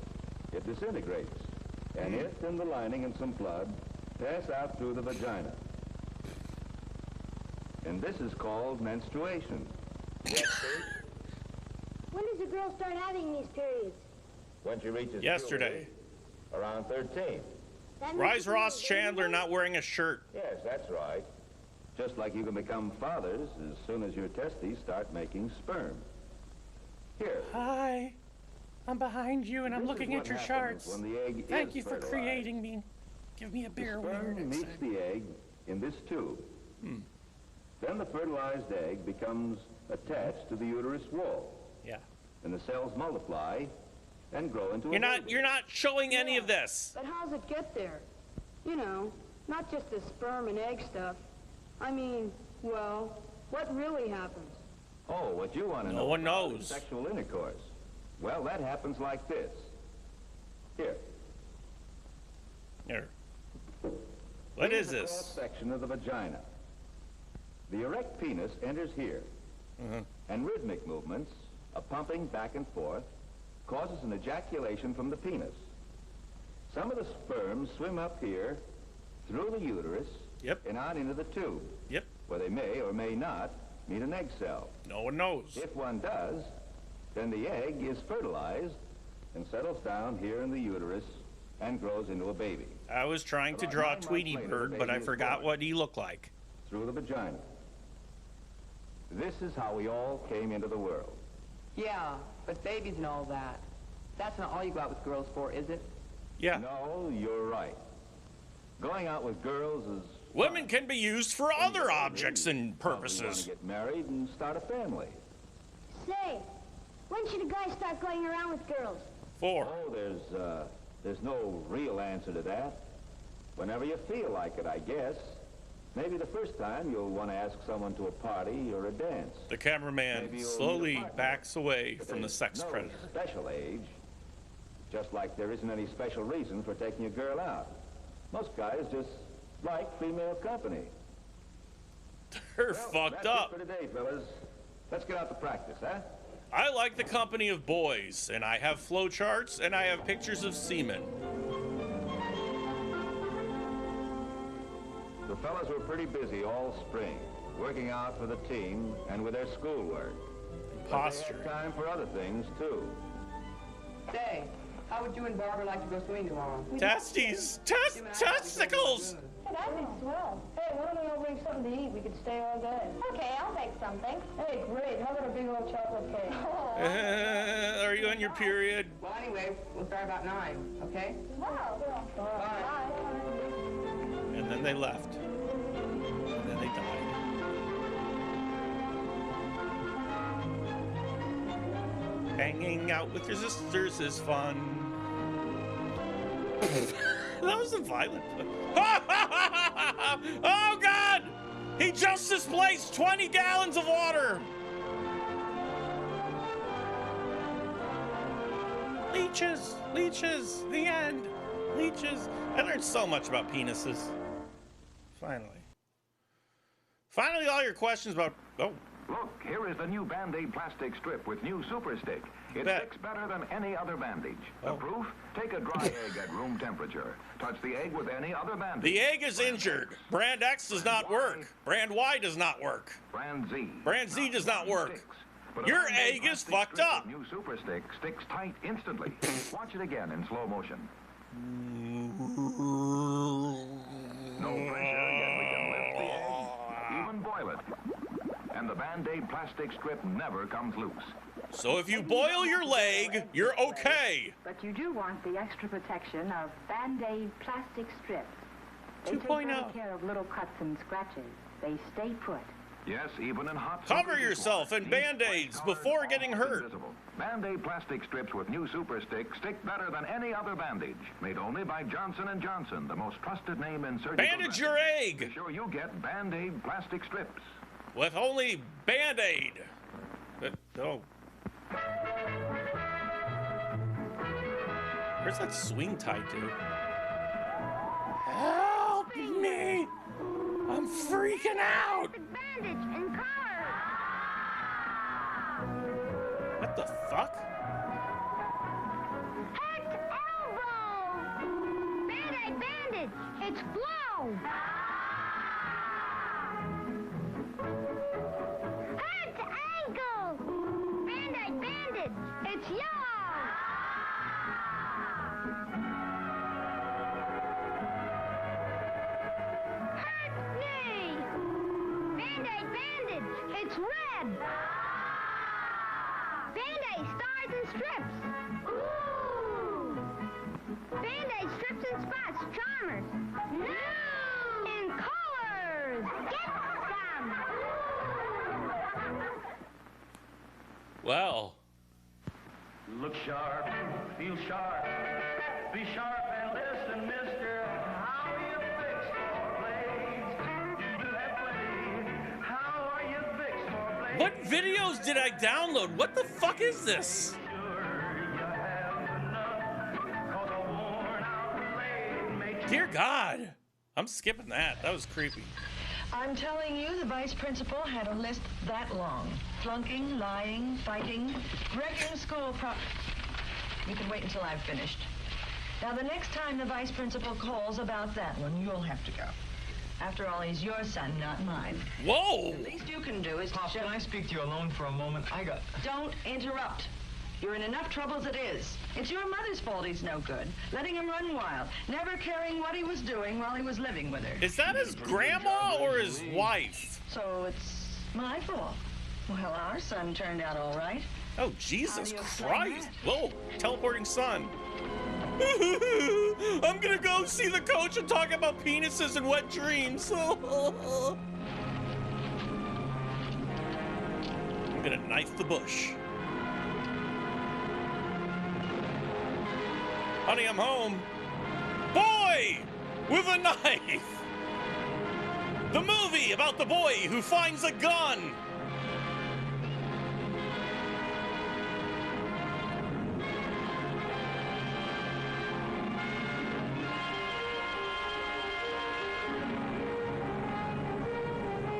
it disintegrates. And it and the lining and some blood pass out through the vagina. And this is called menstruation. Yes, Pete? When does a girl start having these periods? When she reaches Yesterday. puberty, around 13. Rise Ross Chandler not wearing a shirt. Yes, that's right. Just like you can become fathers as soon as your testes start making sperm. Here. Hi. I'm behind you and I'm This looking is at your what charts. happens when the egg Thank is you for fertilized. creating me. Give me a beer The wiener sperm next meets time. the egg in this tube. Then the fertilized egg becomes attached to the uterus wall. Yeah. And the cells multiply and grow into a You're not showing any of this. But how's it get there? You know, not just the sperm and egg stuff. I mean, well, what really happens? Oh, what you want to know? No one about knows. is sexual intercourse. Well, that happens like this. Here. Here. What is Here's the this? cross-section of the vagina. The erect penis enters here, and rhythmic movements, a pumping back and forth, causes an ejaculation from the penis. Some of the sperm swim up here, through the uterus, and on into the tube, where they may or may not meet an egg cell. No one knows. If one does, then the egg is fertilized and settles down here in the uterus and grows into a baby. I was trying to draw a Tweety bird, but I forgot what he looked like. Through the vagina. This is how we all came into the world. Yeah, but babies and all that. That's not all you go out with girls for, is it? Yeah. No, you're right. Going out with girls is... Women can be used for other objects and You want purposes. to get married and start a family. Say, when should a guy start going around with girls? 4. Oh, there's no real answer to that. Whenever you feel like it, I guess. Maybe the first time you'll want to ask someone to a party or a dance. The cameraman Maybe you'll slowly need a partner. backs away But from the there's sex no predator. special age. Just like there isn't any special reason for taking a girl out. Most guys just like female company. They're fucked that's up. It for today, fellas. Let's get out to practice, huh? I like the company of boys, and I have flow charts, and I have pictures of semen. The fellas were pretty busy all spring, working out for the team and with their schoolwork. Posture. But they had time for other things, too. Say, how would you and Barbara like to go swimming tomorrow? Testes! Testicles! Hey, that'd be swell. Hey, why don't we all bring something to eat? We could stay all day. Okay, I'll make something. Hey, great. How about a big old chocolate cake? Are you on your period? Well, anyway, we'll start about 9, okay? Wow. Bye. And then they left. And then they died. Hanging out with your sisters is fun. That was a violent one. Oh, God! He just displaced 20 gallons of water! Leeches! Leeches! The end! Leeches! I learned so much about penises. Finally. Finally, all your questions about... Oh. Look, here is the new Band-Aid plastic strip with new Super Stick. It sticks better than any other bandage. The proof? Take a dry egg at room temperature. Touch the egg with any other bandage. The egg is injured. Brand X does not work. Brand Y does not work. Brand Z. Brand Z does not work. But a Your Band-Aid egg is plastic fucked strip up. with new Super Stick sticks tight instantly. Watch it again in slow motion. No pressure, yet we can lift the egg, even boil it. And the Band-Aid plastic strip never comes loose. So if you boil your leg, you're okay. But you do want the extra protection of Band-Aid plastic strips. They take 2.0. better care of little cuts and scratches. They stay put. Yes, even in hot Cover yourself in Band-Aids before getting hurt. Band-Aid plastic strips with new Super Stick stick better than any other bandage. Made only by Johnson & Johnson, the most trusted name in surgical Bandage your egg. Be sure you get Band-Aid plastic strips. With only Band-Aid. Oh. Where's that swing tied to? Help me! I'm freaking out! Bandage and collar. What the fuck? Hurt elbow. Band-Aid bandage. It's blow. Hurt ankle. Well. Look sharp, feel sharp, be sharp and listen, mister. How are you fixed for blades? You do have plenty. How are you fixed for blades? What videos did I download? What the fuck is this? Dear God. I'm skipping that. That was creepy. I'm telling you, the vice principal had a list that long. Flunking, lying, fighting, wrecking school You can wait until I've finished. Now, the next time the vice principal calls about that one, you'll have to go. After all, he's your son, not mine. Whoa! The least you can do is Pop, can I speak to you alone for a moment? Don't interrupt. You're in enough trouble as it is. It's your mother's fault he's no good. Letting him run wild. Never caring what he was doing while he was living with her. Is that his grandma or his wife? So it's my fault. Well, our son turned out all right. Oh, Jesus Christ. Whoa, teleporting son. I'm gonna go see the coach and talk about penises and wet dreams. I'm gonna knife the bush. Honey, I'm home. Boy with a knife. The movie about the boy who finds a gun.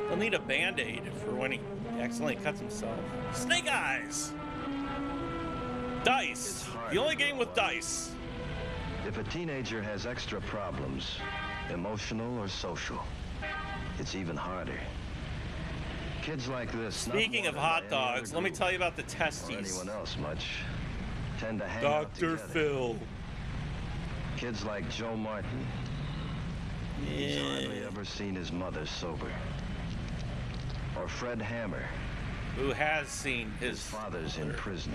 He'll need a Band-Aid for when he accidentally cuts himself. Snake Eyes. Dice. The only game with dice. If a teenager has extra problems, emotional or social, it's even harder. Kids like this. Speaking of hot dogs, let me tell you about the testes. Or anyone else much tend to hang out Dr. together. Phil. Kids like Joe Martin. He's hardly ever seen his mother sober. Or Fred Hammer. Who has seen his father's in prison.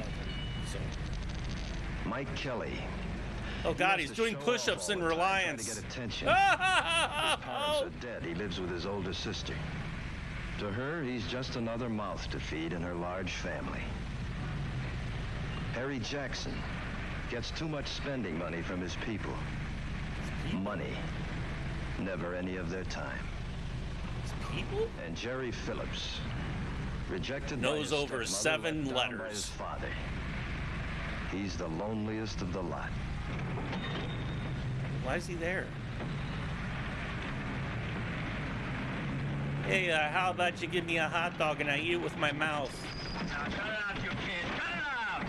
Mike Kelly. Oh God, he's doing push-ups in Reliance. To get attention. His parents are dead. He lives with his older sister. To her, he's just another mouth to feed in her large family. Harry Jackson gets too much spending money from his people. Money. Never any of their time. People? And Jerry Phillips. Rejected knows by his over stepmother, 7 let down by letters. his father. He's the loneliest of the lot. Why is he there? Hey, how about you give me a hot dog and I eat it with my mouth? Now, cut it out, you kid. Cut it out!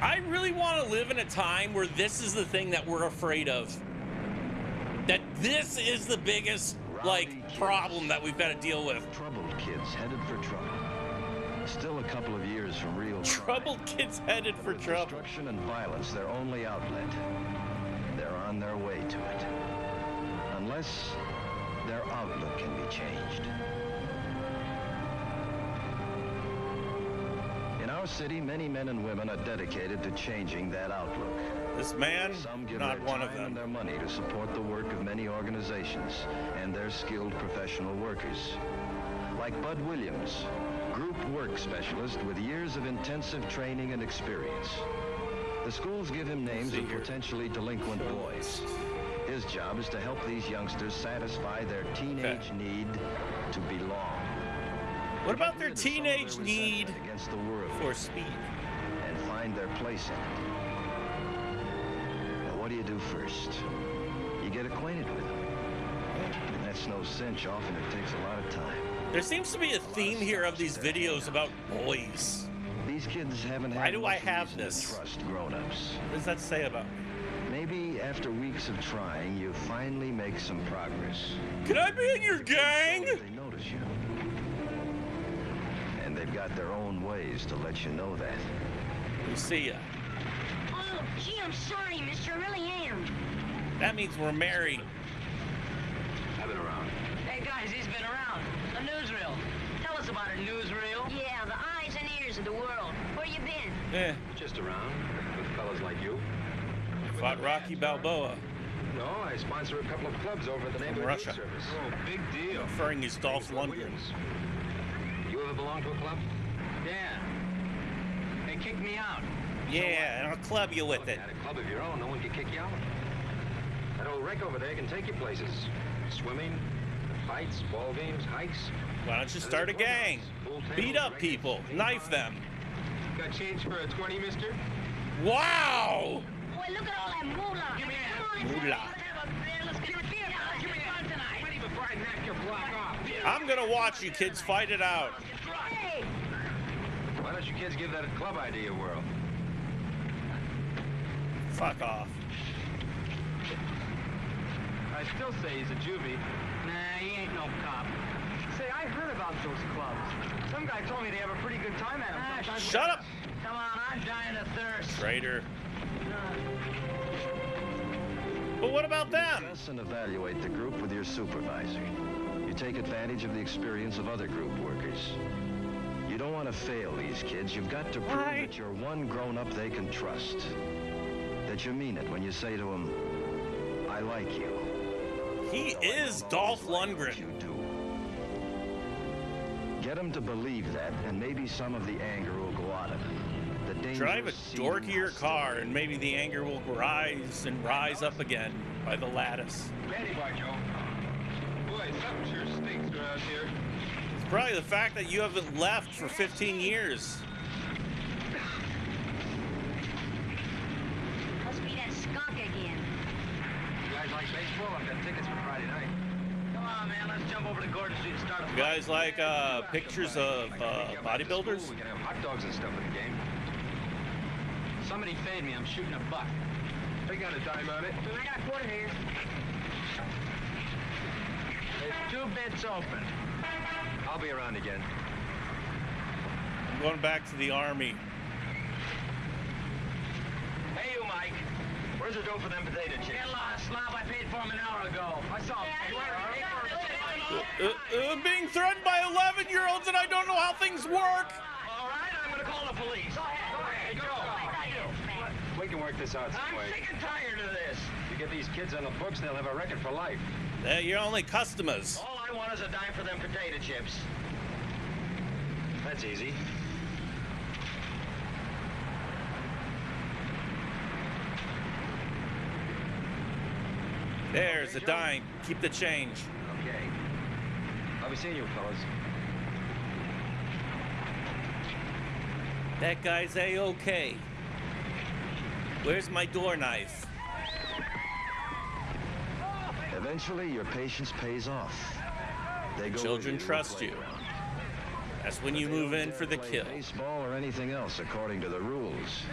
I really want to live in a time where this is the thing that we're afraid of. That this is the biggest, problem that we've got to deal with. Troubled kids headed for trouble. Still a couple of years from real troubled kids headed for trouble. Destruction and violence, their only outlet. They're on their way to it. Unless their outlook can be changed. In our city, many men and women are dedicated to changing that outlook. This man, some give not their one of time them. and their money to support the work of many organizations and their skilled professional workers. Like Bud Williams, group work specialist with years of intensive training and experience. The schools give him names of potentially delinquent boys. His job is to help these youngsters satisfy their teenage need to belong. What about their teenage need against the world for speed? And find their place in it. Now, what do you do first? You get acquainted with them. And that's no cinch. Often it takes a lot of time. There seems to be a theme here of these videos about boys. These kids haven't had Why do I much have reason to this? trust grown-ups. What does that say about me? Maybe after weeks of trying, you finally make some progress. Can I be in your gang? They notice you. And they've got their own ways to let you know that. We see ya. Oh, gee, I'm sorry, mister. I really am. That means we're married. I've been around. Hey, guys, he's been around. A newsreel. Tell us about a newsreel. Yeah, the eyes and ears of the world. Where you been? Eh. Just around with fellas like you. Fought Rocky Balboa. No, I sponsor a couple of clubs over at the From neighborhood Russia. youth service. Oh, big deal. Referring to Dolph Lundgren. You ever belong to a club? Yeah. They kicked me out. Yeah, and I'll club you with it. At a club of your own, no one can kick you out. That old wreck over there can take you places. Swimming, fights, ball games, hikes. Why don't you start a gang? Beat up people, knife them. Got change for a 20, mister? Wow! Boy, look at all that moolah. Give me Moolah. Ready before I knock your block off. I'm gonna watch you kids fight it out. Why don't you kids give that club idea a whirl? Fuck off. I still say he's a juvie. Nah, he ain't no cop. Say, I heard about those clubs. Some guy told me they have a pretty good time at them. Shut up! Come on, I'm dying of thirst. Traitor. But what about them? Assess and evaluate the group with your supervisor. You take advantage of the experience of other group workers. You don't want to fail these kids. You've got to prove that you're one grown-up they can trust. That you mean it when you say to them, I like you. He is Dolph Lundgren. You do. Get them to believe that, and maybe some of the anger will go out of them. Drive a dorkier car, and maybe the anger will rise and rise up again by the lattice. Candy bar, Joe. Boy, something sure stinks around here. It's probably the fact that you haven't left for 15 years. Must be that skunk again. You guys like baseball? I've got tickets for Friday night. Come on, man, let's jump over to Gordon Street and start a You guys like pictures of bodybuilders? We can have hot dogs and stuff at the game. Somebody fade me. I'm shooting a buck. They got a dime on it. I got a quarter here. There's 2 bits open. I'll be around again. I'm going back to the army. Hey, you, Mike. Where's the dough for them potato chips? Get lost, slob. I paid for them an hour ago. I saw them. Being threatened by 11-year-olds, and I don't know how things work. All right, I'm going to call the police. Go ahead, go. We can work this out some I'm way. sick and tired of this. If you get these kids on the books, they'll have a record for life. You're only customers. All I want is a dime for them potato chips. That's easy. There's a dime. Keep the change. Okay. I'll be seeing you, fellas. That guy's A-okay. Where's my door knife? Eventually, your patience pays off. They go Children with you trust to the you. playground. That's when But you they move don't in dare for the play kill. baseball or anything else according to the rules.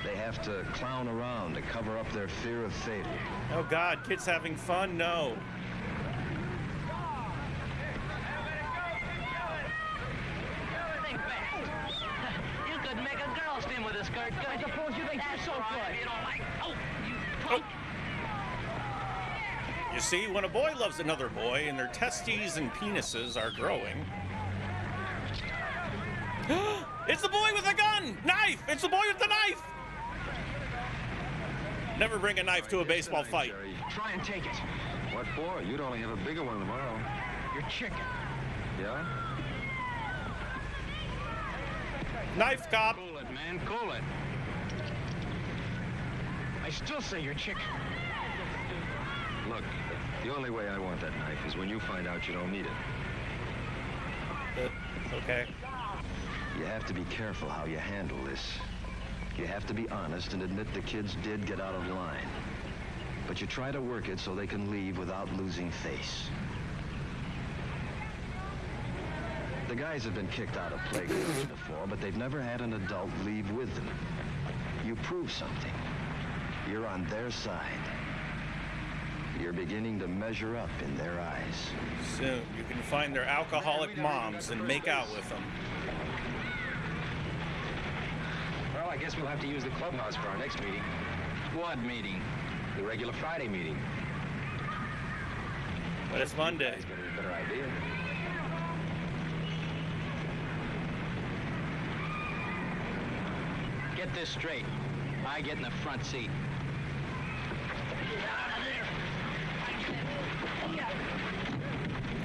They have to clown around to cover up their fear of failure. Oh God, kids having fun? No. Think back. You could make a girl swim with a skirt, I suppose you think you're so good. You don't like... Oh, you punk. You see, when a boy loves another boy and their testes and penises are growing... It's the boy with the gun! Knife! It's the boy with the knife! Never bring a knife to a baseball fight. Try and take it. What for? You'd only have a bigger one tomorrow. You're chicken. Yeah? Knife cop. Cool it, man. Cool it. I still say you're chicken. Look, the only way I want that knife is when you find out you don't need it. Okay. You have to be careful how you handle this. You have to be honest and admit the kids did get out of line. But you try to work it so they can leave without losing face. The guys have been kicked out of playgrounds before, but they've never had an adult leave with them. You prove something. You're on their side. You're beginning to measure up in their eyes. Soon, you can find their alcoholic moms and make out with them. Well, I guess we'll have to use the clubhouse for our next meeting. What meeting? The regular Friday meeting. But it's Monday. Got a better idea. Get this straight. I get in the front seat.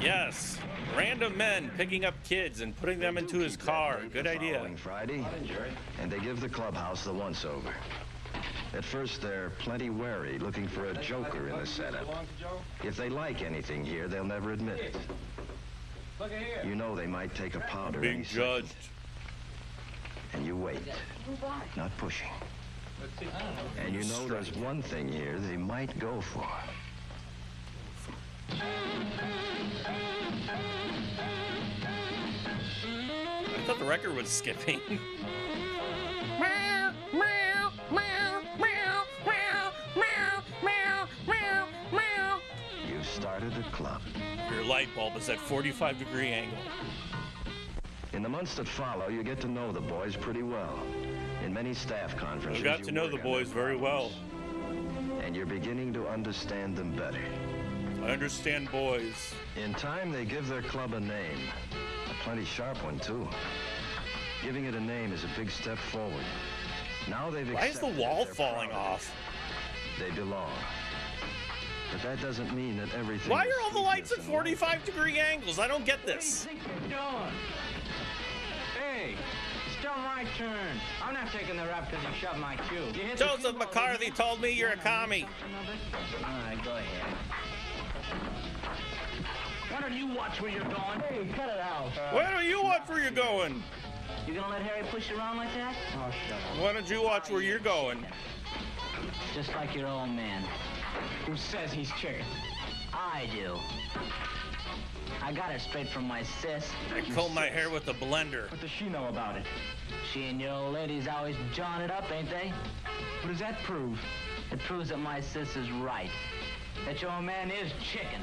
Yes. Random men picking up kids and putting them into his car. Good idea. Friday, and they give the clubhouse the once-over. At first, they're plenty wary, looking for a joker in the setup. If they like anything here, they'll never admit it. You know they might take a powder. Being judged. And you wait, not pushing. And you know there's one thing here they might go for. I thought the record was skipping. Meow, meow, meow, meow, meow, meow, meow, meow, meow. You've started a club. Your light bulb is at 45-degree angle. In the months that follow, you get to know the boys pretty well. In many staff conferences, I got to know the boys very well. And you're beginning to understand them better. I understand boys. In time, they give their club a name. A plenty sharp one, too. Giving it a name is a big step forward. Now they've Why is the wall falling off? They belong. But that doesn't mean that everything... Why are all the lights at 45-degree angles? I don't get this. What do you think you're doing? Hey, it's still my turn. I'm not taking the rap because you shoved my cue. Joseph McCarthy told me you're a commie. All right, go ahead. Why don't you watch where you're going? Hey, cut it out. Why don't you watch where you're going? You gonna let Harry push you around like that? Oh, shut up. Why don't you watch where you're going? Just like your old man. Who says he's chicken? I do. I got it straight from my sis. I comb my hair with a blender. What does she know about it? She and your old ladies always jawing it up, ain't they? What does that prove? It proves that my sis is right. That your old man is chicken.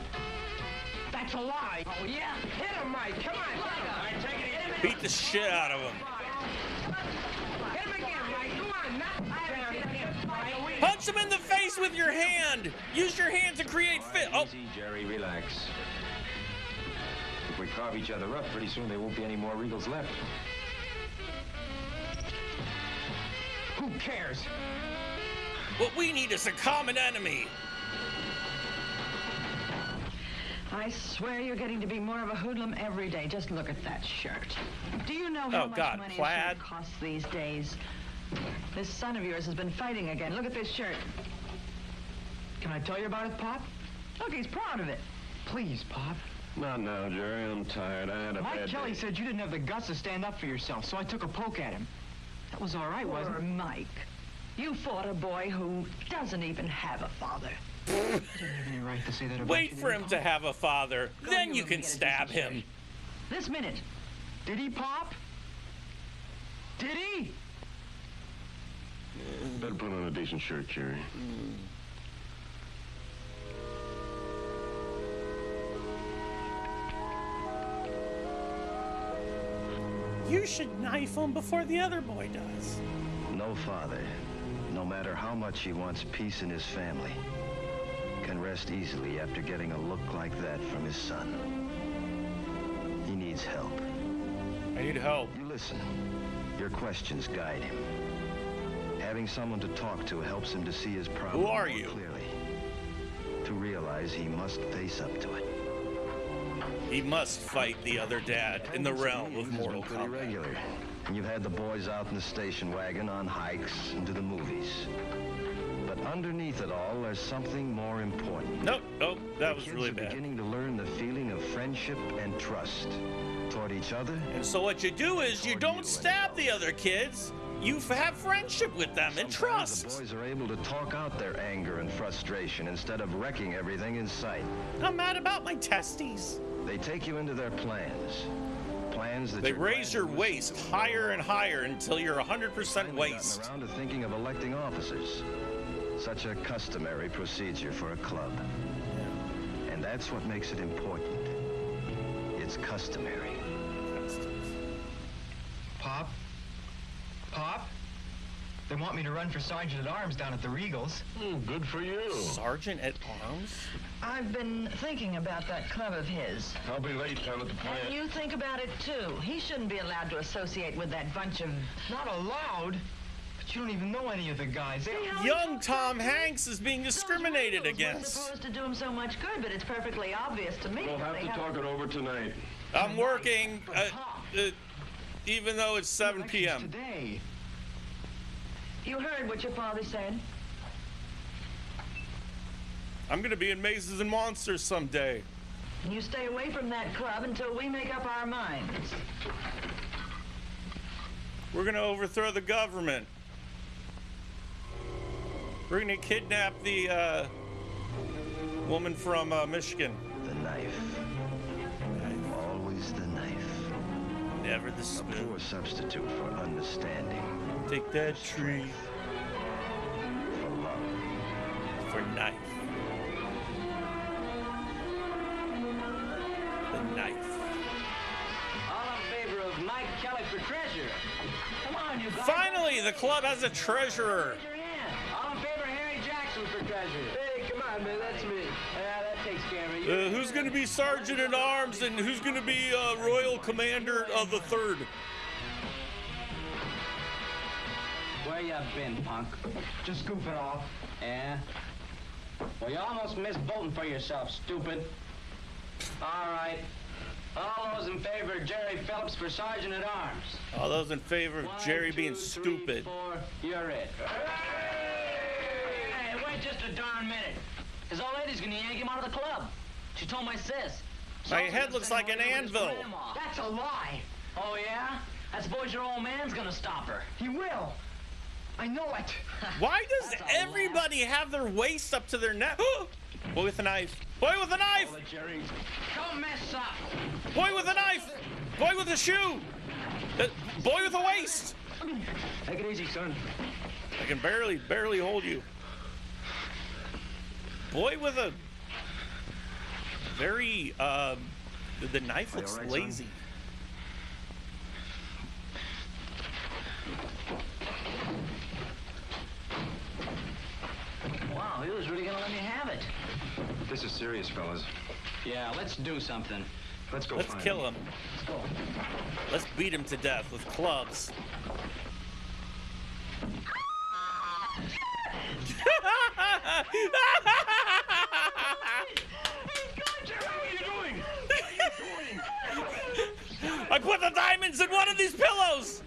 That's a lie. Oh, yeah? Hit him, Mike. Come on. All right, take it easy. Beat the shit out of him. Hit him again, Mike. Come on. Punch him in the face with your hand. Use your hand to create fit. Oh. Easy, Jerry. Relax. If we carve each other up, pretty soon there won't be any more Regals left. Who cares? What we need is a common enemy. I swear you're getting to be more of a hoodlum every day. Just look at that shirt. Do you know how much money a shirt costs these days? This son of yours has been fighting again. Look at this shirt. Can I tell you about it, Pop? Look, he's proud of it. Please, Pop. Not now, Jerry. I'm tired. I had a Mike bad Kelly day. said you didn't have the guts to stand up for yourself, so I took a poke at him. That was all right, wasn't it? Mike, you fought a boy who doesn't even have a father. I didn't have any right to say that about Wait you, for him to have a father. Then you can stab him. This minute. Did he, Pop? Did he? Better put on a decent shirt, Jerry. You should knife him before the other boy does. No father, no matter how much he wants peace in his family, can rest easily after getting a look like that from his son. He needs help. I need help. You listen. Your questions guide him. Having someone to talk to helps him to see his problem Who are more you? clearly. To realize he must face up to it. He must fight the other dad in the realm of Mortal Pretty Kombat. regular. And you've had the boys out in the station wagon on hikes and to the movies. But underneath it all, there's something more important. Nope, that was Kids really are bad. beginning to learn the feeling of friendship and trust toward each other. And so what you do is you don't stab the other kids. You have friendship with them and trust. The boys are able to talk out their anger and frustration instead of wrecking everything in sight. I'm mad about my testes. They take you into their plans. Plans that They you're raise your waist higher and higher until you're 100% waist. gotten around to thinking of electing officers. Such a customary procedure for a club. And that's what makes it important. It's customary. Pop? Pop? They want me to run for Sergeant at Arms down at the Regals. Good for you. Sergeant at Arms? I've been thinking about that club of his. I'll be late down at the plant. And you think about it, too. He shouldn't be allowed to associate with that bunch of... Not allowed? But You don't even know any of the guys. Young Tom Hanks is being discriminated We're against. supposed to do him so much good, but it's perfectly obvious to me. We'll that have they to talk it over tonight. I'm working, even though it's 7 p.m. Today. You heard what your father said. I'm going to be in Mazes and Monsters someday. You stay away from that club until we make up our minds. We're going to overthrow the government. We're going to kidnap the woman from Michigan. The knife. Always the knife. Never the spoon. A poor substitute for understanding. Take that tree. For love. For knife. The knife. All in favor of Mike Kelly for treasurer. Come on, you guys. Finally, the club has a treasurer. Raise your hand. All in favor of Harry Jackson for treasurer. Hey, come on, man. That's me. Yeah, that takes care of you. Who's going to be sergeant at arms and who's going to be royal commander of the 3rd? Where you been, punk? Just goofing off. Yeah? Well, you almost missed voting for yourself, stupid. All right. All those in favor of Jerry Phillips for sergeant at arms. All those in favor of Jerry being stupid. 4, you're it. Hey, wait just a darn minute. His old lady's gonna yank him out of the club. She told my sis. My head looks like an anvil. That's a lie. Oh, yeah? I suppose your old man's gonna stop her. He will. I know it. Why does everybody have their waist up to their neck? Boy with a knife. Boy with a knife. Oh, Jerry, don't mess up. Boy with a knife. Boy with a shoe. Boy with a waist. Take it easy, son. I can barely hold you. Boy with a very, the knife looks right, lazy. Wow, he was really gonna let me have it. This is serious, fellas. Yeah, let's do something. Let's go. Let's kill him. Let's go. Let's beat him to death with clubs. I put the diamonds in one of these pillows.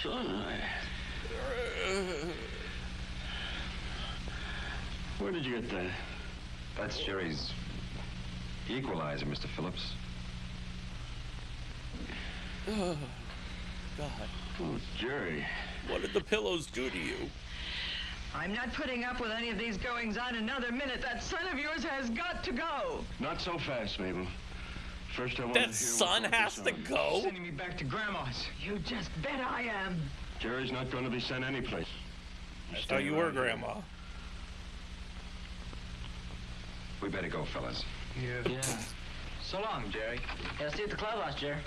Son, where did you get that? That's Jerry's equalizer, Mr. Phillips. Oh, God. Oh, Jerry. What did the pillows do to you? I'm not putting up with any of these goings on another minute. That son of yours has got to go. Not so fast, Mabel. First, I want That son has to go? Sending me back to Grandma's. You just bet I am. Jerry's not going to be sent anyplace. I thought you were Grandma. We better go, fellas. Yeah. So long, Jerry. Yeah, see you at the clubhouse, Jerry.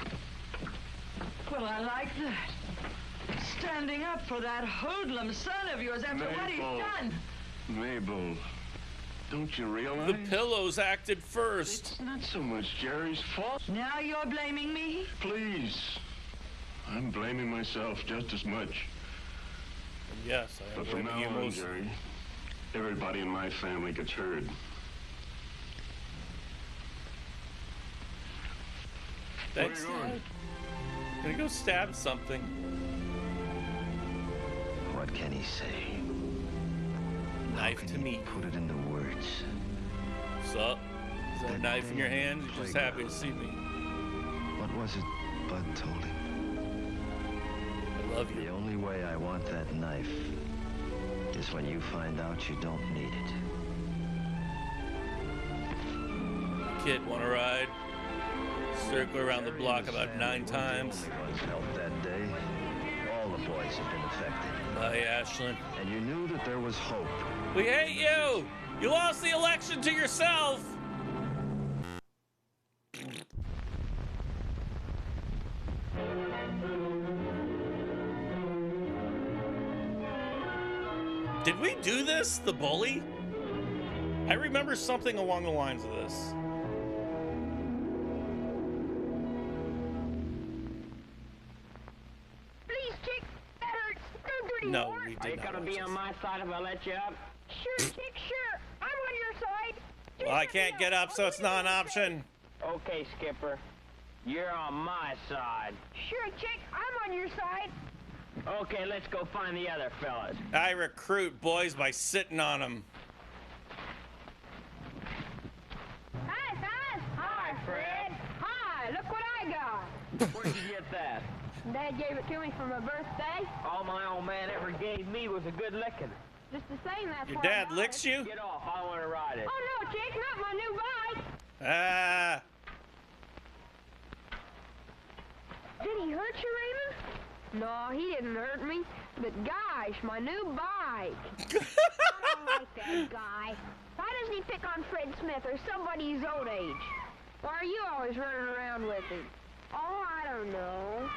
Well, I like that. Standing up for that hoodlum son of yours after what he's done. Mabel, don't you realize? The pillows acted first. It's not so much Jerry's fault. Now you're blaming me? Please. I'm blaming myself just as much. Yes, I am But from blaming you now on, most. Jerry, everybody in my family gets hurt. Thanks. Where are you going? Gonna go stab something. What can he say? Knife to meat. Put it into words. Sup? Is that a knife in your hand? You're just happy to see me. What was it Bud told him? I love you. The only way I want that knife is when you find out you don't need it. Kid, wanna ride? Circle around the block about 9 times. The only ones helped that day. All the boys have been affected. Bye, Ashlyn. And you knew that there was hope. We hate you! You lost the election to yourself! Did we do this, the bully? I remember something along the lines of this. No, anymore? we did Are you not gonna watch be this. on my side if I let you up? Sure, Chick, sure. I'm on your side. Well, I can't get up, so it's not an option. Okay, Skipper. You're on my side. Sure, Chick, I'm on your side. Okay, let's go find the other fellas. I recruit boys by sitting on them. Hi, fellas. Hi, Fred. Hi, look what I got. Where'd you get that? Dad gave it to me for my birthday. All my old man ever gave me was a good licking. Just the same, that's Your why I dad got licks it. you? Get off, I want to ride it. Oh, no, Chick, not my new bike. Ah. Did he hurt you, Raymond? No, he didn't hurt me. But gosh, my new bike. I don't like that guy. Why doesn't he pick on Fred Smith or somebody his own age? Why are you always running around with him? Oh, I don't know.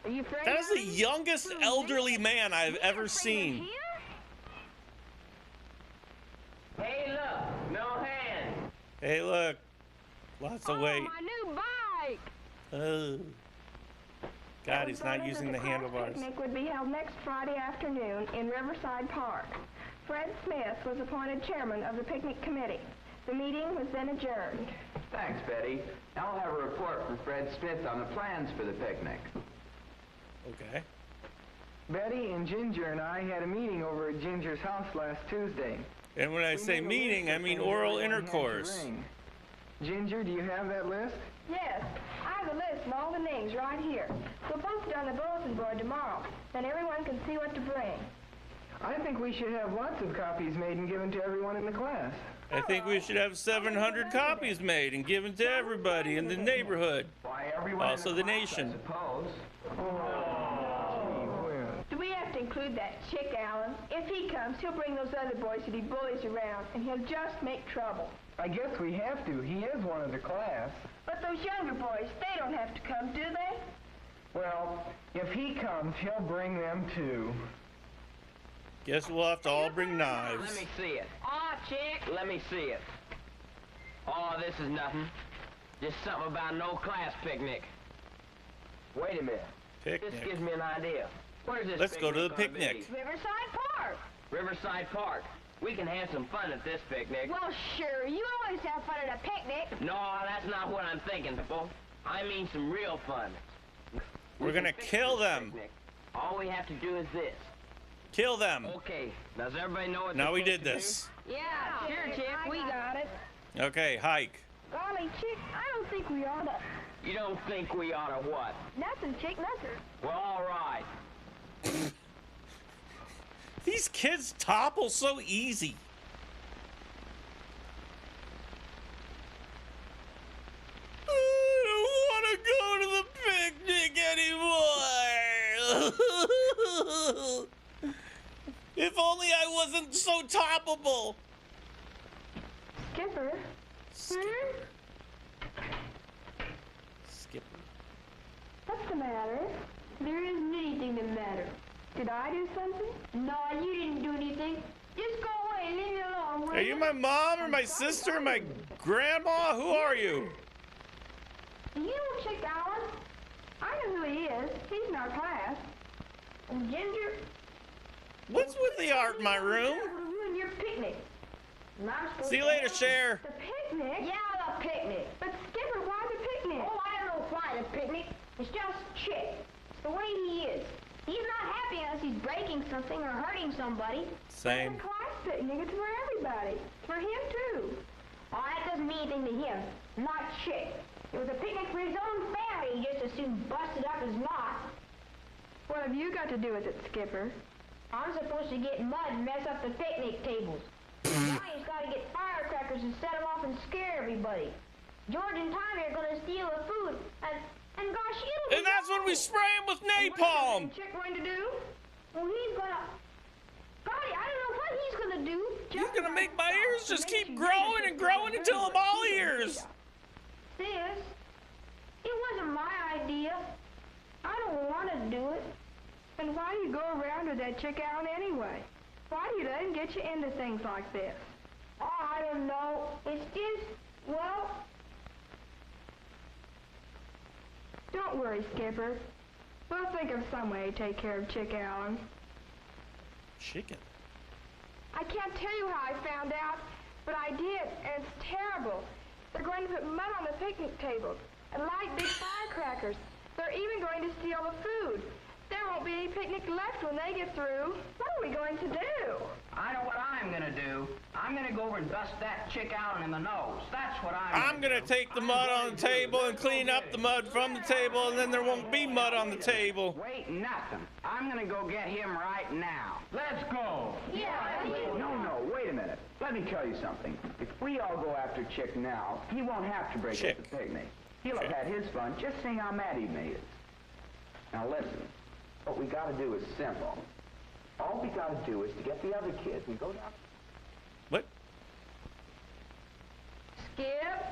Are you afraid That is of the him? youngest elderly man I've ever Afraid of seen. him? Hey, look, no hands. Hey, look. Lots of weight. My new bike. Oh. God, he's not using the handlebars. Picnic would be held next Friday afternoon in Riverside Park. Fred Smith was appointed chairman of the picnic committee. The meeting was then adjourned. Thanks, Betty. I'll have a report from Fred Smith on the plans for the picnic. Okay. Betty and Ginger and I had a meeting over at Ginger's house last Tuesday. And when I say meeting, I mean oral intercourse. Ginger, do you have that list? Yes, I have a list of all the names right here. We'll post it on the bulletin board tomorrow. Then everyone can see what to bring. I think we should have lots of copies made and given to everyone in the class. I think we should have 700 copies made and given to everybody in the neighborhood. Also the nation. Do we have to include that chick, Alan? If he comes, he'll bring those other boys that he bullies around, and he'll just make trouble. I guess we have to. He is one of the class. But those younger boys, they don't have to come, do they? Well, if he comes, he'll bring them too. Guess we'll have to all bring knives. Let me see it. Aw, Chick. Let me see it. Oh, this is nothing. Just something about no class picnic. Wait a minute. Picnic. This gives me an idea. Where's this Let's go to the gonna picnic. be? Riverside Park. Riverside Park. We can have some fun at this picnic. Well, sure. You always have fun at a picnic. No, that's not what I'm thinking, people. I mean some real fun. We're gonna kill them. Picnic. All we have to do is this. Kill them. Okay. Does everybody know what Now we they're did supposed this. Yeah, sure, Chick. We got it. Okay, hike. Golly, Chick, I don't think we ought to. to do? You don't think we ought to what? Nothing, Chick, nothing. Well, all right. These kids topple so easy. I don't want to go to the picnic anymore. If only I wasn't so toppable. Skipper? Skipper. What's the matter? There isn't anything the matter. Did I do something? No, you didn't do anything. Just go away and leave me alone. Are you my mom or my sister or my grandma? Who are you? You don't check Alan. I know who he is. He's in our class. And Ginger. What's with the art in my room? Ruin your picnic. And I'm supposed See you to later, go Cher. The picnic? Yeah, the picnic. But Skipper, why the picnic? Oh, I don't know why the picnic. It's just Chick. It's the way he is. He's not happy unless he's breaking something or hurting somebody. Same. It's a class picnic. It's for everybody. It's for him, too. Oh, that doesn't mean anything to him. Not Chick. It was a picnic for his own family. He just as soon busted up as not. What have you got to do with it, Skipper? I'm supposed to get mud and mess up the picnic tables. Johnny's got to get firecrackers and set them off and scare everybody. George and Tommy are going to steal the food, and gosh, it'll And that's when we spray him with napalm. What's Chick going to do? Well, he's going to... Golly, I don't know what he's going to do. He's going to make my ears just keep growing and growing until I'm all ears. Sis, it wasn't my idea. I don't want to do it. And why do you go around with that chick Alan anyway? Why do you let him get you into things like this? Oh, I don't know. It's just, well... Don't worry, Skipper. We'll think of some way to take care of Chick Allen. Chicken. I can't tell you how I found out, but I did, and it's terrible. They're going to put mud on the picnic tables and light big firecrackers. They're even going to steal the food. There won't be any picnic left when they get through. What are we going to do? I know what I'm going to do. I'm going to go over and bust that chick Allen in the nose. That's what I'm going to take the mud on the table and clean up the mud from the table, and then there won't be mud on the table. Wait, nothing. I'm going to go get him right now. Let's go. No, wait a minute. Let me tell you something. If we all go after Chick now, he won't have to break up the picnic. He'll have had his fun just seeing how mad he made us. Now listen, what we got to do is simple. All we got to do is to get the other kids and go down. What? Skip?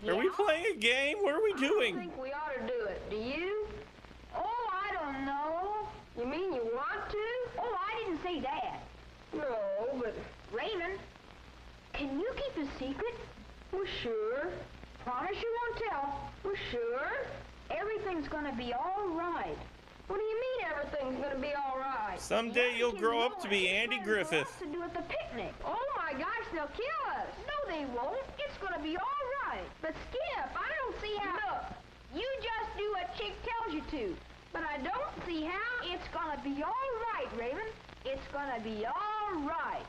Are we playing a game? What are we doing? I think we ought to do it. Do you? Oh, I don't know. You mean you want to? Oh, I didn't say that. No, but... Raymond, can you keep a secret? Well, sure. Promise you won't tell. Well, sure. Everything's gonna be all right. What do you mean everything's gonna be all right? Someday you'll grow up to be Andy Griffith. To do at the picnic. Oh my gosh, they'll kill us. No, they won't. It's gonna be all right. But Skip, I don't see how. Look, you just do what Chick tells you to. But I don't see how. It's gonna be all right, Raymond. It's gonna be all right.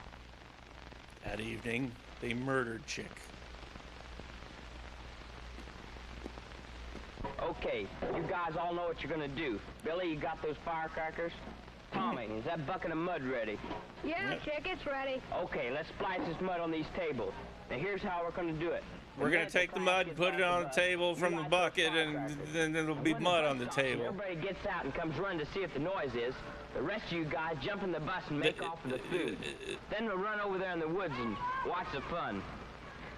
That evening, they murdered Chick. Okay, you guys all know what you're gonna do. Billy, you got those firecrackers? Tommy, is that bucket of mud ready? Yeah, Chick, it's ready. Okay, let's splice this mud on these tables. Now here's how we're gonna do it. We're going to take the mud and put it on the table from the bucket, and then there'll be mud on the table. Everybody gets out and comes running to see if the noise is. The rest of you guys jump in the bus and make off with the food. Then we'll run over there in the woods and watch the fun.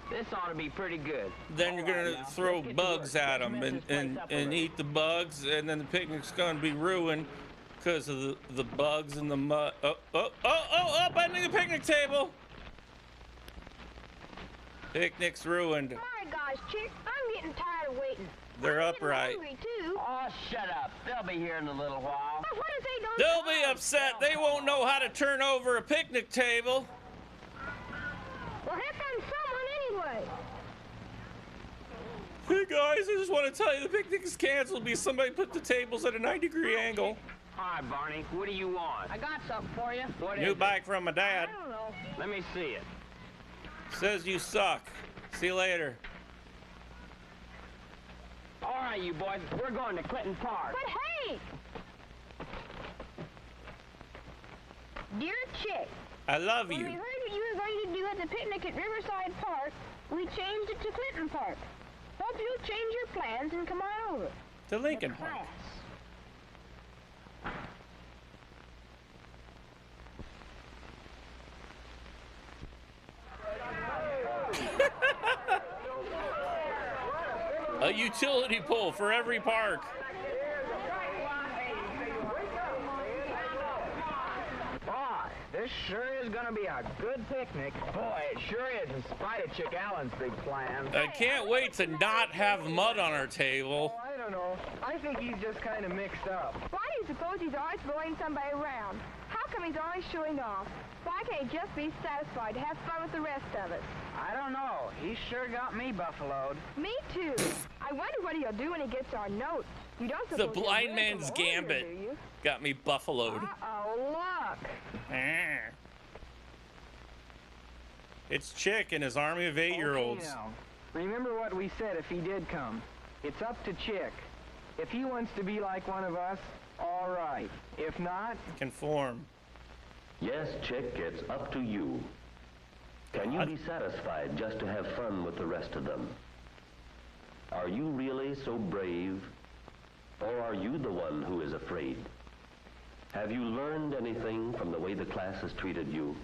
This ought to be pretty good. Then you're going to throw bugs at them and eat the bugs, and then the picnic's going to be ruined because of the bugs and the mud. Bending the picnic table. Picnic's ruined. All right, guys, Chick, I'm getting tired of waiting. They're upright. I'm hungry, too. Oh, shut up. They'll be here in a little while. But what if they don't They'll be upset. They won't know how to turn over a picnic table. Well, here comes someone anyway. Hey, guys, I just want to tell you the picnic is canceled because somebody put the tables at a 90-degree angle. Hi, Barney. What do you want? I got something for you. What New is bike from my dad. I don't know. Let me see it. Says you suck. See you later. All right, you boys, we're going to Clinton Park. But hey! Dear Chick, I love when you. we heard what you were going to do at the picnic at Riverside Park, we changed it to Clinton Park. Hope you'll change your plans and come on over. To Lincoln Park. A utility pole for every park. Boy, this sure is going to be a good picnic. Boy, it sure is, in spite of Chick Allen's big plan. I can't wait to not have mud on our table. I don't know. I think he's just kind of mixed up. Why do you suppose he's always blowing somebody around? How come he's always showing off? Why can't he just be satisfied to have fun with the rest of us? I don't know. He sure got me buffaloed. Me too. I wonder what he'll do when he gets our note. You don't The suppose he'll blind bring man's them over here, gambit do you? got me buffaloed. Uh-oh, look. It's Chick and his army of 8-year-olds. Okay, now, remember what we said if he did come. It's up to Chick. If he wants to be like one of us, all right. If not... Conform. Yes, Chick, it's up to you. Can you be satisfied just to have fun with the rest of them? Are you really so brave? Or are you the one who is afraid? Have you learned anything from the way the class has treated you?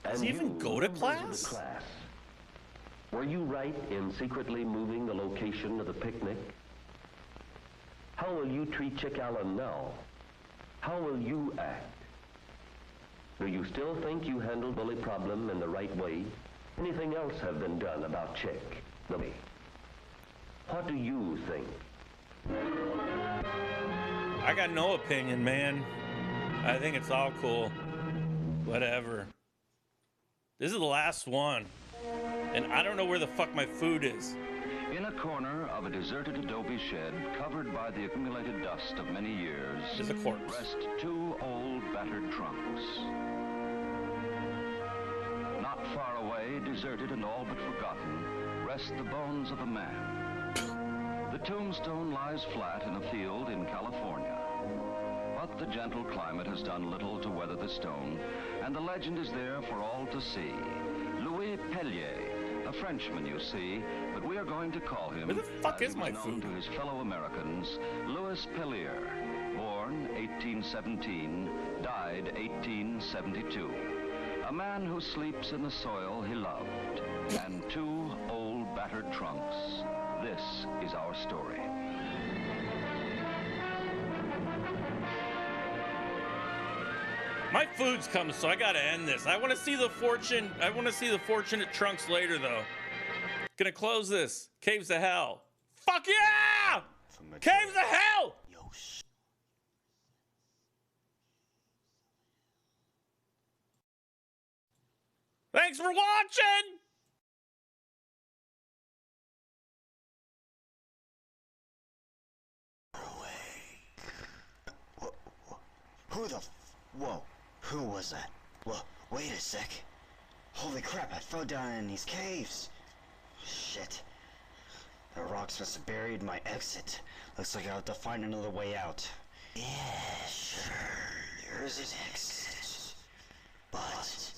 Does he even go to class? The class? Were you right in secretly moving the location of the picnic? How will you treat Chick Allen now? How will you act? Do you still think you handled the bully problem in the right way? Anything else have been done about Chick? What do you think? I got no opinion, man. I think it's all cool. Whatever. This is the last one. And I don't know where the fuck my food is. In a corner of a deserted adobe shed covered by the accumulated dust of many years, there's a corpse. Rest two old battered trunks. Not far away, deserted and all but forgotten, rest the bones of a man. The tombstone lies flat in a field in California. But the gentle climate has done little to weather the stone, and the legend is there for all to see. Louis Pellier, a Frenchman, you see, but we are going to call him, where the fuck is my food, to his fellow Americans, Louis Pellier, born 1817, died 1872. A man who sleeps in the soil he loved, and two old battered trunks. This is our story. My food's coming, so I gotta end this. I want to see the fortunate trunks later, though. Gonna close this. Caves of Hell. Fuck yeah! Caves of Hell! Thanks for watching! Who the whoa, who was that? Whoa, wait a sec. Holy crap, I fell down in these caves. Shit. The rocks must have buried my exit. Looks like I'll have to find another way out. Yeah, sure, there's an exit. But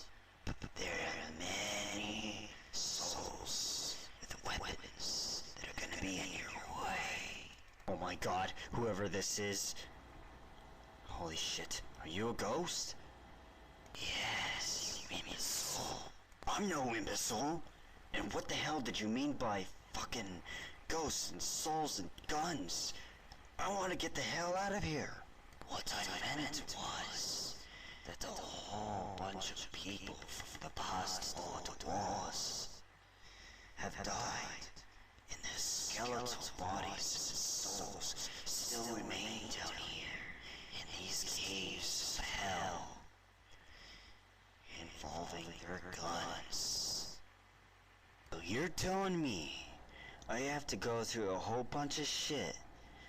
there are many souls with weapons that are gonna be in your way. Oh my god, whoever this is. Holy shit, are you a ghost? Yes, you imbecile. I'm no imbecile. And what the hell did you mean by fucking ghosts and souls and guns? I want to get the hell out of here. What I meant was that the whole bunch of people from the past Lord Wars have died, and their skeletal bodies and souls still remain down here in these caves of hell, involving their guns. So you're telling me I have to go through a whole bunch of shit,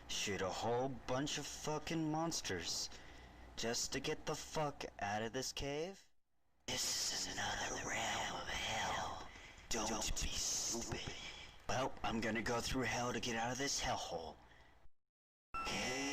shoot a whole bunch of fucking monsters, just to get the fuck out of this cave? This is another realm of hell. Don't be stupid. Well, I'm gonna go through hell to get out of this hellhole. Okay.